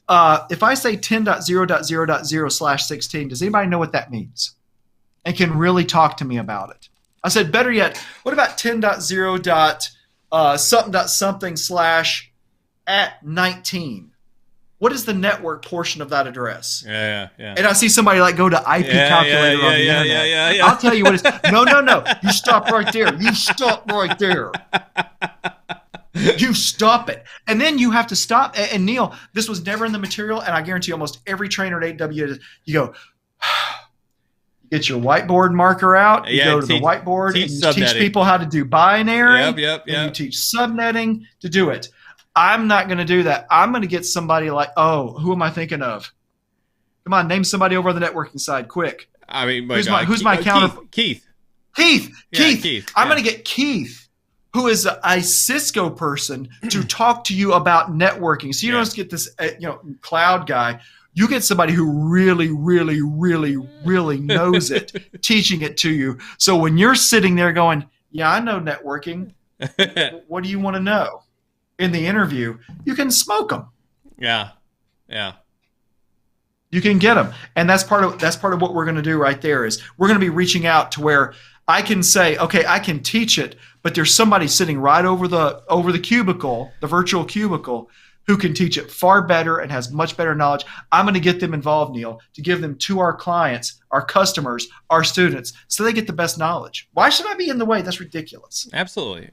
if I say 10.0.0.0/16, does anybody know what that means? And can really talk to me about it? I said, better yet, what about 10.0.something/@19? What is the network portion of that address? Yeah. And I see somebody like go to IP calculator on the internet. Yeah. I'll tell you what it's. No. You stop right there. You stop right there. You stop it. And then you have to stop. And Neil, this was never in the material, and I guarantee almost every trainer at AWS, you go, get your whiteboard marker out. You go to the whiteboard and you teach people how to do binary. Yep. And you teach subnetting to do it. I'm not going to do that. I'm going to get somebody like, who am I thinking of? Come on, name somebody over on the networking side, quick. I mean, who's my counter? Keith. Keith. Yeah, I'm going to get Keith who is a Cisco person to talk to you about networking. So you don't just get this, cloud guy. You get somebody who really, really, really, really knows it, teaching it to you. So when you're sitting there going, yeah, I know networking. What do you want to know? In the interview, you can smoke them. Yeah. You can get them, and that's part of what we're going to do right there. Is we're going to be reaching out to where I can say, okay, I can teach it, but there's somebody sitting right over the cubicle, the virtual cubicle, who can teach it far better and has much better knowledge. I'm going to get them involved, Neil, to give them to our clients, our customers, our students, so they get the best knowledge. Why should I be in the way? That's ridiculous. Absolutely.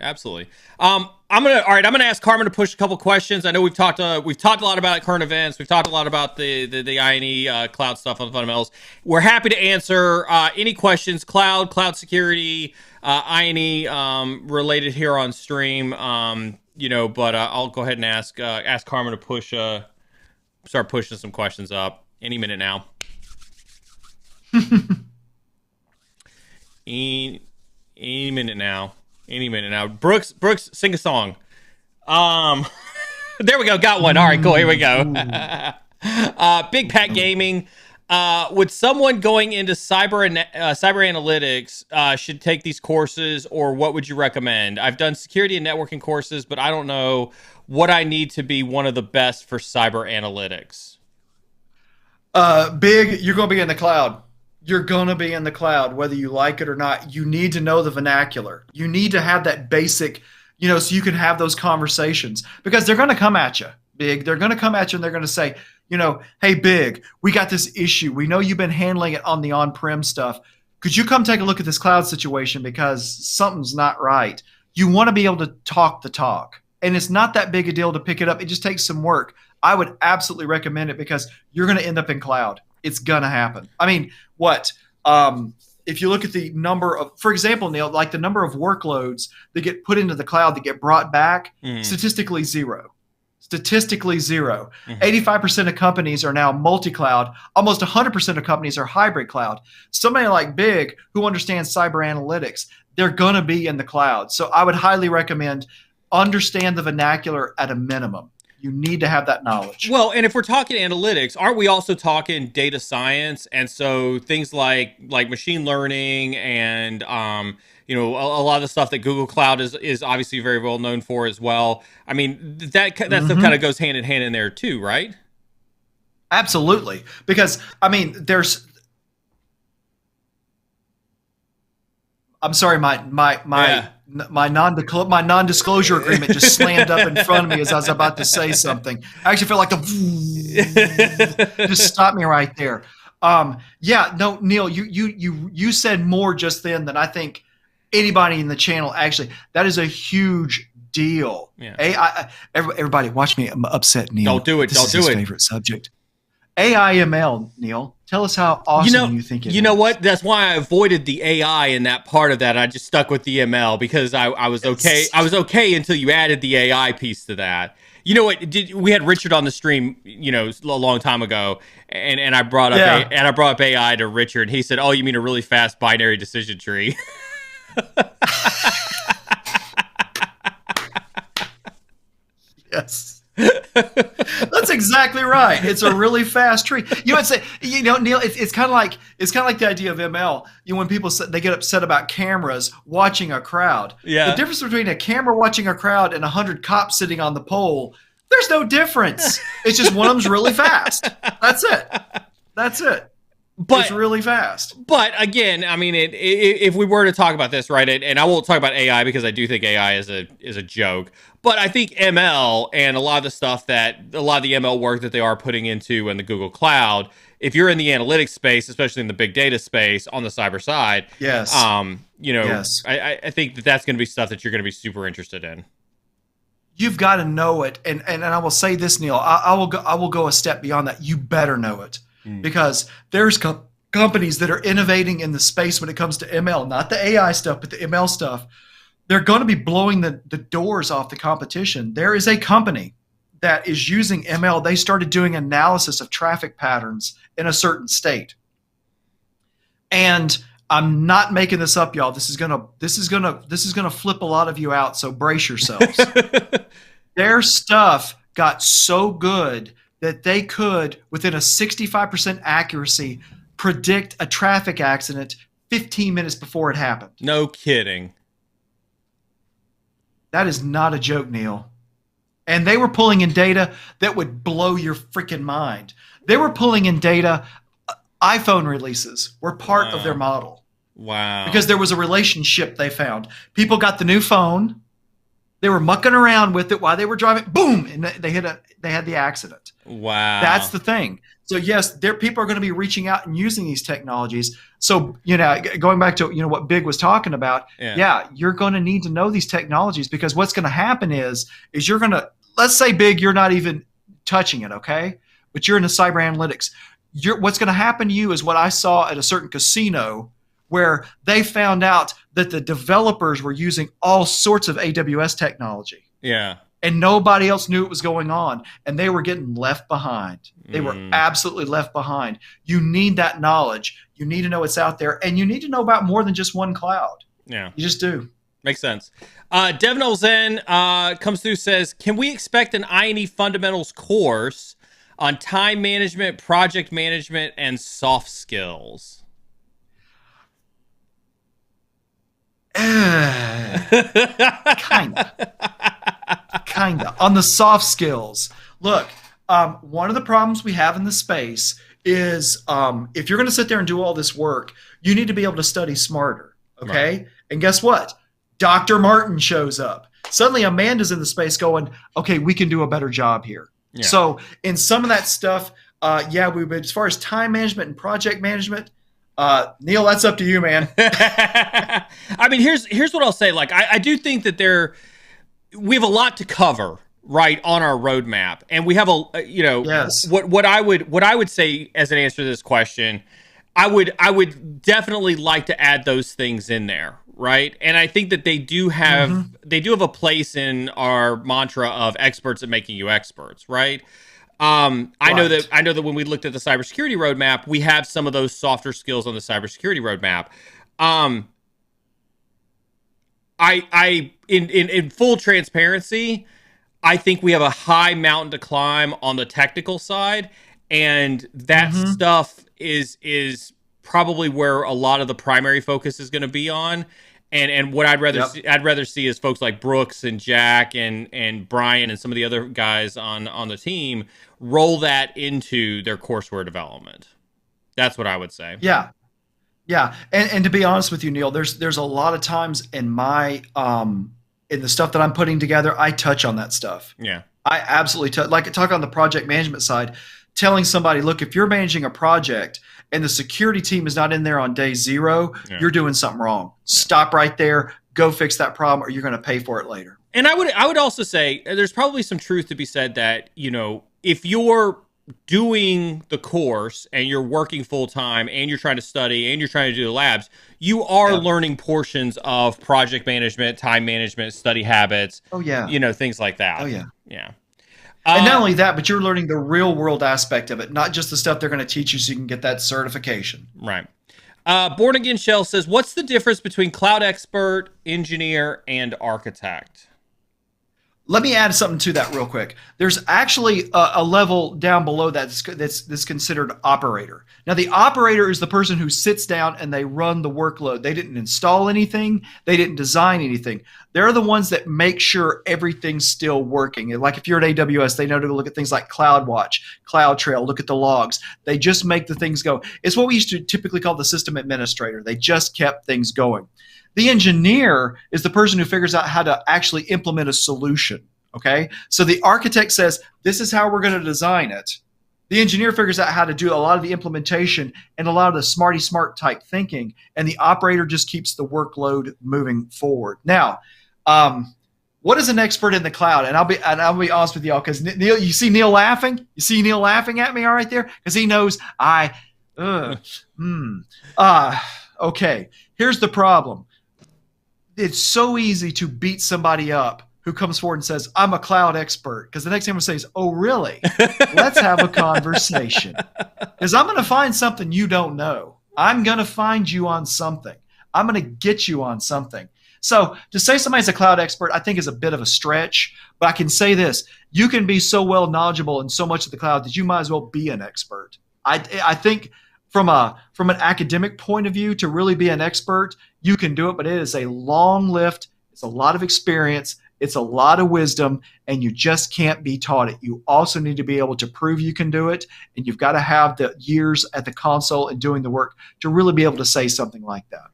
I'm gonna ask Carmen to push a couple questions. I know we've talked a lot about current events. We've talked a lot about the INE cloud stuff on the fundamentals. We're happy to answer any questions, cloud security, INE related here on stream. But I'll go ahead and ask Carmen to start pushing some questions up any minute now. Any minute now. Brooks, sing a song. There we go. Got one. All right, cool. Here we go. Big Pat Gaming. Would someone going into cyber analytics should take these courses, or what would you recommend? I've done security and networking courses, but I don't know what I need to be one of the best for cyber analytics. Big, you're going to be in the cloud. You're going to be in the cloud, whether you like it or not. You need to know the vernacular. You need to have that basic, so you can have those conversations, because they're going to come at you, Big. They're going to come at you and they're going to say, hey, Big, we got this issue. We know you've been handling it on the on-prem stuff. Could you come take a look at this cloud situation, because something's not right? You want to be able to talk the talk. And it's not that big a deal to pick it up. It just takes some work. I would absolutely recommend it, because you're going to end up in cloud. It's going to happen. I mean, what? If you look at the number of, for example, Neil, like the number of workloads that get put into the cloud that get brought back, statistically zero. 85% of companies are now multi-cloud. Almost 100% of companies are hybrid cloud. Somebody like Big, who understands cyber analytics, they're going to be in the cloud. So I would highly recommend understand the vernacular at a minimum. You need to have that knowledge. Well, and if we're talking analytics, aren't we also talking data science? And so things like machine learning and a lot of the stuff that Google Cloud is obviously very well known for as well. I mean, that stuff kind of goes hand in hand in there too, right? Absolutely, because I'm sorry, my non-disclosure agreement just slammed up in front of me as I was about to say something. I actually felt like just stop me right there. Neil, you said more just then than I think anybody in the channel. Actually, that is a huge deal. Yeah. Everybody, watch me. I'm upset, Neil. Don't do it. This is his favorite subject. AIML, Neil. Tell us how awesome you think it is. You know what? That's why I avoided the AI in that part of that. I just stuck with the ML because I was okay. I was okay until you added the AI piece to that. You know what? We had Richard on the stream, a long time ago, and I brought up AI to Richard. And he said, "Oh, you mean a really fast binary decision tree?" Yes. That's exactly right. It's a really fast tree. You would say, Neil, it's kind of like the idea of ML. When people they get upset about cameras watching a crowd. Yeah. The difference between a camera watching a crowd and 100 cops sitting on the pole, there's no difference. It's just one of them's really fast. That's it. But it's really fast. But again, I mean, if we were to talk about this, right, and I won't talk about AI because I do think AI is a joke. But I think ML and a lot of the ML work that they are putting into in the Google Cloud, if you're in the analytics space, especially in the big data space on the cyber side, yes, yes. I think that's going to be stuff that you're going to be super interested in. You've got to know it, and I will say this, Neil. I will go a step beyond that. You better know it. Because there's companies that are innovating in the space when it comes to ML, not the AI stuff, but the ML stuff. They're going to be blowing the doors off the competition. There is a company that is using ML. They started doing analysis of traffic patterns in a certain state. And I'm not making this up, y'all. This is gonna flip a lot of you out. So brace yourselves. Their stuff got so good that they could, within a 65% accuracy, predict a traffic accident 15 minutes before it happened. No kidding. That is not a joke, Neil. And they were pulling in data that would blow your freaking mind. They were pulling in data. iPhone releases were part of their model. Wow. Because there was a relationship they found. People got the new phone. They were mucking around with it while they were driving. Boom! And they had the accident. Wow. That's the thing. So yes, people are going to be reaching out and using these technologies. So, going back to, what Big was talking about, you're going to need to know these technologies, because what's going to happen is you're going to, let's say, Big, you're not even touching it, okay? But you're in the cyber analytics. What's going to happen to you is what I saw at a certain casino, where they found out that the developers were using all sorts of AWS technology. Yeah. And nobody else knew it was going on. And they were getting left behind. They were absolutely left behind. You need that knowledge. You need to know it's out there. And you need to know about more than just one cloud. Yeah. You just do. Makes sense. Devin Olzen comes through, says, can we expect an INE fundamentals course on time management, project management, and soft skills? Kinda on the soft skills. Look, one of the problems we have in the space is if you're going to sit there and do all this work, you need to be able to study smarter. Okay. Right. And guess what? Dr. Martin shows up. Suddenly Amanda's in the space going, okay, we can do a better job here. Yeah. So in some of that stuff, as far as time management and project management, Neil, that's up to you, man. I mean, here's what I'll say. Like, I do think that we have a lot to cover, right, on our roadmap, and we have yes. What I would say as an answer to this question, I would definitely like to add those things in there, right? And I think that they do have a place in our mantra of experts at making you experts, right? I know that when we looked at the cybersecurity roadmap, we have some of those softer skills on the cybersecurity roadmap. In full transparency, I think we have a high mountain to climb on the technical side, and that stuff is probably where a lot of the primary focus is going to be on. And what I'd rather see is folks like Brooks and Jack and Brian and some of the other guys on the team roll that into their courseware development. That's what I would say. Yeah. Yeah. And to be honest with you, Neil, there's a lot of times in my in the stuff that I'm putting together, I touch on that stuff. Yeah. I absolutely talk on the project management side, telling somebody, look, if you're managing a project and the security team is not in there on day 0, you're doing something wrong. Yeah. Stop right there, go fix that problem, or you're going to pay for it later. And I would also say there's probably some truth to be said that, if you're doing the course and you're working full time and you're trying to study and you're trying to do the labs, you are learning portions of project management, time management, study habits. Oh yeah. Things like that. Oh yeah. Yeah. And not only that, but you're learning the real world aspect of it, not just the stuff they're going to teach you so you can get that certification. Right. Born Again Shell says, what's the difference between cloud expert, engineer, and architect? Let me add something to that real quick. There's actually a level down below that's considered operator. Now, the operator is the person who sits down and they run the workload. They didn't install anything. They didn't design anything. They're the ones that make sure everything's still working. Like if you're at AWS, they know to look at things like CloudWatch, CloudTrail, look at the logs. They just make the things go. It's what we used to typically call the system administrator. They just kept things going. The engineer is the person who figures out how to actually implement a solution, okay? So the architect says, this is how we're going to design it. The engineer figures out how to do a lot of the implementation and a lot of the smarty smart type thinking, and the operator just keeps the workload moving forward. Now, what is an expert in the cloud? And I'll be honest with y'all, because Neil, you see Neil laughing? You see Neil laughing at me right there? Because he knows okay, here's the problem. It's so easy to beat somebody up who comes forward and says, I'm a cloud expert. Because the next thing I'm going to say is, oh, really? Let's have a conversation. Because I'm going to find something you don't know. I'm going to find you on something. I'm going to get you on something. So to say somebody's a cloud expert, I think is a bit of a stretch, but I can say this: you can be so well knowledgeable in so much of the cloud that you might as well be an expert. I think from an academic point of view, to really be an expert, you can do it, but it is a long lift. It's a lot of experience. It's a lot of wisdom, and you just can't be taught it. You also need to be able to prove you can do it, and you've got to have the years at the console and doing the work to really be able to say something like that.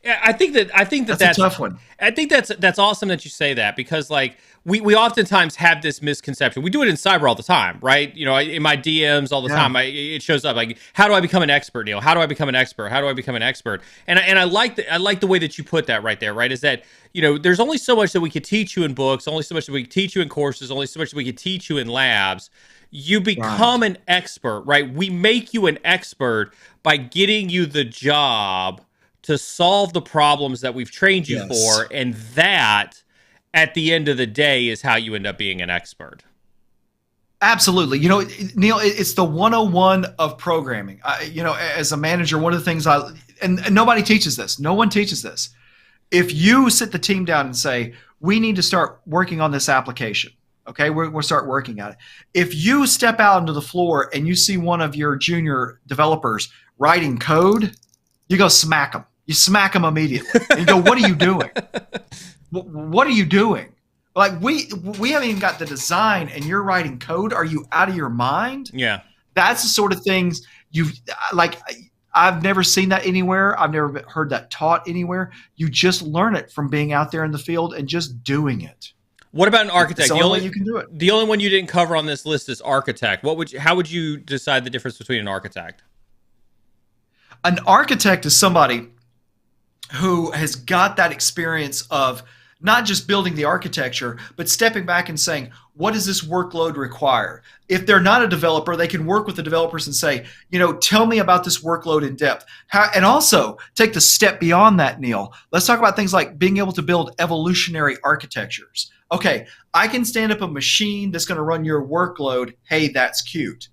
Yeah, I think that's a tough one. I think that's awesome that you say that, because like we oftentimes have this misconception. We do it in cyber all the time, right? You know, in my DMs all the time, it shows up like, how do I become an expert, Neil? How do I become an expert? How do I become an expert? And I like the way that you put that right there, right? Is that, you know, there's only so much that we could teach you in books, only so much that we could teach you in courses, only so much that we could teach you in labs. You become an expert, right? We make you an expert by getting you the job to solve the problems that we've trained you for, and that, at the end of the day, is how you end up being an expert. Absolutely. You know, Neil, it's the 101 of programming. You know, as a manager, one of the things and nobody teaches this. No one teaches this. If you sit the team down and say, we need to start working on this application, okay, we'll start working at it. If you step out onto the floor and you see one of your junior developers writing code, you go smack them. You smack them immediately. And you go, what are you doing? What are you doing? Like, we haven't even got the design and you're writing code. Are you out of your mind? Yeah. That's the sort of things I've never seen that anywhere. I've never heard that taught anywhere. You just learn it from being out there in the field and just doing it. What about an architect? It's the only way you can do it. The only one you didn't cover on this list is architect. How would you decide the difference between an architect? An architect is somebody who has got that experience of not just building the architecture, but stepping back and saying, what does this workload require? If they're not a developer, they can work with the developers and say, you know, tell me about this workload in depth. And also take the step beyond that, Neil. Let's talk about things like being able to build evolutionary architectures. Okay, I can stand up a machine that's going to run your workload. Hey, that's cute.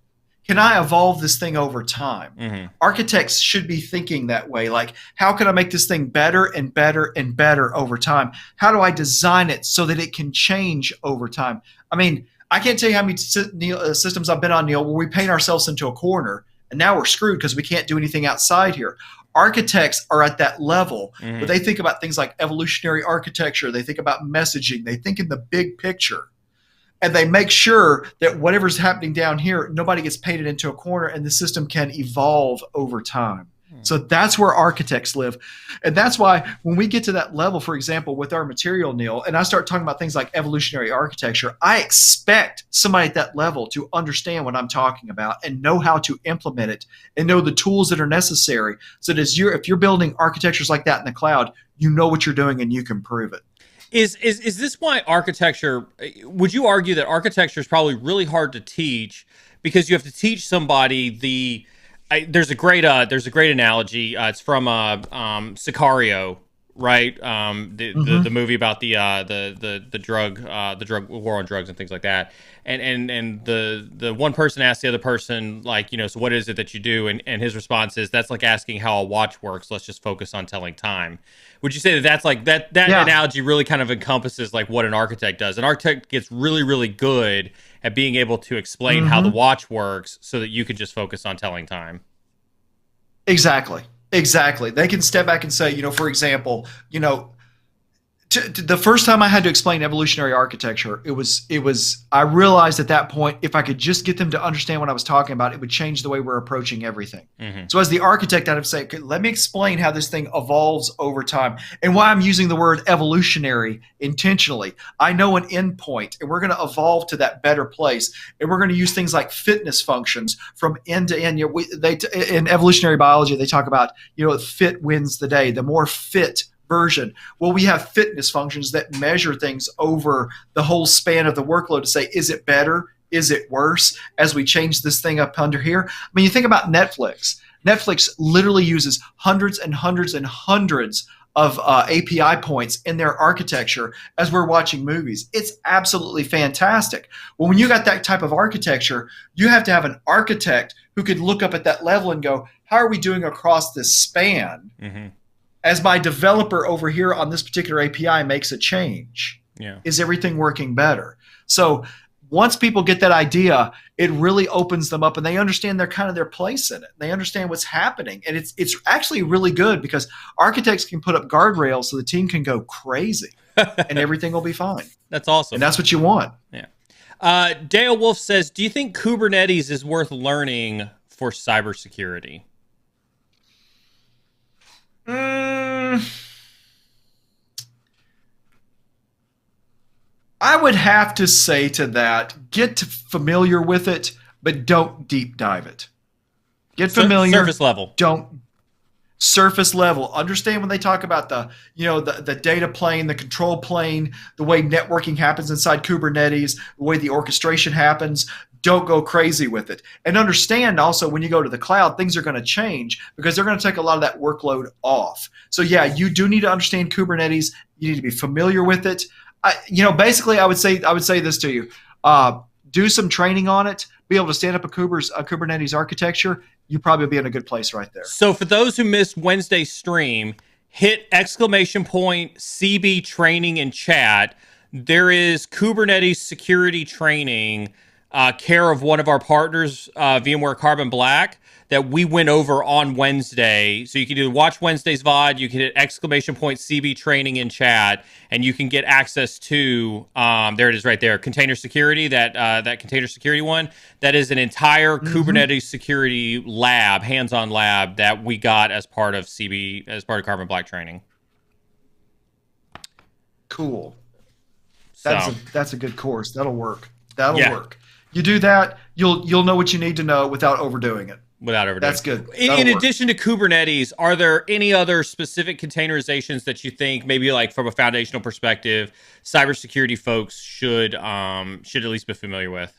Can I evolve this thing over time? Mm-hmm. Architects should be thinking that way. Like, how can I make this thing better and better and better over time? How do I design it so that it can change over time? I mean, I can't tell you how many systems I've been on, Neil, where we paint ourselves into a corner and now we're screwed because we can't do anything outside here. Architects are at that level, but they think about things like evolutionary architecture. They think about messaging. They think in the big picture. And they make sure that whatever's happening down here, nobody gets painted into a corner and the system can evolve over time. So that's where architects live. And that's why when we get to that level, for example, with our material, Neil, and I start talking about things like evolutionary architecture, I expect somebody at that level to understand what I'm talking about and know how to implement it and know the tools that are necessary so that if you're building architectures like that in the cloud, you know what you're doing and you can prove it. Is this why architecture, would you argue that architecture is probably really hard to teach because you have to teach somebody there's a great analogy. It's from Sicario, right? The movie about the drug war on drugs and things like that. And the one person asks the other person, like, you know, so what is it that you do? And his response is, that's like asking how a watch works. Let's just focus on telling time. Would you say that's like that analogy really kind of encompasses like what an architect does? An architect gets really, really good at being able to explain how the watch works so that you can just focus on telling time. Exactly. They can step back and say, you know, for example, you know, the first time I had to explain evolutionary architecture, I realized at that point, if I could just get them to understand what I was talking about, it would change the way we're approaching everything. So as the architect, I'd have to say, okay, let me explain how this thing evolves over time and why I'm using the word evolutionary intentionally. I know an endpoint and we're going to evolve to that better place. And we're going to use things like fitness functions from end to end. You know, in evolutionary biology, they talk about, you know, fit wins the day, the more fit version. Well, we have fitness functions that measure things over the whole span of the workload to say, is it better? Is it worse as we change this thing up under here? I mean, you think about Netflix. Netflix literally uses hundreds and hundreds and hundreds of API points in their architecture as we're watching movies. It's absolutely fantastic. Well, when you got that type of architecture, you have to have an architect who could look up at that level and go, how are we doing across this span? Mm-hmm. As my developer over here on this particular API makes a change, is everything working better? So once people get that idea, it really opens them up and they understand their place in it. They understand what's happening. And it's actually really good because architects can put up guardrails so the team can go crazy and everything will be fine. That's awesome. And that's what you want. Yeah. Dale Wolf says, do you think Kubernetes is worth learning for cybersecurity? I would have to say to that, get familiar with it, but don't deep dive it. Get familiar. Surface level. Don't surface level. Understand when they talk about the data plane, the control plane, the way networking happens inside Kubernetes, the way the orchestration happens. Don't go crazy with it. And understand also when you go to the cloud, things are going to change because they're going to take a lot of that workload off. So yeah, you do need to understand Kubernetes. You need to be familiar with it. Basically, I would say this to you: do some training on it, be able to stand up a Kubernetes architecture. You probably be in a good place right there. So, for those who missed Wednesday's stream, hit !CB training in chat. There is Kubernetes security training, care of one of our partners, VMware Carbon Black, that we went over on Wednesday. So you can either watch Wednesday's VOD, you can hit !CB training in chat, and you can get access to, there it is right there, container security, that container security one. That is an entire Kubernetes security lab, hands-on lab that we got as part of Carbon Black training. Cool. That's a good course. That'll work. That'll work. You do that, you'll know what you need to know without overdoing it. That's good. In addition to Kubernetes, are there any other specific containerizations that you think, maybe like from a foundational perspective, cybersecurity folks should at least be familiar with?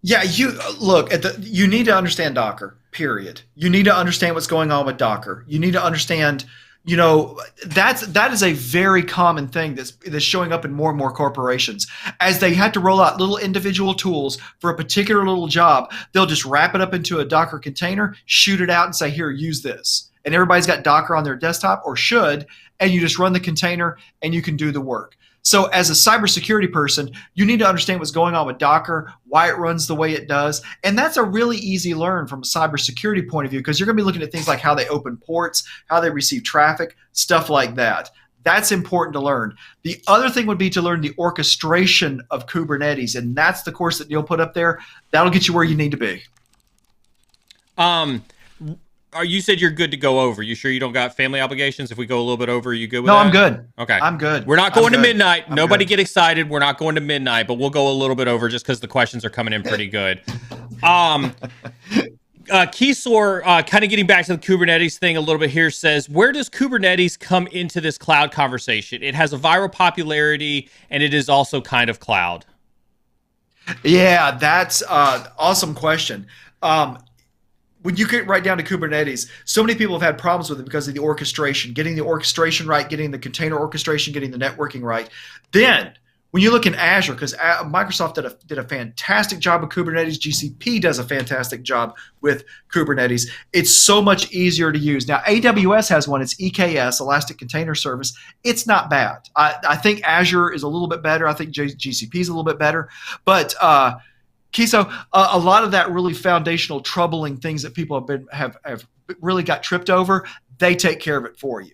Yeah, you need to understand Docker, period. You need to understand what's going on with Docker. You need to understand, that is a very common thing that's showing up in more and more corporations. As they have to roll out little individual tools for a particular little job, they'll just wrap it up into a Docker container, shoot it out and say, here, use this. And everybody's got Docker on their desktop or should, and you just run the container and you can do the work. So as a cybersecurity person, you need to understand what's going on with Docker, why it runs the way it does. And that's a really easy learn from a cybersecurity point of view because you're going to be looking at things like how they open ports, how they receive traffic, stuff like that. That's important to learn. The other thing would be to learn the orchestration of Kubernetes, and that's the course that you'll put up there. That'll get you where you need to be. You said you're good to go over. You sure you don't got family obligations? If we go a little bit over, are you good with that? No, I'm good. Okay. I'm good. We're not going to midnight. Nobody get excited. We're not going to midnight, but we'll go a little bit over just because the questions are coming in pretty good. Keysore, kind of getting back to the Kubernetes thing a little bit here, says, where does Kubernetes come into this cloud conversation? It has a viral popularity, and it is also kind of cloud. Yeah, that's an awesome question. When you get right down to Kubernetes, so many people have had problems with it because of the orchestration, getting the orchestration right, getting the container orchestration, getting the networking right. Then when you look in Azure, because Microsoft did a fantastic job with Kubernetes, GCP does a fantastic job with Kubernetes. It's so much easier to use. Now, AWS has one. It's EKS, Elastic Container Service. It's not bad. I think Azure is a little bit better. I think GCP is a little bit better. But Kiso, a lot of that really foundational, troubling things that people have really got tripped over, they take care of it for you.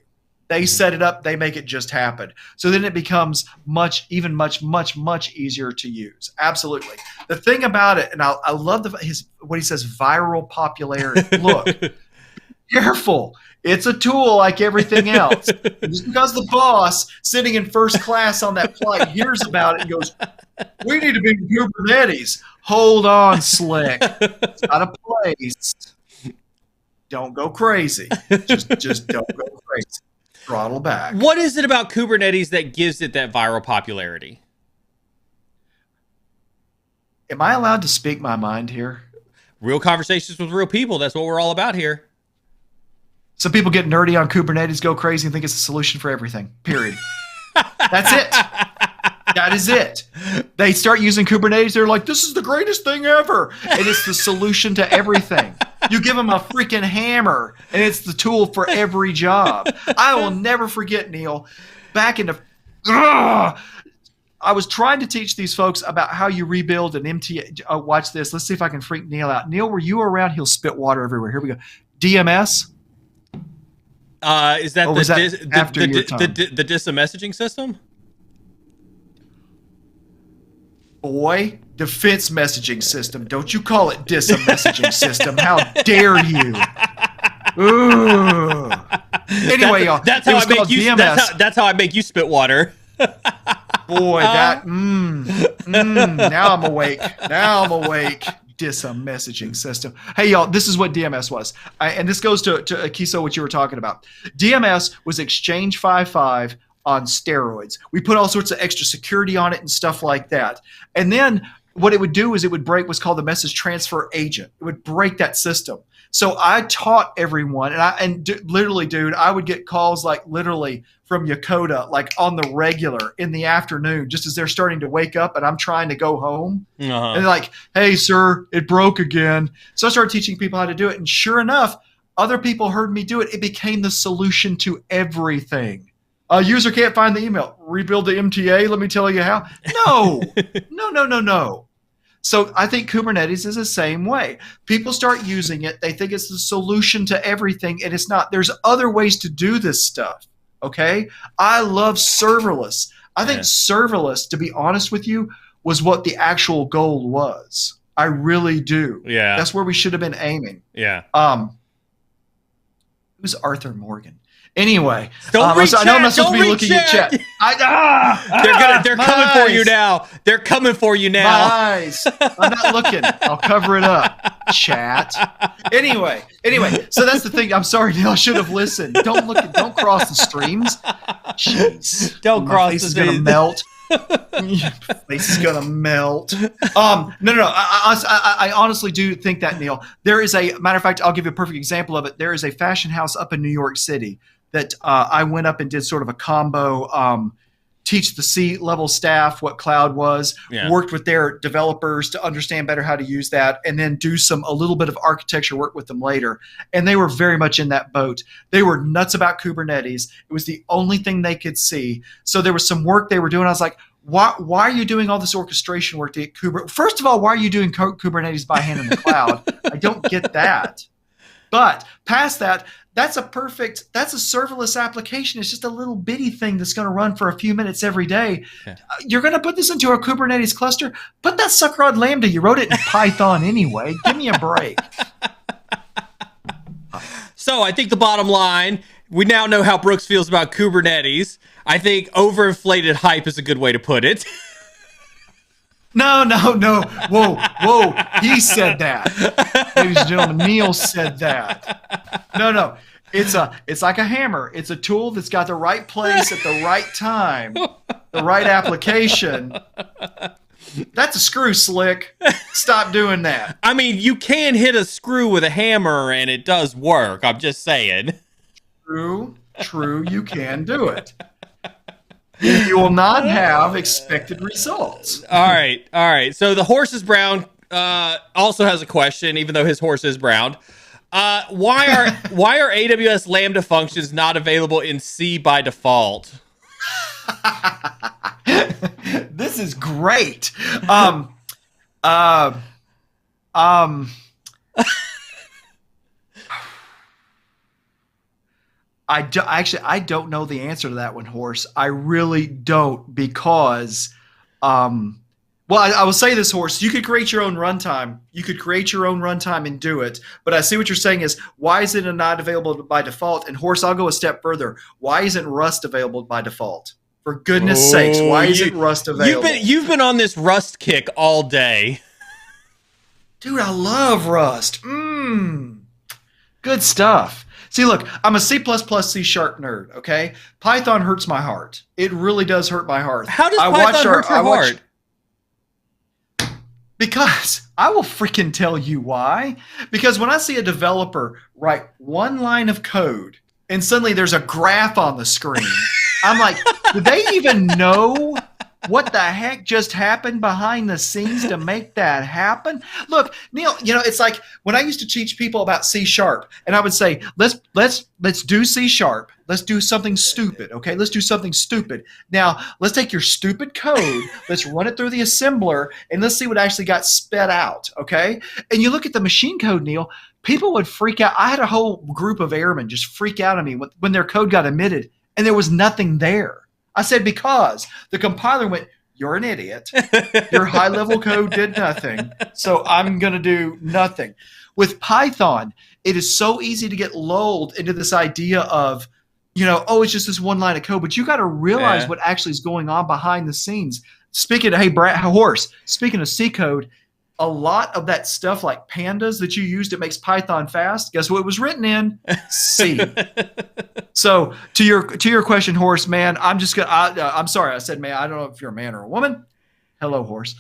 They set it up, they make it just happen. So then it becomes much easier to use. Absolutely. The thing about it, and I love what he says, viral popularity. Look, careful. It's a tool like everything else. Just because the boss sitting in first class on that flight hears about it and goes, we need to be in Kubernetes. Hold on, Slick. It's not a place. Don't go crazy. Just don't go crazy. Throttle back. What is it about Kubernetes that gives it that viral popularity? Am I allowed to speak my mind here? Real conversations with real people. That's what we're all about here. Some people get nerdy on Kubernetes, go crazy, and think it's a solution for everything. Period. That's it. That is it. They start using Kubernetes. They're like, this is the greatest thing ever. And it's the solution to everything. You give them a freaking hammer, and it's the tool for every job. I will never forget, Neil, back in the I was trying to teach these folks about how you rebuild an MTA. Watch this. Let's see if I can freak Neil out. Neil, were you around? He'll spit water everywhere. Here we go. DMS? Is that after your time? the DISA messaging system? Boy, defense messaging system. Don't you call it DISA messaging system. How dare you? Ooh. Anyway, y'all. That's how I make you. That's how I make you spit water. Boy, that. Now I'm awake. DISA messaging system. Hey, y'all, this is what DMS was. And this goes to Akiso, what you were talking about. DMS was Exchange 5.5 on steroids. We put all sorts of extra security on it and stuff like that. And then what it would do is it would break what's called the message transfer agent. It would break that system. So I taught everyone, literally, dude, I would get calls like literally from Yokota, like on the regular in the afternoon, just as they're starting to wake up and I'm trying to go home. And they're like, hey, sir, it broke again. So I started teaching people how to do it. And sure enough, other people heard me do it. It became the solution to everything. A user can't find the email. Rebuild the MTA. Let me tell you how. No. So I think Kubernetes is the same way. People start using it. They think it's the solution to everything, and it's not. There's other ways to do this stuff, okay? I love serverless. I think serverless, to be honest with you, was what the actual goal was. I really do. Yeah. That's where we should have been aiming. Yeah. It was Arthur Morgan. Anyway, don't read I know I'm not chat. supposed to be looking at chat. They're coming for you now. They're coming for you now. My eyes. I'm not looking. I'll cover it up. Chat. Anyway. So that's the thing. I'm sorry, Neil. I should have listened. Don't cross the streams. Jeez. Don't cross the streams. Face is gonna melt. Face is gonna melt. No. I honestly do think that, Neil. There is a matter of fact. I'll give you a perfect example of it. There is a fashion house up in New York City that I went up and did sort of a combo, teach the C-level staff what cloud was, worked with their developers to understand better how to use that, and then do a little bit of architecture work with them later. And they were very much in that boat. They were nuts about Kubernetes. It was the only thing they could see. So there was some work they were doing. I was like, why are you doing all this orchestration work to get Kubernetes? First of all, why are you doing Kubernetes by hand in the cloud? I don't get that. But past that, that's a serverless application. It's just a little bitty thing that's going to run for a few minutes every day. Yeah. You're going to put this into a Kubernetes cluster? Put that sucker on Lambda. You wrote it in Python anyway. Give me a break. So I think the bottom line, we now know how Brooks feels about Kubernetes. I think overinflated hype is a good way to put it. No. Whoa. He said that. Ladies and gentlemen, Neil said that. No. It's like a hammer. It's a tool that's got the right place at the right time, the right application. That's a screw, Slick. Stop doing that. I mean, you can hit a screw with a hammer and it does work. I'm just saying. True. You can do it. You will not have expected results. All right. So the horse is brown. Also has a question, even though his horse is brown. Why are AWS Lambda functions not available in C by default? This is great. I don't know the answer to that one, Horse. I really don't, because, I will say this, Horse. You could create your own runtime. You could create your own runtime and do it. But I see what you're saying is, why is it not available by default? And Horse, I'll go a step further. Why isn't Rust available by default? For goodness sakes, why isn't Rust available? You've been on this Rust kick all day. Dude, I love Rust. Good stuff. See, look, I'm a C++ C# nerd, okay? Python hurts my heart. It really does hurt my heart. How does Python hurt your heart? Because I will freaking tell you why. Because when I see a developer write one line of code and suddenly there's a graph on the screen, I'm like, do they even know what the heck just happened behind the scenes to make that happen? Look, Neil, it's like when I used to teach people about C#, and I would say, let's do C#. Let's do something stupid, okay? Let's do something stupid. Now, let's take your stupid code, let's run it through the assembler, and let's see what actually got sped out, okay? And you look at the machine code, Neil, people would freak out. I had a whole group of airmen just freak out on me when their code got emitted, and there was nothing there. I said, because the compiler went, you're an idiot. Your high-level code did nothing, so I'm going to do nothing. With Python, it is so easy to get lulled into this idea of, it's just this one line of code, but you got to realize what actually is going on behind the scenes. Speaking of C code, a lot of that stuff like pandas that you used that makes Python fast, guess what it was written in? C. So to your question, Horse, man, I'm sorry I said man. I don't know if you're a man or a woman. Hello, Horse.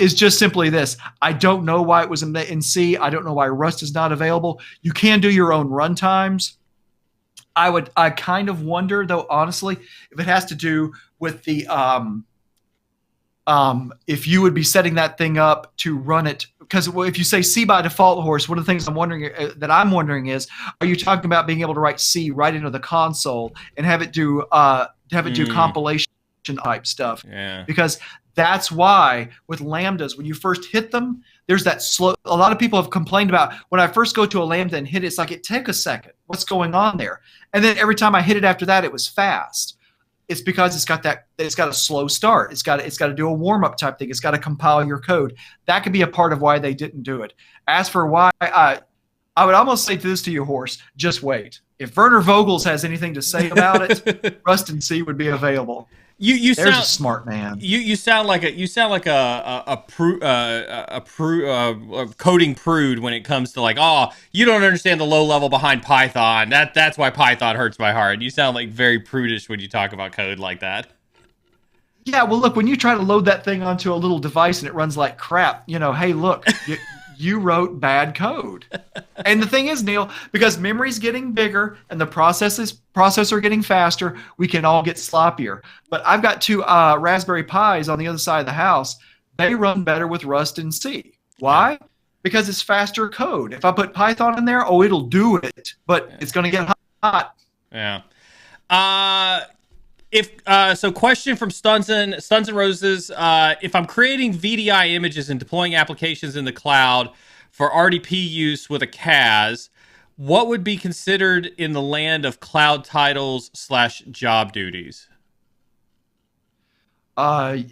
Is just simply this. I don't know why it was in C. I don't know why Rust is not available. You can do your own runtimes. I kind of wonder, though, honestly, if it has to do with the if you would be setting that thing up to run it, because if you say C by default, Horse, one of the things I'm wondering is, are you talking about being able to write C right into the console and have it do compilation type stuff? Yeah. Because that's why with lambdas, when you first hit them, there's that slow. A lot of people have complained about when I first go to a lambda and hit it, it's like it took a second. What's going on there? And then every time I hit it after that, it was fast. It's because it's got a slow start. It's got to do a warm up type thing. It's got to compile your code. That could be a part of why they didn't do it. As for why, I would almost say this to you, Horse, just wait. If Werner Vogels has anything to say about it, Rust and C would be available. You There's sound a smart man. You sound like a coding prude when it comes to like, oh, you don't understand the low level behind Python. That's why Python hurts my heart. You sound like very prudish when you talk about code like that. Yeah, well, look, when you try to load that thing onto a little device and it runs like crap, hey, look, you wrote bad code. And the thing is, Neil, because memory's getting bigger and the processor getting faster, we can all get sloppier. But I've got two Raspberry Pis on the other side of the house. They run better with Rust and C. Why? Because it's faster code. If I put Python in there, it'll do it, but it's going to get hot. Yeah. Question from Stuns and Roses. If I'm creating VDI images and deploying applications in the cloud for RDP use with a CAS, what would be considered in the land of cloud titles / job duties? Hang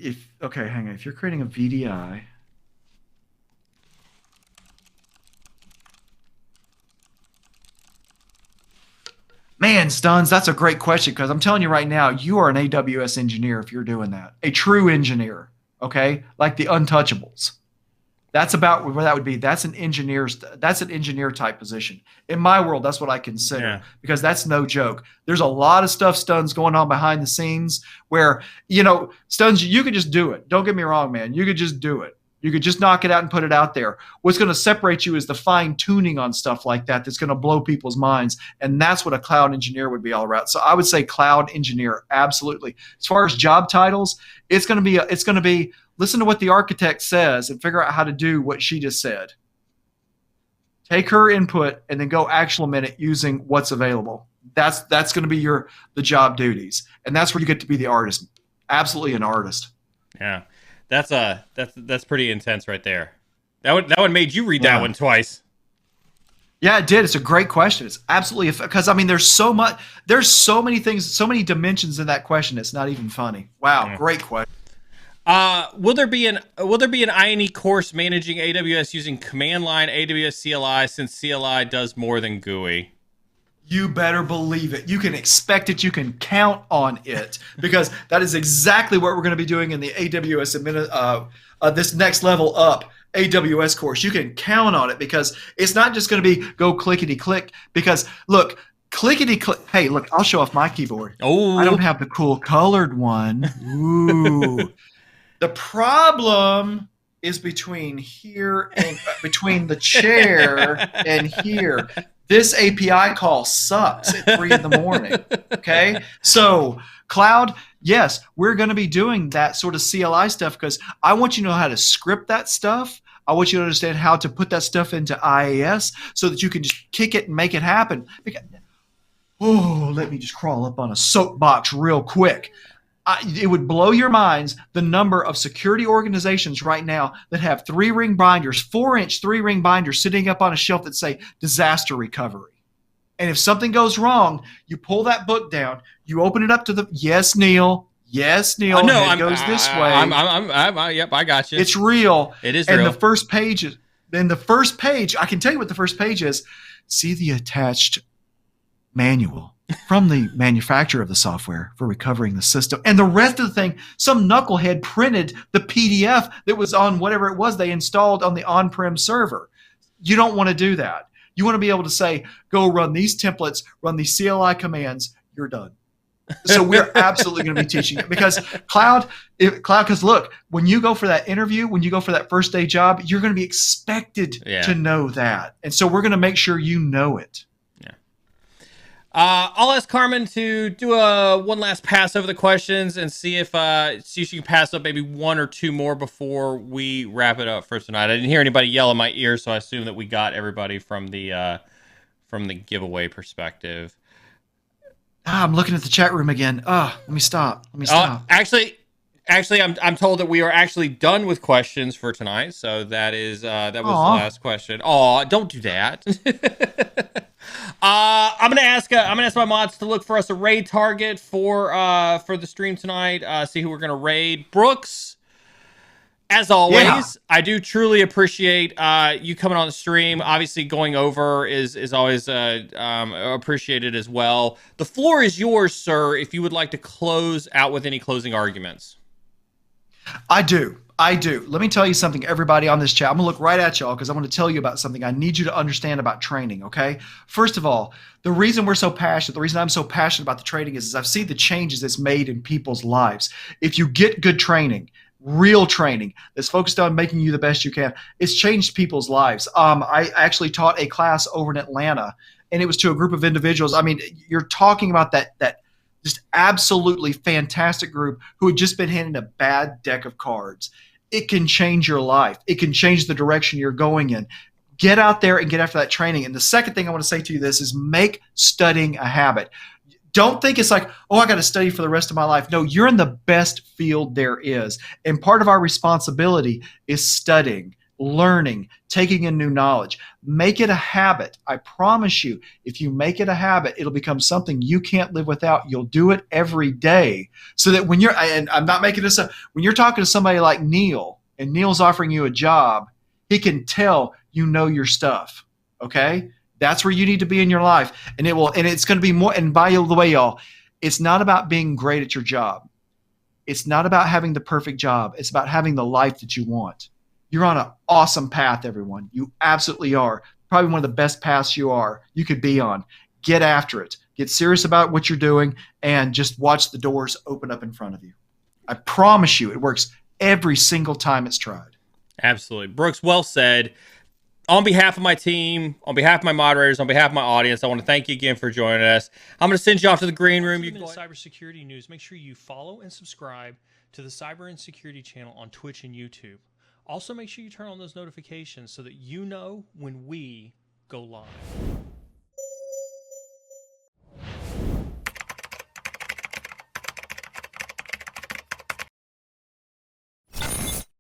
on. If you're creating a VDI, man, Stuns, that's a great question, because I'm telling you right now, you are an AWS engineer if you're doing that. A true engineer, okay? Like the Untouchables. That's about where that would be. That's an engineer type position. In my world, that's what I consider, because that's no joke. There's a lot of stuff, Stuns, going on behind the scenes where, Stuns, you could just do it. Don't get me wrong, man. You could just do it. You could just knock it out and put it out there. What's going to separate you is the fine tuning on stuff like that that's going to blow people's minds. And that's what a cloud engineer would be all about. So I would say cloud engineer, absolutely. As far as job titles, it's going to be listen to what the architect says and figure out how to do what she just said. Take her input and then go implement it using what's available. That's going to be the job duties. And that's where you get to be the artist. Absolutely an artist. Yeah. That's pretty intense right there. That one made you read that one twice. Yeah, it did. It's a great question. It's absolutely, because there's so many things, so many dimensions in that question. It's not even funny. Wow, great question. Will there be an INE course managing AWS using command line AWS CLI, since CLI does more than GUI? You better believe it. You can expect it. You can count on it, because that is exactly what we're going to be doing in the AWS this next level up AWS course. You can count on it, because it's not just going to be go clickety click. Because look, clickety click. Hey, look, I'll show off my keyboard. Oh, I don't have the cool colored one. Ooh. The problem is between here and between the chair and here. This API call sucks at 3 in the morning. Okay. So, cloud, yes, we're going to be doing that sort of CLI stuff because I want you to know how to script that stuff. I want you to understand how to put that stuff into IAS so that you can just kick it and make it happen. Because, let me just crawl up on a soapbox real quick. It would blow your minds the number of security organizations right now that have 3-ring binders, 4-inch 3-ring binders sitting up on a shelf that say disaster recovery. And if something goes wrong, you pull that book down, you open it up to the yes, Neil. Yes, Neil. No, it goes this way. Yep, I got you. It's real. It is and real. And the first page, I can tell you what the first page is. See the attached manual from the manufacturer of the software for recovering the system. And the rest of the thing, some knucklehead printed the PDF that was on whatever it was they installed on the on-prem server. You don't want to do that. You want to be able to say, go run these templates, run these CLI commands, you're done. So we're absolutely going to be teaching it because because look, when you go for that interview, when you go for that first day job, you're going to be expected to know that. And so we're going to make sure you know it. I'll ask Carmen to do one last pass over the questions and see if she can pass up maybe 1 or 2 more before we wrap it up for tonight. I didn't hear anybody yell in my ear, so I assume that we got everybody from the giveaway perspective. I'm looking at the chat room again. Let me stop. Actually, I'm told that we are actually done with questions for tonight. So that was the last question. Oh, don't do that. I'm gonna ask my mods to look for us a raid target for the stream tonight. See who we're gonna raid. Brooks, as always, I do truly appreciate you coming on the stream. Obviously, going over is always appreciated as well. The floor is yours, sir. If you would like to close out with any closing arguments. I do. Let me tell you something, everybody on this chat. I'm going to look right at y'all because I want to tell you about something I need you to understand about training, okay? First of all, the reason I'm so passionate about the training is I've seen the changes it's made in people's lives. If you get good training, real training that's focused on making you the best you can, it's changed people's lives. I actually taught a class over in Atlanta, and it was to a group of individuals. I mean, you're talking about that just absolutely fantastic group who had just been handed a bad deck of cards. It can change your life. It can change the direction you're going in. Get out there and get after that training. And the second thing I want to say to you this is make studying a habit. Don't think it's like, I got to study for the rest of my life. No, you're in the best field there is. And part of our responsibility is studying, learning, taking in new knowledge. Make it a habit. I promise you, if you make it a habit, it'll become something you can't live without. You'll do it every day so that when and I'm not making this up, when you're talking to somebody like Neil and Neil's offering you a job, he can tell you know your stuff. Okay? That's where you need to be in your life. And it's going to be more. And by the way, y'all, it's not about being great at your job. It's not about having the perfect job. It's about having the life that you want. You're on an awesome path, everyone. You absolutely are. Probably one of the best paths you could be on. Get after it. Get serious about what you're doing and just watch the doors open up in front of you. I promise you it works every single time it's tried. Absolutely. Brooks, well said. On behalf of my team, on behalf of my moderators, on behalf of my audience, I want to thank you again for joining us. I'm going to send you off to the green room. You cybersecurity news. Make sure you follow and subscribe to the Cyber Insecurity channel on Twitch and YouTube. Also, make sure you turn on those notifications so that you know when we go live.